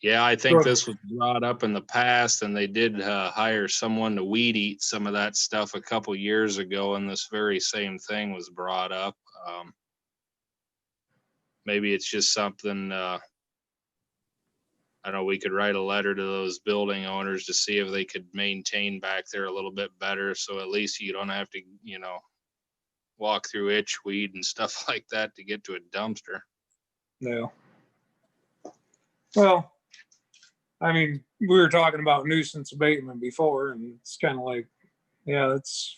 F: Yeah, I think this was brought up in the past, and they did hire someone to weed eat some of that stuff a couple years ago, and this very same thing was brought up. Maybe it's just something, I don't know, we could write a letter to those building owners to see if they could maintain back there a little bit better, so at least you don't have to, you know, walk through itchweed and stuff like that to get to a dumpster.
R: No. Well, I mean, we were talking about nuisance abatement before, and it's kind of like, yeah, that's,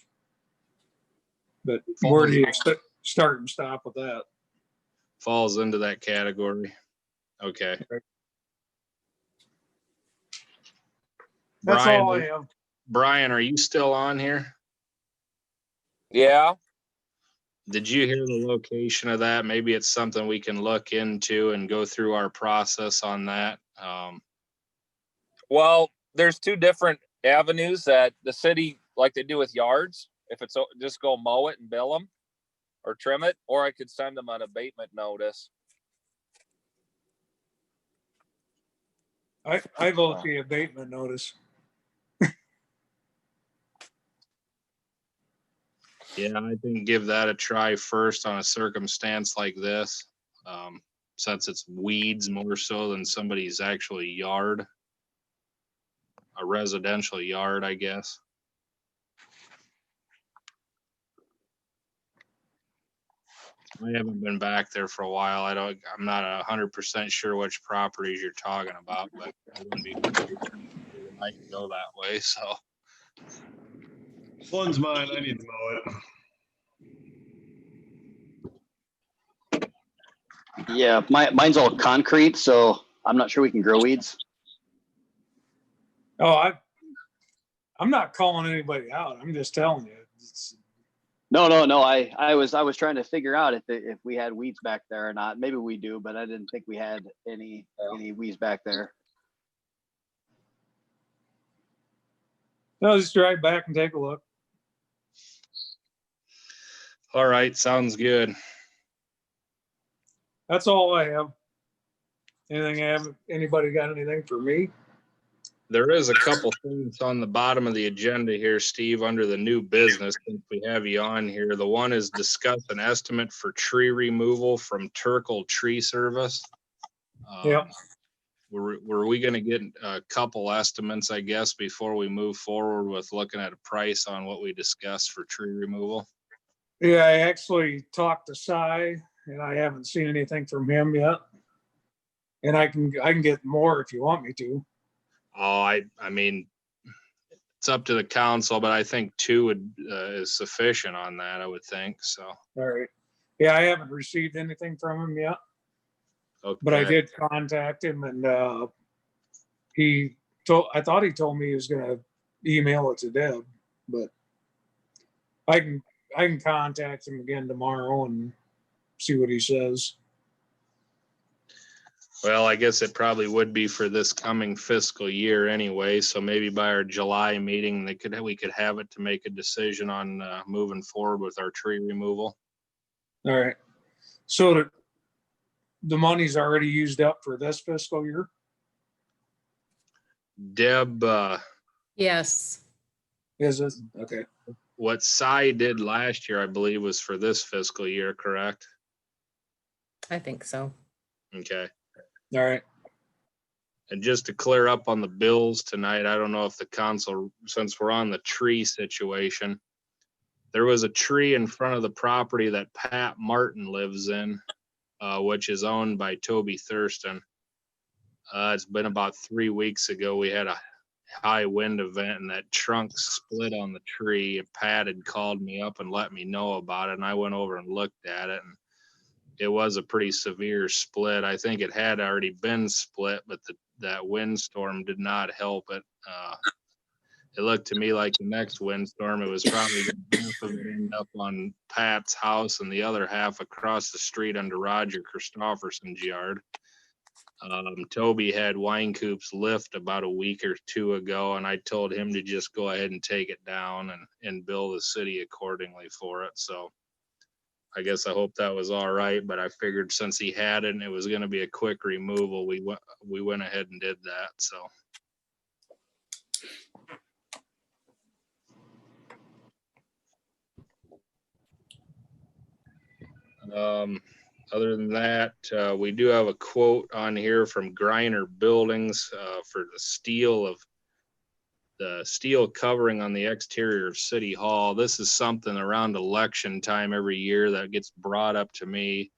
R: but where do you start and stop with that?
F: Falls into that category. Okay.
R: That's
F: Brian,
R: all I have.
F: Brian, are you still on here?
I: Yeah.
F: Did you hear the location of that? Maybe it's something we can look into and go through our process on that.
I: Well, there's two different avenues that the city, like they do with yards. If it's just go mow it and bill them or trim it, or I could send them an abatement notice.
R: I vote the abatement notice.
F: Yeah, I think give that a try first on a circumstance like this, since it's weeds more so than somebody's actually yard, a residential yard, I guess. I haven't been back there for a while. I'm not 100% sure which properties you're talking about, but I wouldn't be might go that way. So
J: One's mine. I need to mow it.
C: Yeah, mine's all concrete, so I'm not sure we can grow weeds.
R: Oh, I'm not calling anybody out. I'm just telling you.
C: No. I was trying to figure out if we had weeds back there or not. Maybe we do, but I didn't think we had any weeds back there.
R: No, just drive back and take a look.
F: all right, sounds good.
R: That's all I have. Anybody got anything for me?
F: There is a couple things on the bottom of the agenda here, Steve, under the new business, since we have you on here. The one is discuss an estimate for tree removal from Turkle Tree Service.
R: Yeah.
F: Were we going to get a couple estimates, I guess, before we move forward with looking at a price on what we discussed for tree removal?
R: Yeah, I actually talked to Cy, and I haven't seen anything from him yet. And I can get more if you want me to.
F: Oh, I mean, it's up to the council, but I think 2 is sufficient on that, I would think, so.
R: All right. Yeah, I haven't received anything from him yet,
F: Okay.
R: but I did contact him, and I thought he told me he was gonna email it to Deb, but I can contact him again tomorrow and see what he says.
F: Well, I guess it probably would be for this coming fiscal year anyway, so maybe by our July meeting, we could have it to make a decision on moving forward with our tree removal.
R: All right. So the money's already used up for this fiscal year?
F: Deb,
B: Yes,
R: Is it? Okay.
F: what Cy did last year, I believe, was for this fiscal year, correct?
B: I think so.
F: Okay.
R: All right.
F: And just to clear up on the bills tonight, I don't know if the council, since we're on the tree situation, there was a tree in front of the property that Pat Martin lives in, which is owned by Toby Thurston. It's been about 3 weeks ago. We had a high wind event and that trunk split on the tree. Pat had called me up and let me know about it, and I went over and looked at it, and it was a pretty severe split. I think it had already been split, but that windstorm did not help it. It looked to me like the next windstorm, it was probably half of it end up on Pat's house and the other half across the street under Roger Christopherson's yard. Toby had Wine Coop's lift about a week or 2 ago, and I told him to just go ahead and take it down and bill the city accordingly for it. So I guess I hope that was all right, but I figured since he had it and it was going to be a quick removal, we went ahead and did that. So. Other than that, we do have a quote on here from Griner Buildings for the steel covering on the exterior of City Hall. This is something around election time every year that gets brought up to me.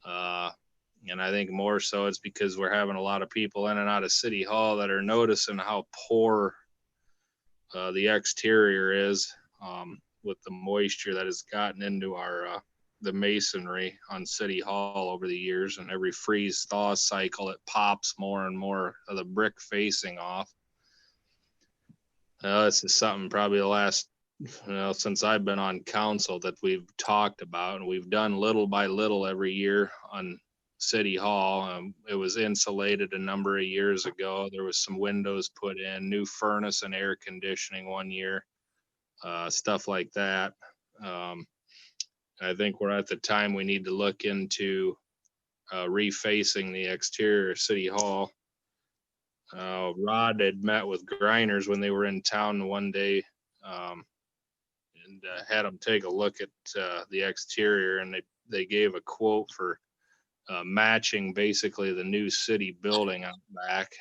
F: And I think more so it's because we're having a lot of people in and out of City Hall that are noticing how poor the exterior is with the moisture that has gotten into the masonry on City Hall over the years, and every freeze thaw cycle it pops more and more of the brick facing off. This is something probably the last since I've been on council that we've talked about, and we've done little by little every year on City Hall. It was insulated a number of years ago. There was some windows put in, new furnace and air conditioning one year, stuff like that. I think we're at the time we need to look into refacing the exterior of City Hall. Rod had met with Griners when they were in town one day and had them take a look at the exterior, and they gave a quote for matching basically the new city building out back.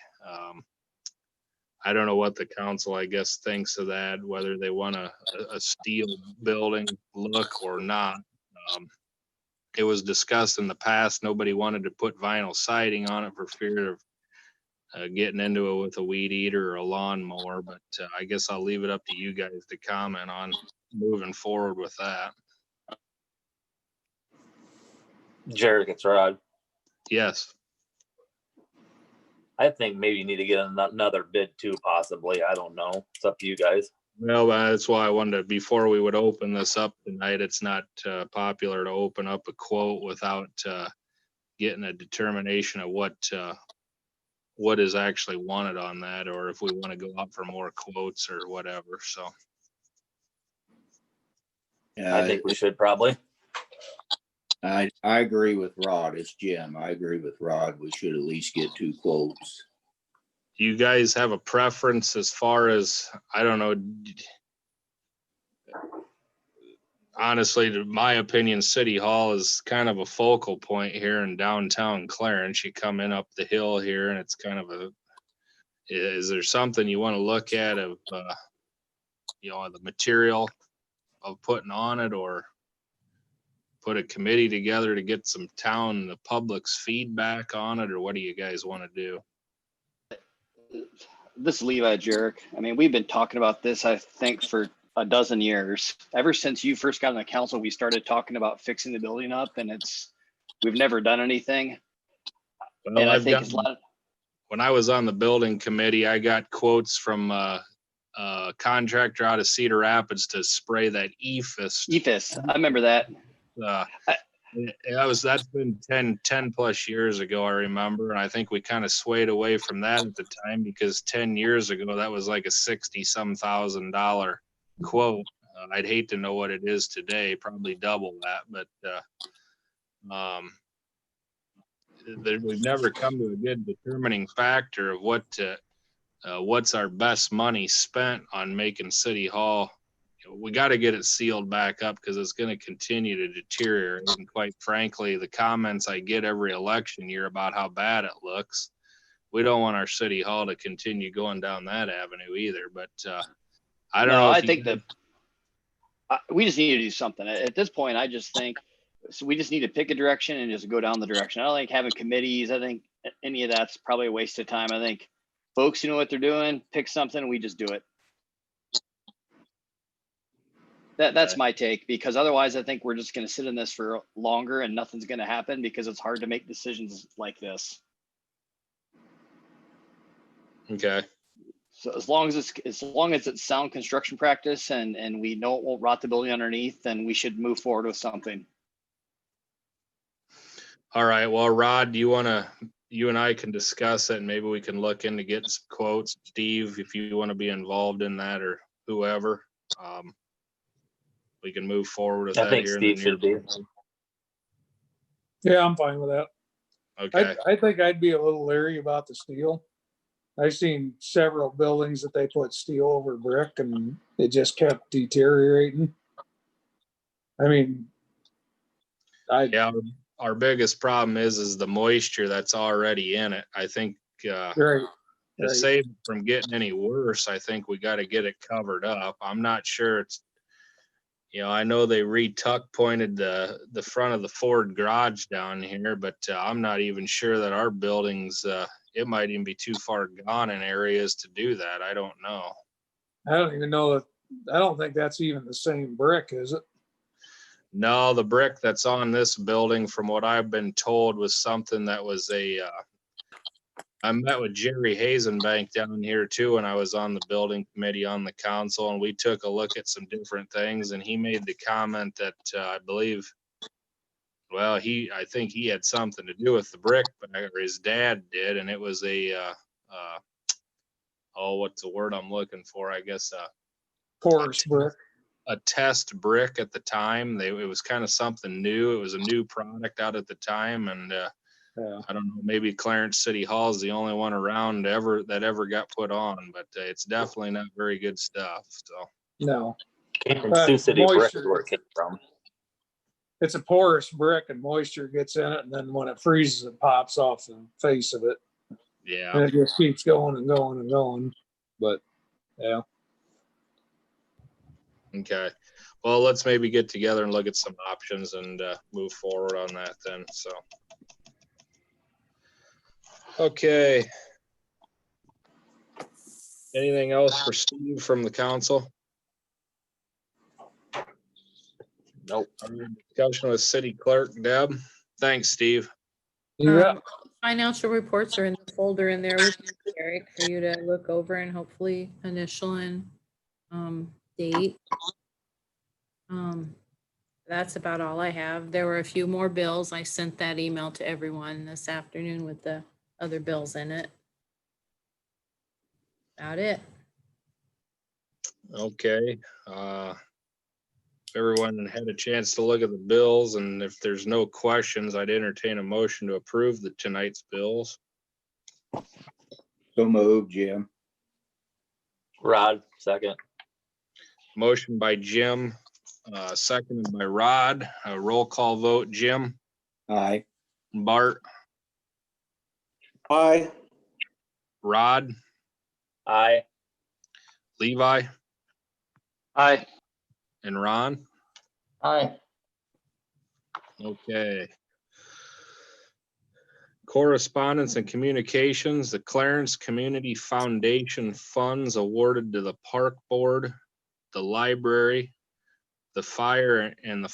F: I don't know what the council, I guess, thinks of that, whether they want a steel building look or not. It was discussed in the past. Nobody wanted to put vinyl siding on it for fear of getting into it with a weed eater or a lawnmower. But I guess I'll leave it up to you guys to comment on moving forward with that.
L: Jared, it's Rod.
F: Yes.
L: I think maybe you need to get another bid too, possibly. I don't know. It's up to you guys.
F: Well, that's why I wanted to, before we would open this up tonight, it's not popular to open up a quote without getting a determination of what is actually wanted on that, or if we want to go out for more quotes or whatever. So
O: Yeah,
L: I think we should probably.
O: I agree with Rod. It's Jim. I agree with Rod. We should at least get 2 quotes.
F: Do you guys have a preference as far as, I don't know, honestly, to my opinion, City Hall is kind of a focal point here in downtown Clarence. You come in up the hill here and it's kind of is there something you want to look at of, the material of putting on it, or put a committee together to get some the public's feedback on it, or what do you guys want to do?
C: This is Levi, Jarek. I mean, we've been talking about this, I think, for a dozen years. Ever since you first got on the council, we started talking about fixing the building up, and we've never done anything.
F: Well,
C: And I think it's a lot.
F: When I was on the building committee, I got quotes from a contractor out of Cedar Rapids to spray that
C: EFIS. I remember that.
F: That's been 10 plus years ago, I remember. And I think we kind of swayed away from that at the time, because 10 years ago, that was like a $60-some thousand quote. I'd hate to know what it is today, probably double that, but we've never come to a good determining factor of what's our best money spent on making City Hall. We got to get it sealed back up, because it's going to continue to deteriorate. And quite frankly, the comments I get every election year about how bad it looks, we don't want our City Hall to continue going down that avenue either. But I don't know.
C: I think that we just need to do something. At this point, I just think we just need to pick a direction and just go down the direction. I don't think having committees, I think any of that's probably a waste of time. I think folks who know what they're doing, pick something, and we just do it. That's my take, because otherwise I think we're just going to sit in this for longer and nothing's going to happen, because it's hard to make decisions like this.
F: Okay.
C: So as long as it's sound construction practice and we know it won't rot the building underneath, then we should move forward with something.
F: All right. Well, Rod, you and I can discuss it, and maybe we can look into getting some quotes. Steve, if you want to be involved in that, or whoever, we can move forward with that.
L: I think Steve should be.
R: Yeah, I'm fine with that.
F: Okay.
R: I think I'd be a little leery about the steel. I've seen several buildings that they put steel over brick and it just kept deteriorating. I mean,
F: yeah, our biggest problem is the moisture that's already in it. I think
R: right.
F: To save it from getting any worse, I think we got to get it covered up. I'm not sure it's, I know they tuck pointed the front of the Ford garage down here, but I'm not even sure that our buildings, it might even be too far gone in areas to do that. I don't know.
R: I don't even know I don't think that's even the same brick, is it?
F: No, the brick that's on this building, from what I've been told, was something that was I met with Jerry Hazenbank down here too, and I was on the building committee on the council, and we took a look at some different things, and he made the comment that I believe, well, I think he had something to do with the brick, or his dad did, and it was what's the word I'm looking for? I guess
R: porous brick.
F: A test brick at the time. It was kind of something new. It was a new product out at the time, and I don't know, maybe Clarence City Hall is the only one around that ever got put on, but it's definitely not very good stuff. So
R: no.
L: Came from Sioux City brick is where it came from.
R: It's a porous brick and moisture gets in it, and then when it freezes, it pops off the face of it.
F: Yeah.
R: And it just keeps going and going and going. But yeah.
F: Okay. Well, let's maybe get together and look at some options and move forward on that then. So. Okay. Anything else for Steve from the council?
L: Nope.
F: Discussion with city clerk, Deb. Thanks, Steve.
B: Financial reports are in the folder in there with you, Eric, for you to look over and hopefully initial and date. That's about all I have. There were a few more bills. I sent that email to everyone this afternoon with the other bills in it. About it.
F: Okay. Everyone had a chance to look at the bills, and if there's no questions, I'd entertain a motion to approve tonight's bills.
O: So moved, Jim.
L: Rod, second.
F: Motion by Jim, seconded by Rod. A roll call vote. Jim?
O: Aye.
F: Bart?
E: Aye.
F: Rod?
L: Aye.
F: Levi?
C: Aye.
F: And Ron?
M: Aye.
F: Okay. Correspondence and communications, the Clarence Community Foundation funds awarded to the Park Board, the library, the fire and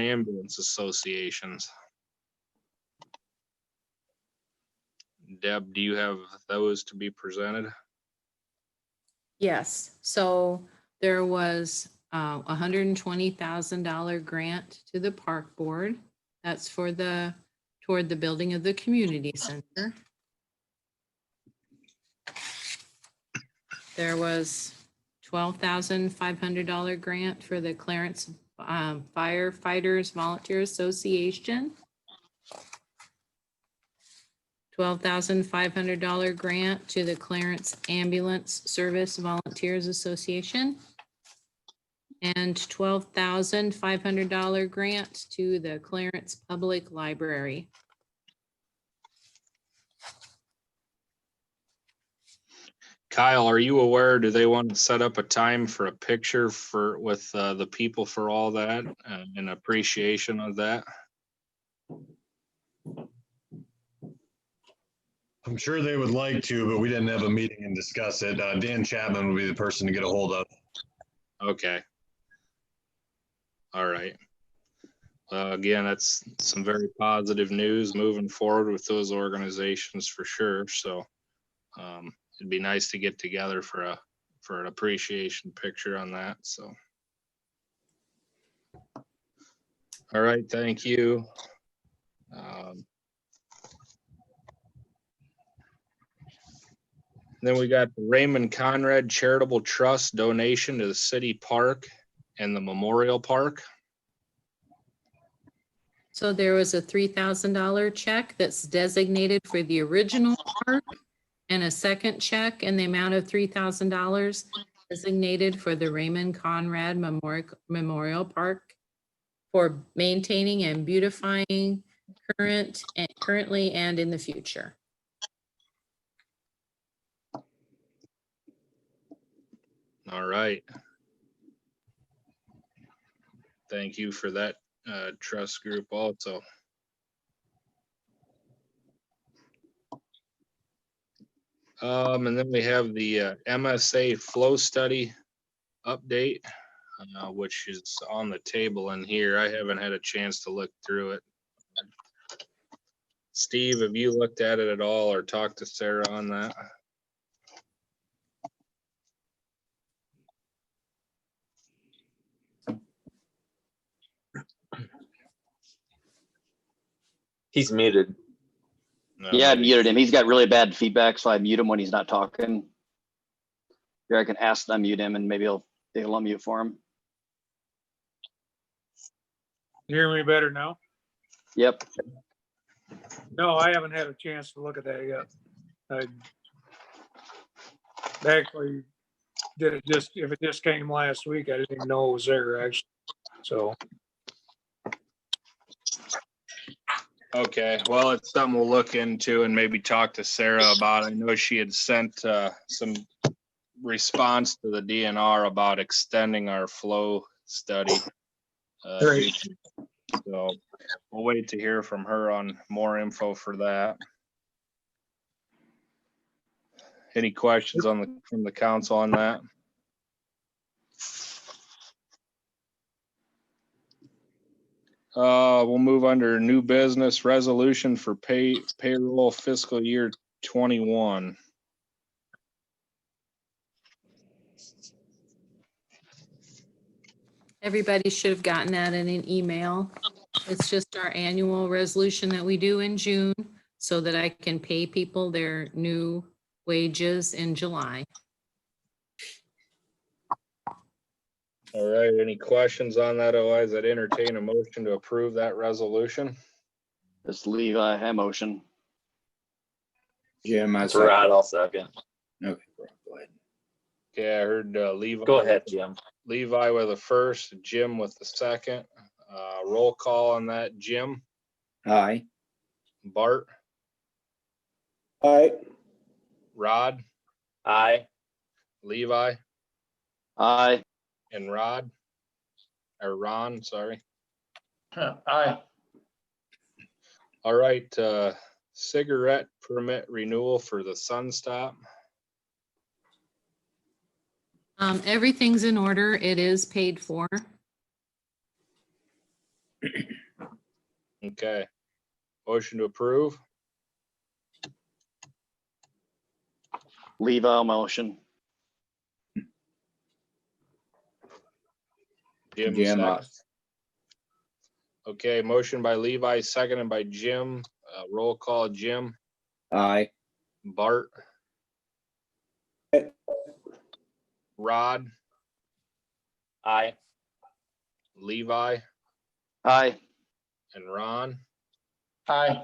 F: ambulance associations. Deb, do you have those to be presented?
B: Yes, so there was $120,000 grant to the park board. That's for toward the building of the community center. There was $12,500 grant for the Clarence Firefighters Volunteer Association. $12,500 grant to the Clarence Ambulance Service Volunteers Association. And $12,500 grant to the Clarence Public Library.
F: Kyle, are you aware, do they want to set up a time for a picture with the people for all that in appreciation of that?
J: I'm sure they would like to, but we didn't have a meeting and discuss it. Dan Chapman would be the person to get a hold of.
F: Okay. All right. Again, that's some very positive news moving forward with those organizations for sure. So it'd be nice to get together for an appreciation picture on that. So. All right, thank you. Then we got the Raymond Conrad Charitable Trust donation to the city park and the Memorial Park.
B: So there was a $3,000 check that's designated for the original park and a second check in the amount of $3,000 designated for the Raymond Conrad Memorial Park for maintaining and beautifying currently and in the future.
F: All right. Thank you for that trust group also. And then we have the MSA flow study update, which is on the table in here. I haven't had a chance to look through it. Steve, have you looked at it at all or talked to Sarah on that?
L: He's muted.
F: No.
C: Yeah, I muted him. He's got really bad feedback, so I mute him when he's not talking. Here, I can ask to unmute him and maybe they'll unmute for him.
R: You hear me better now?
C: Yep.
R: No, I haven't had a chance to look at that yet. I actually did it if it just came last week, I didn't even know it was there actually. So.
F: Okay, well, it's something we'll look into and maybe talk to Sarah about. I know she had sent some response to the DNR about extending our flow study.
R: Great.
F: So we'll wait to hear from her on more info for that. Any questions from the council on that? We'll move under new business resolution for payroll fiscal year 21.
B: Everybody should have gotten that in an email. It's just our annual resolution that we do in June so that I can pay people their new wages in July.
F: All right, any questions on that? Otherwise, I'd entertain a motion to approve that resolution.
C: Just Levi, I motion.
O: Jim, I
L: That's right, I'll second.
O: Okay, go ahead.
F: Okay, I heard Levi.
L: Go ahead, Jim.
F: Levi with the first, Jim with the second. Roll call on that. Jim?
O: Aye.
F: Bart?
E: Aye.
F: Rod?
L: Aye.
F: Levi?
C: Aye.
F: And Ron, sorry.
M: Aye.
F: All right, cigarette permit renewal for the Sun Stop.
B: Everything's in order. It is paid for.
F: Okay. Motion to approve.
C: Levo motion.
F: Jim,
O: Jim,
F: second. Okay, motion by Levi, seconded by Jim. Roll call, Jim.
O: aye.
F: Bart. Rod.
I: Aye.
F: Levi.
C: Aye.
F: And Ron.
M: Aye.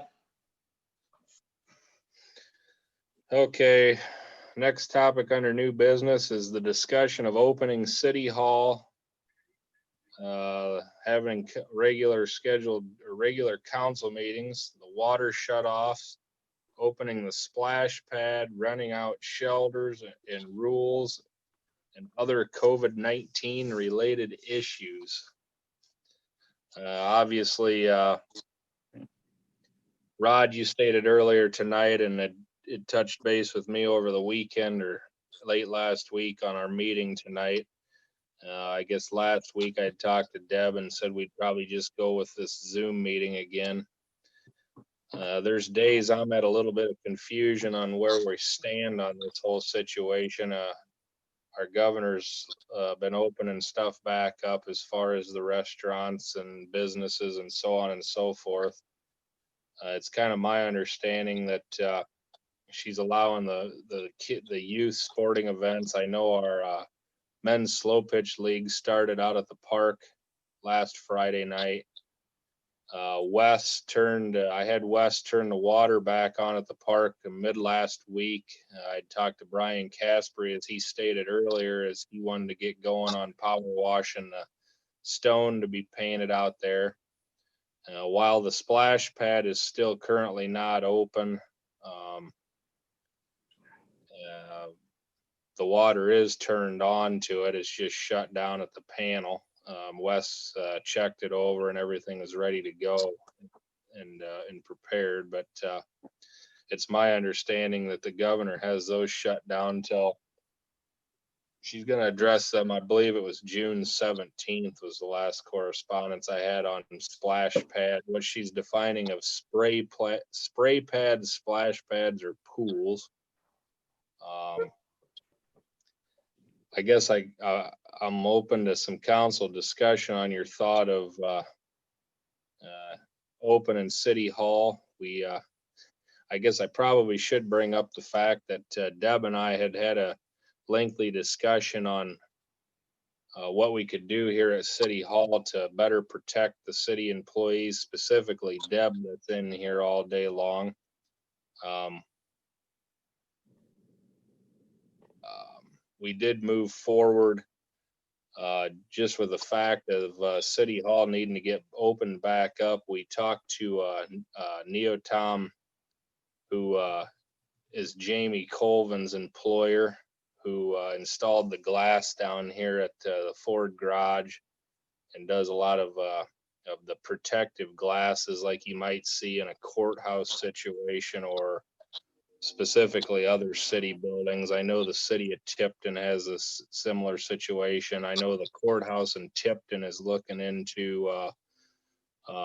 F: Okay, next topic under new business is the discussion of opening City Hall. Having regular council meetings, the water shutoffs, opening the splash pad, renting out shelters and rules, and other COVID-19 related issues. Obviously, Rod, you stated earlier tonight, and it touched base with me over the weekend or late last week on our meeting tonight. I guess last week I talked to Deb and said we'd probably just go with this Zoom meeting again. There's days I'm at a little bit of confusion on where we stand on this whole situation. Our governor's been opening stuff back up as far as the restaurants and businesses and so on and so forth. It's kind of my understanding that she's allowing the youth sporting events. I know our men's slow pitch league started out at the park last Friday night. I had Wes turn the water back on at the park mid last week. I talked to Brian Caspery, as he stated earlier, as he wanted to get going on power washing the stone to be painted out there. While the splash pad is still currently not open, the water is turned on to it. It's just shut down at the panel. Wes checked it over and everything is ready to go and prepared. But it's my understanding that the governor has those shut down till she's going to address them. I believe it was June 17th was the last correspondence I had on splash pad. What she's defining of spray pads, splash pads, or pools. I guess I'm open to some council discussion on your thought of opening City Hall. I guess I probably should bring up the fact that Deb and I had a lengthy discussion on what we could do here at City Hall to better protect the city employees, specifically Deb that's in here all day long. We did move forward just with the fact of City Hall needing to get opened back up. We talked to Neotom, who is Jamie Colvin's employer, who installed the glass down here at the Ford garage and does a lot of the protective glasses like you might see in a courthouse situation or specifically other city buildings. I know the city of Tipton has a similar situation. I know the courthouse in Tipton is looking into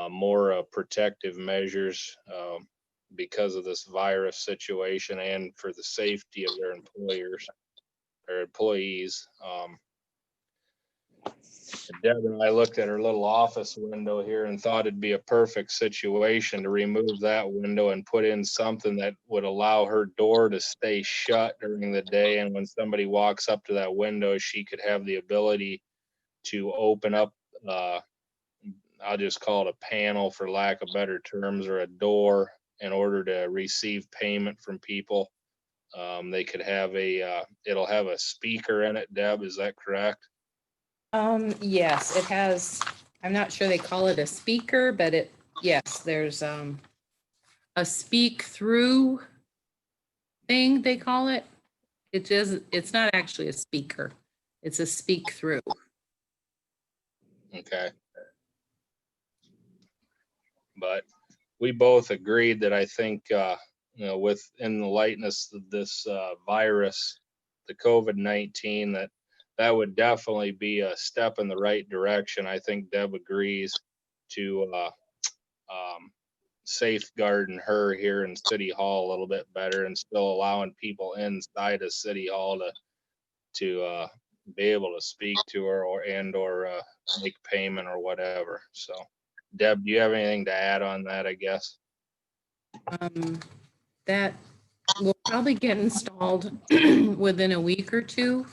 F: more protective measures because of this virus situation and for the safety of their employees. Deb and I looked at her little office window here and thought it'd be a perfect situation to remove that window and put in something that would allow her door to stay shut during the day. And when somebody walks up to that window, she could have the ability to open up, I'll just call it a panel for lack of better terms, or a door in order to receive payment from people. They could have it'll have a speaker in it. Deb, is that correct?
B: Yes, it has, I'm not sure they call it a speaker, but yes, there's a speak through thing they call it. It's not actually a speaker. It's a speak through.
F: Okay. But we both agreed that I think, you know, within the lightness of this virus, the COVID-19, that would definitely be a step in the right direction. I think Deb agrees to safeguarding her here in City Hall a little bit better and still allowing people inside of City Hall to be able to speak to her or make payment or whatever. So, Deb, do you have anything to add on that, I guess?
B: That will probably get installed within a week or two.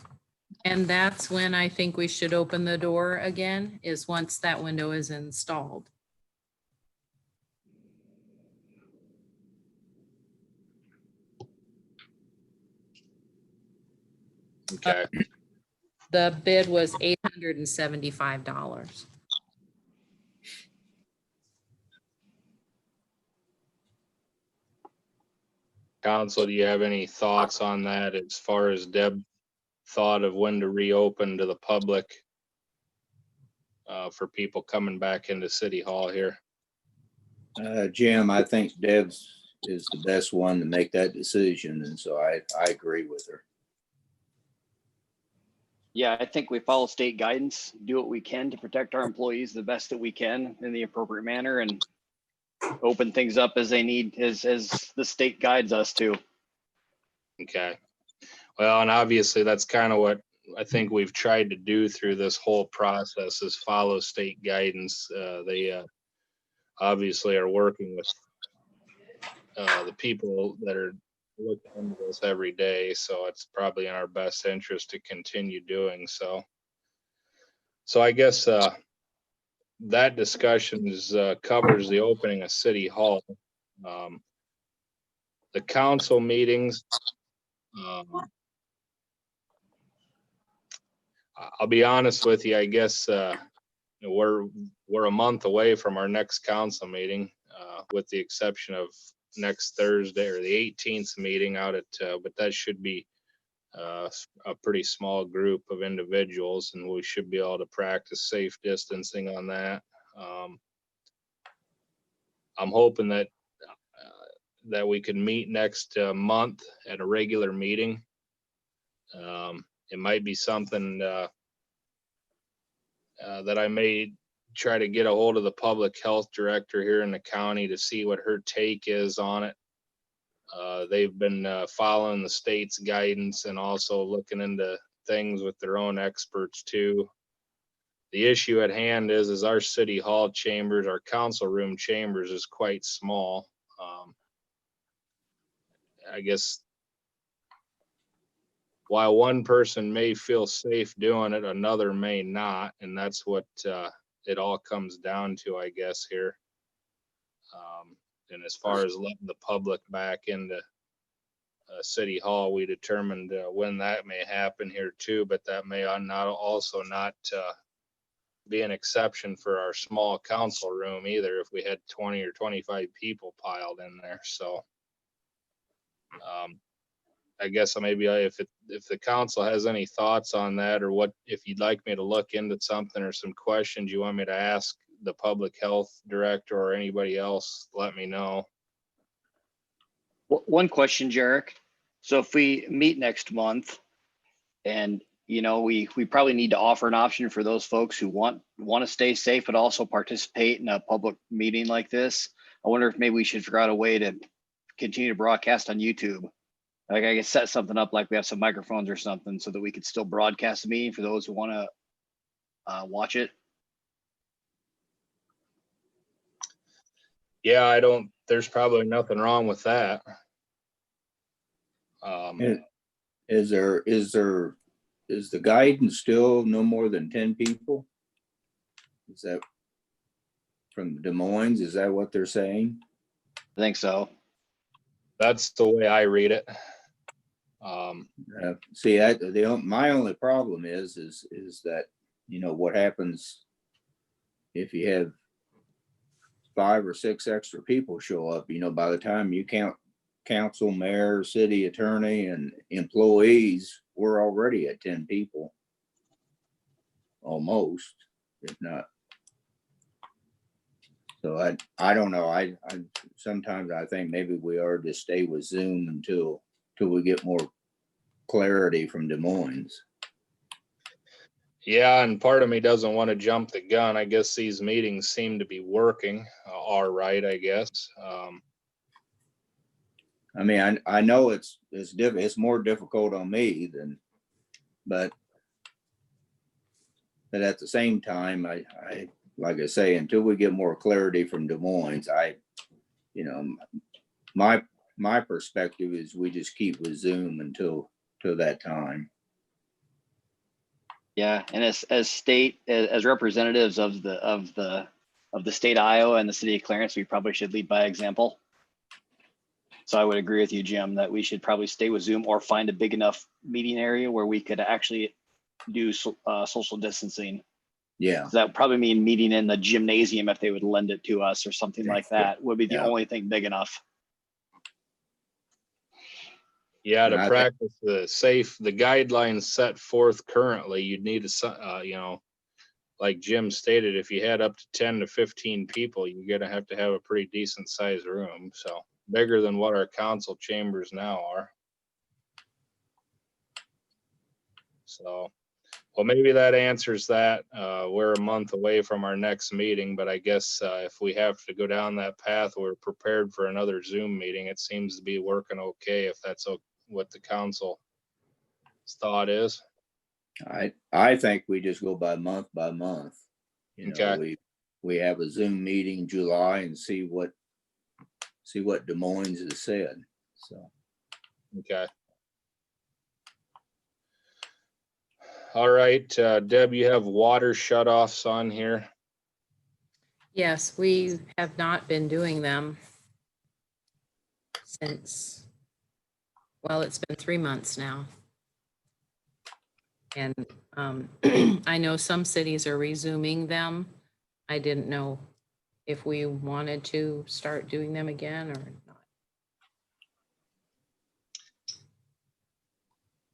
B: And that's when I think we should open the door again, is once that window is installed.
F: Okay.
B: The bid was $875.
F: Council, do you have any thoughts on that as far as Deb thought of when to reopen to the public for people coming back into City Hall here?
O: Jim, I think Deb's is the best one to make that decision, and so I agree with her.
C: Yeah, I think we follow state guidance, do what we can to protect our employees the best that we can in the appropriate manner, and open things up as they need, as the state guides us to.
F: Okay. Well, and obviously that's kind of what I think we've tried to do through this whole process is follow state guidance. They obviously are working with the people that are looking into this every day. So it's probably in our best interest to continue doing so. So I guess that discussion is, covers the opening of City Hall. The council meetings, I'll be honest with you, I guess we're a month away from our next council meeting, with the exception of next Thursday or the 18th meeting out at, but that should be a pretty small group of individuals, and we should be able to practice safe distancing on that. I'm hoping that we could meet next month at a regular meeting. It might be something that I may try to get a hold of the public health director here in the county to see what her take is on it. They've been following the state's guidance and also looking into things with their own experts too. The issue at hand is our City Hall chambers, our council room chambers is quite small. I guess while one person may feel safe doing it, another may not. And that's what it all comes down to, I guess, here. And as far as letting the public back into City Hall, we determined when that may happen here too, but that may not be an exception for our small council room either if we had 20 or 25 people piled in there. So I guess maybe if the council has any thoughts on that, or what, if you'd like me to look into something or some questions you want me to ask the public health director or anybody else, let me know.
C: One question, Jarek. So if we meet next month and, you know, we probably need to offer an option for those folks who want to stay safe, but also participate in a public meeting like this. I wonder if maybe we should figure out a way to continue to broadcast on YouTube. Like I could set something up like we have some microphones or something so that we could still broadcast the meeting for those who want to watch it.
F: Yeah, there's probably nothing wrong with that.
O: Is the guidance still no more than 10 people? Is that from Des Moines? Is that what they're saying?
C: I think so.
F: That's the way I read it.
O: See, my only problem is that, you know, what happens if you have 5 or 6 extra people show up, you know, by the time you count council, mayor, city attorney, and employees, we're already at 10 people. Almost, if not. So I don't know. I sometimes I think maybe we ought to just stay with Zoom until we get more clarity from Des Moines.
F: Yeah, and part of me doesn't want to jump the gun. I guess these meetings seem to be working all right, I guess.
O: I mean, I know it's more difficult on me but at the same time, I like I say, until we get more clarity from Des Moines, my perspective is we just keep with Zoom until that time.
C: Yeah, and as representatives of the state of Iowa and the city of Clarence, we probably should lead by example. So I would agree with you, Jim, that we should probably stay with Zoom or find a big enough meeting area where we could actually do social distancing.
O: Yeah.
C: So that would probably mean meeting in the gymnasium if they would lend it to us or something like that would be the only thing big enough.
F: Yeah, to practice the guidelines set forth currently, you'd need like Jim stated, if you had up to 10 to 15 people, you're going to have a pretty decent sized room. So bigger than what our council chambers now are. So, well, maybe that answers that. We're a month away from our next meeting, but I guess if we have to go down that path, we're prepared for another Zoom meeting. It seems to be working okay, if that's what the council's thought is.
O: I think we just go by month by month.
F: Okay.
O: We have a Zoom meeting in July and see what Des Moines has said. So.
F: Okay. All right, Deb, you have water shutoffs on here.
B: Yes, we have not been doing them since, well, it's been 3 months now. And I know some cities are resuming them. I didn't know if we wanted to start doing them again or not.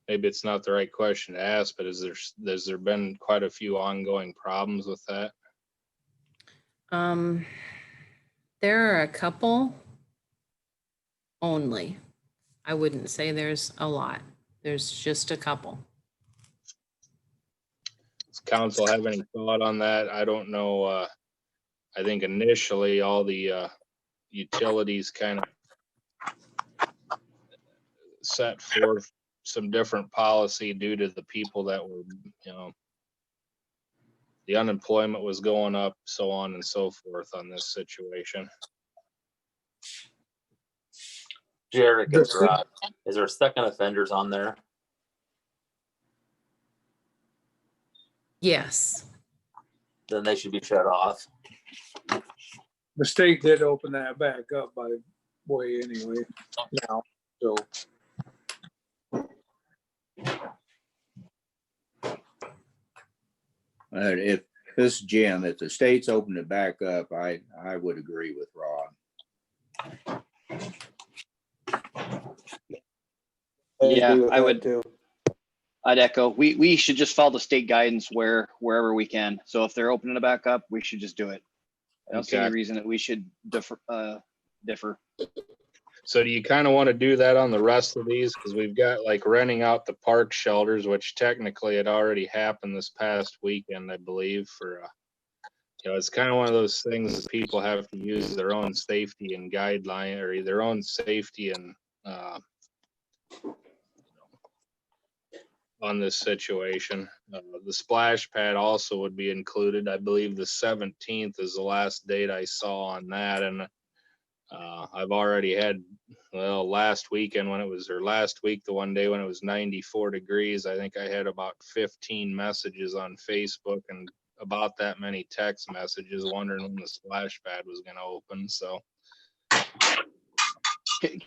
F: Maybe it's not the right question to ask, but has there been quite a few ongoing problems with that?
B: There are a couple only. I wouldn't say there's a lot. There's just a couple.
F: Does council have any thought on that? I don't know. I think initially all the utilities kind of set forth some different policy due to the people that were, the unemployment was going up, so on and so forth on this situation.
L: Jared, is there second offenders on there?
B: Yes.
L: Then they should be shut off.
R: The state did open that back up by way anyway now, so.
O: If this Jim, if the state's opened it back up, I would agree with Rod.
C: Yeah, I would too. I'd echo. We should just follow the state guidance wherever we can. So if they're opening it back up, we should just do it. I don't see any reason that we should differ.
F: So do you kind of want to do that on the rest of these? Because we've got like renting out the park shelters, which technically had already happened this past weekend, I believe. For it's kind of one of those things that people have to use their own safety and guideline, or their own safety and on this situation. The splash pad also would be included. I believe the 17th is the last date I saw on that, and I've already had, last week, the one day when it was 94 degrees, I think I had about 15 messages on Facebook and about that many text messages wondering when the splash pad was going to open. So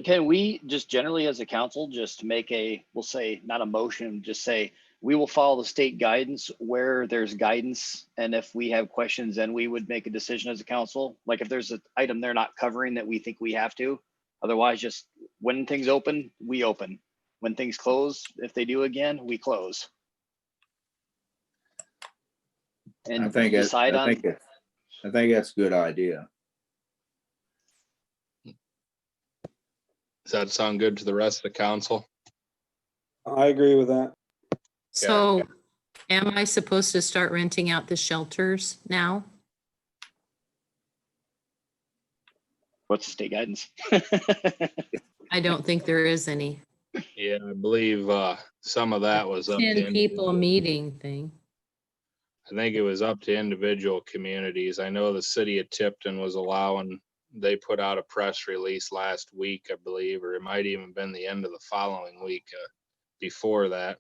C: can we just generally as a council just make we'll say not a motion, just say we will follow the state guidance where there's guidance, and if we have questions, then we would make a decision as a council. Like if there's an item they're not covering that we think we have to, otherwise just when things open, we open. When things close, if they do again, we close. And
O: I think that's a good idea.
F: Does that sound good to the rest of the council?
E: I agree with that.
B: So am I supposed to start renting out the shelters now?
C: What's the state guidance?
B: I don't think there is any.
F: Yeah, I believe some of that was up to
B: 10 people
F: individual.
B: meeting thing.
F: I think it was up to individual communities. I know the city of Tipton was allowing, they put out a press release last week, I believe, or it might even been the end of the following week before that.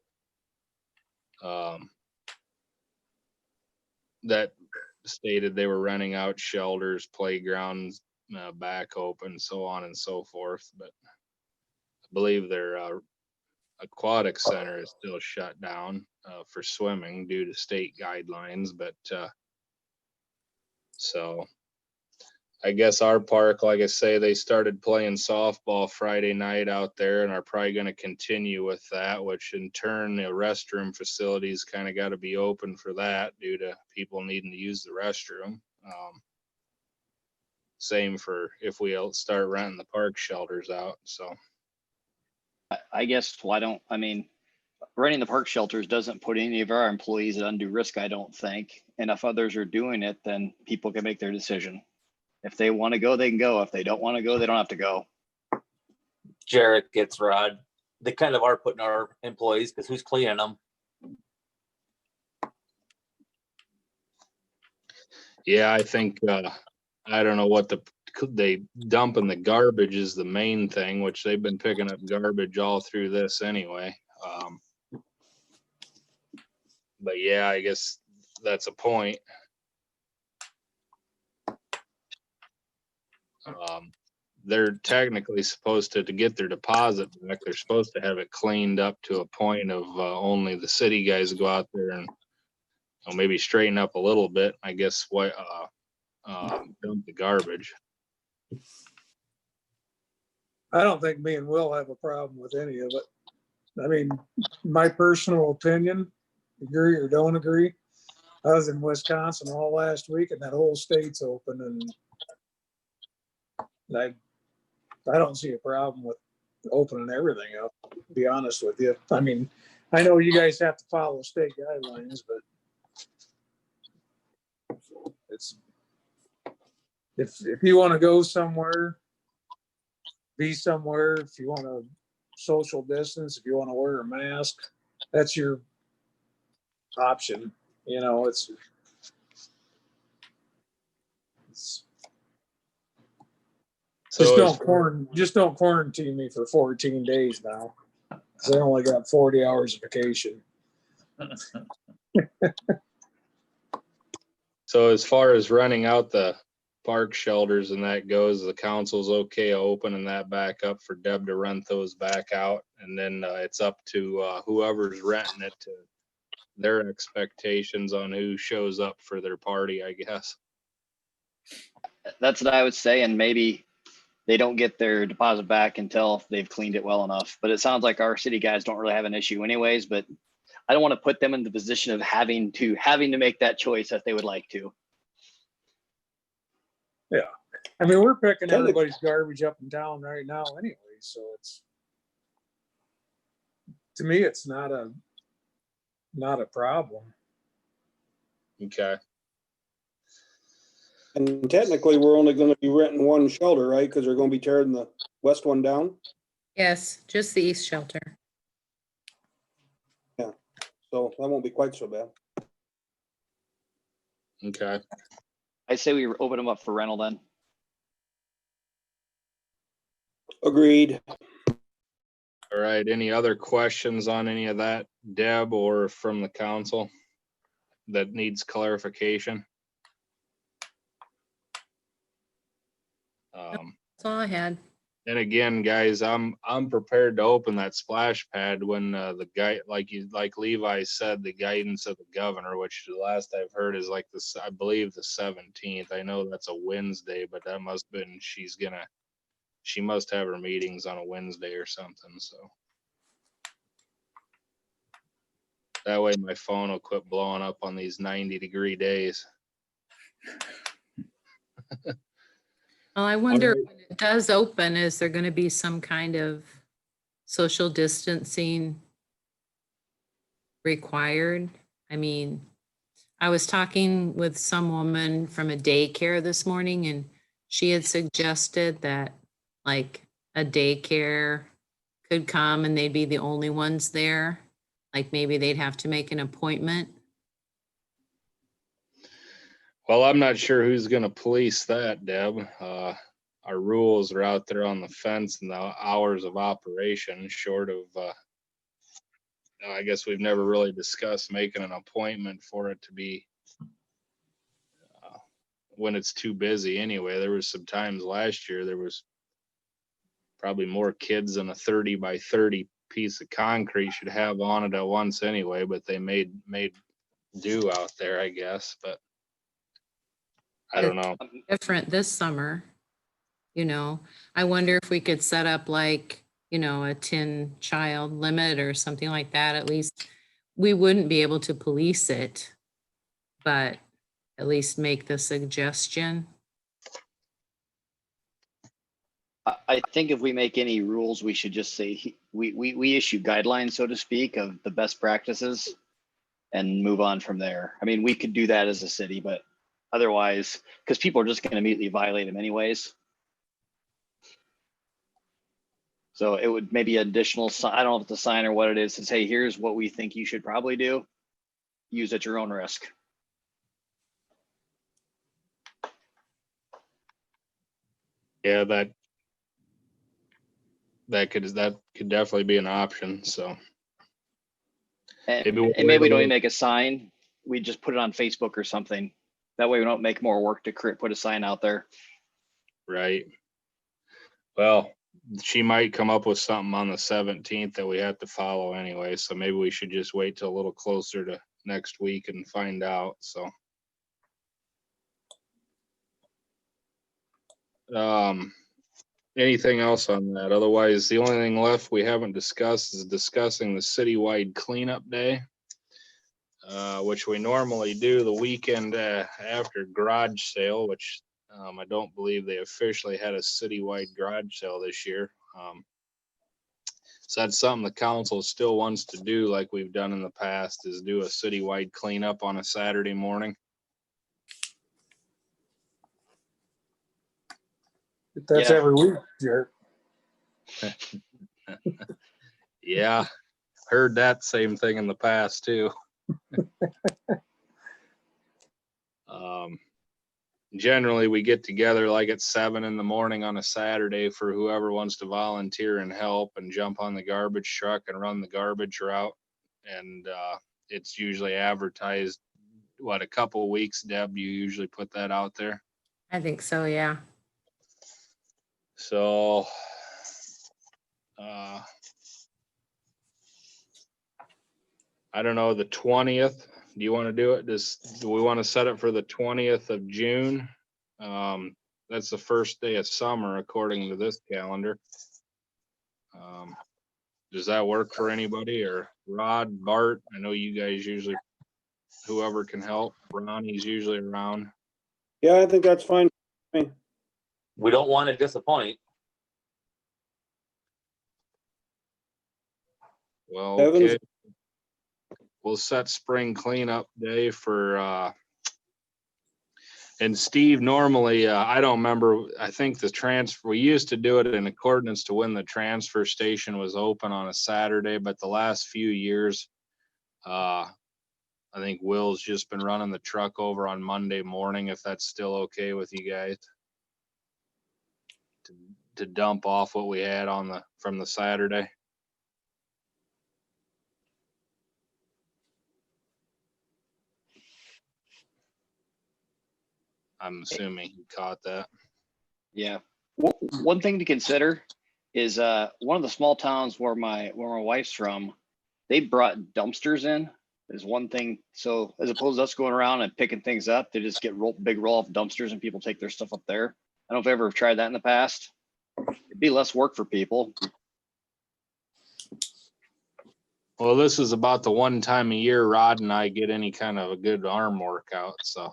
F: That stated they were renting out shelters, playgrounds, back open, so on and so forth. But I believe their aquatic center is still shut down for swimming due to state guidelines. But so I guess our park, like I say, they started playing softball Friday night out there and are probably going to continue with that, which in turn, the restroom facilities kind of got to be open for that due to people needing to use the restroom. Same for if we start renting the park shelters out. So
C: I guess I mean, renting the park shelters doesn't put any of our employees at undue risk, I don't think. And if others are doing it, then people can make their decision. If they want to go, they can go. If they don't want to go, they don't have to go.
L: Jarrett gets Rod. They kind of are putting our employees, because who's cleaning them?
F: yeah, I think I don't know what they dumping the garbage is the main thing, which they've been picking up garbage all through this anyway. But yeah, I guess that's a point. They're technically supposed to get their deposit back. They're supposed to have it cleaned up to a point of only the city guys go out there and maybe straighten up a little bit. I guess what dump the garbage.
R: I don't think me and Will have a problem with any of it. I mean, my personal opinion, agree or don't agree. I was in Wisconsin all last week and that whole state's open, and I don't see a problem with opening everything up, to be honest with you. I mean, I know you guys have to follow state guidelines, but it's, if you want to go somewhere, be somewhere, if you want to social distance, if you want to wear a mask, that's your option. You know, it's
F: So
R: just don't quarantine me for 14 days now, because I only got 40 hours of vacation.
F: So as far as running out the park shelters and that goes, the council's okay opening that back up for Deb to rent those back out, and then it's up to whoever's renting it to their expectations on who shows up for their party, I guess.
C: That's what I would say, and maybe they don't get their deposit back until they've cleaned it well enough. But it sounds like our city guys don't really have an issue anyways, but I don't want to put them in the position of having to make that choice if they would like to.
R: Yeah. I mean, we're picking everybody's garbage up in town right now anyway, so it's, to me, it's not a problem.
F: Okay.
E: And technically, we're only going to be renting one shelter, right? Because they're going to be tearing the west one down.
B: Yes, just the east shelter.
E: Yeah. So that won't be quite so bad.
F: Okay.
C: I'd say we open them up for rental then.
E: Agreed.
F: All right. Any other questions on any of that, Deb, or from the council that needs clarification?
B: That's all I had.
F: And again, guys, I'm prepared to open that splash pad when the guy, like Levi said, the guidance of the governor, which the last I've heard is like this, I believe the 17th. I know that's a Wednesday, but that must have been, she must have her meetings on a Wednesday or something. So that way my phone will quit blowing up on these 90-degree days.
B: Well, I wonder when it does open, is there going to be some kind of social distancing required? I mean, I was talking with some woman from a daycare this morning and she had suggested that like a daycare could come and they'd be the only ones there. Like maybe they'd have to make an appointment.
F: Well, I'm not sure who's gonna police that, Deb. Our rules are out there on the fence and the hours of operation, short of, I guess we've never really discussed making an appointment for it to be when it's too busy anyway. There was some times last year, there was probably more kids than a 30 by 30 piece of concrete should have on it at once anyway, but they made do out there, I guess, but I don't know.
B: Different this summer, you know. I wonder if we could set up like, you know, a 10 child limit or something like that. At least we wouldn't be able to police it, but at least make the suggestion.
C: I think if we make any rules, we should just say, we issue guidelines, so to speak, of the best practices and move on from there. I mean, we could do that as a city, but otherwise, because people are just going to immediately violate them anyways. So it would maybe additional, I don't know if it's a sign or what it is, says, hey, here's what we think you should probably do. Use at your own risk.
F: Yeah, that could definitely be an option. So
C: And maybe we don't even make a sign. We just put it on Facebook or something. That way we don't make more work to put a sign out there.
F: Right. Well, she might come up with something on the 17th that we have to follow anyway. So maybe we should just wait till a little closer to next week and find out. So. Anything else on that? Otherwise, the only thing left we haven't discussed is discussing the citywide cleanup day, which we normally do the weekend after garage sale, which I don't believe they officially had a citywide garage sale this year. So that's something the council still wants to do, like we've done in the past, is do a citywide cleanup on a Saturday morning.
R: That's every week, Jerk.
F: Yeah, heard that same thing in the past too. Generally, we get together like at 7 in the morning on a Saturday for whoever wants to volunteer and help and jump on the garbage truck and run the garbage route. And it's usually advertised, what, a couple of weeks, Deb, you usually put that out there?
B: I think so, yeah.
F: So, I don't know, the 20th, do you want to do it? Do we want to set it for the 20th of June? That's the first day of summer, according to this calendar. Does that work for anybody? Or Rod, Bart? I know you guys usually, whoever can help. Ronnie's usually around.
E: Yeah, I think that's fine.
L: We don't want to disappoint.
F: Well, okay. We'll set spring cleanup day for, and Steve, normally, I don't remember, I think we used to do it in accordance to when the transfer station was open on a Saturday, but the last few years, I think Will's just been running the truck over on Monday morning, if that's still okay with you guys. To dump off what we had from the Saturday. I'm assuming he caught that.
C: Yeah. One thing to consider is one of the small towns where my wife's from, they brought dumpsters in. Is one thing. So as opposed to us going around and picking things up, they just get big roll off dumpsters and people take their stuff up there. I don't know if I've ever tried that in the past. It'd be less work for people.
F: Well, this is about the one time a year Rod and I get any kind of a good arm workout, so.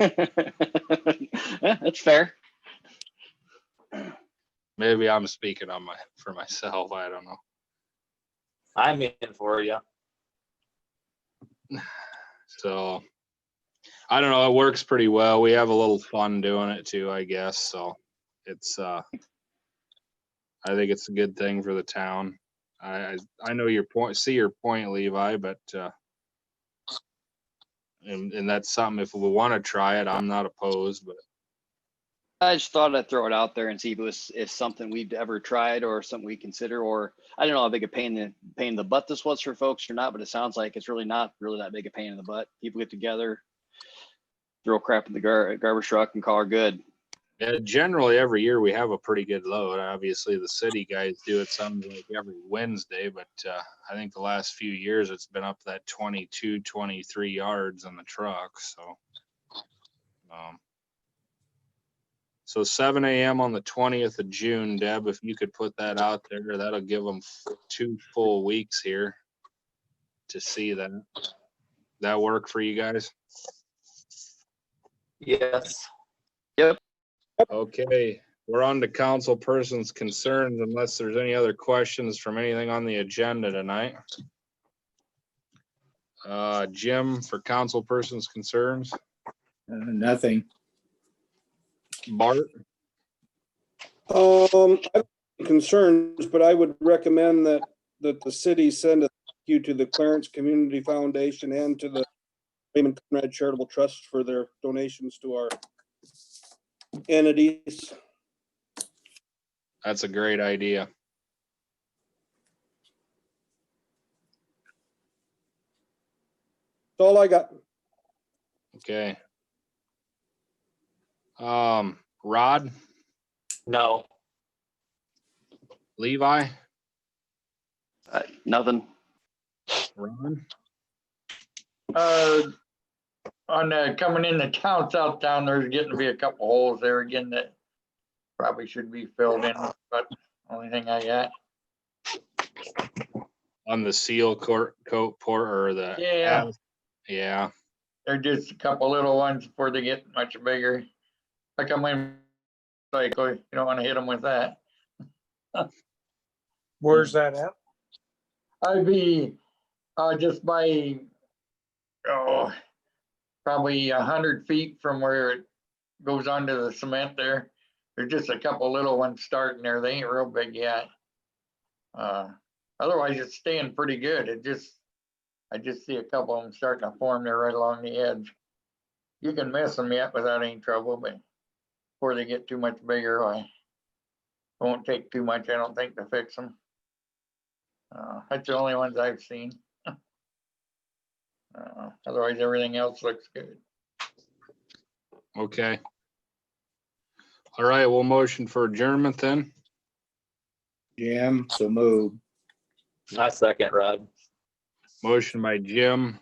C: Yeah, that's fair.
F: Maybe I'm speaking for myself. I don't know.
L: I'm in for you.
F: So I don't know. It works pretty well. We have a little fun doing it too, I guess. So it's I think it's a good thing for the town. I know your point. See your point, Levi, but and that's something. If we want to try it, I'm not opposed. But
C: I just thought I'd throw it out there and see if something we've ever tried or something we consider, or I don't know how big a pain in the butt this was for folks or not, but it sounds like it's really not really that big a pain in the butt. People get together, throw crap in the garbage truck and call her good.
F: yeah, generally every year we have a pretty good load. Obviously the city guys do it sounds like every Wednesday, but I think the last few years it's been up that 22, 23 yards on the truck. So 7 a.m. on the 20th of June, Deb, if you could put that out there, that'll give them 2 full weeks here to see that. That work for you guys?
L: Yes.
C: Yep.
F: Okay, we're on to council persons' concerns unless there's any other questions from anything on the agenda tonight. Jim, for council persons' concerns?
O: Nothing.
F: Bart?
E: I don't have concerns, but I would recommend that the city send a thank you to the Clarence Community Foundation and to the Raymond Conrad Charitable Trust for their donations to our entities.
F: That's a great idea.
E: That's all I got.
F: Okay. Rod?
L: No.
F: Levi?
C: Nothing.
F: Ron?
M: On coming into town, south town, there's getting to be a couple holes there again that probably should be filled in, but only thing I got.
F: On the seal coat port or the
M: Yeah.
F: Yeah.
M: They're just a couple little ones before they get much bigger. Like I'm in cycle, you don't want to hit them with that.
R: Where's that at?
M: I'd be just by probably 100 feet from where it goes onto the cement there. There's just a couple little ones starting there. They ain't real big yet. Otherwise it's staying pretty good. I just see a couple of them starting to form there right along the edge. You can miss them yet without any trouble, but before they get too much bigger, it won't take too much, I don't think, to fix them. That's the only ones I've seen. Otherwise, everything else looks good.
F: Okay. All right, we'll motion for adjournment then.
O: Jim, so move.
L: I second, Rod.
F: Motion by Jim,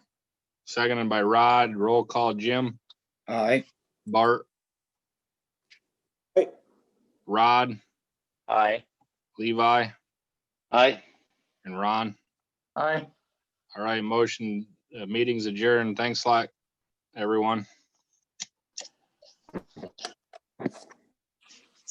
F: seconded by Rod. Roll call, Jim.
O: Aye.
F: Bart.
E: Aye.
F: Rod.
L: Aye.
F: Levi.
C: Aye.
F: And Ron.
M: Aye.
F: All right, motion, meeting's adjourned. Thanks a lot, everyone.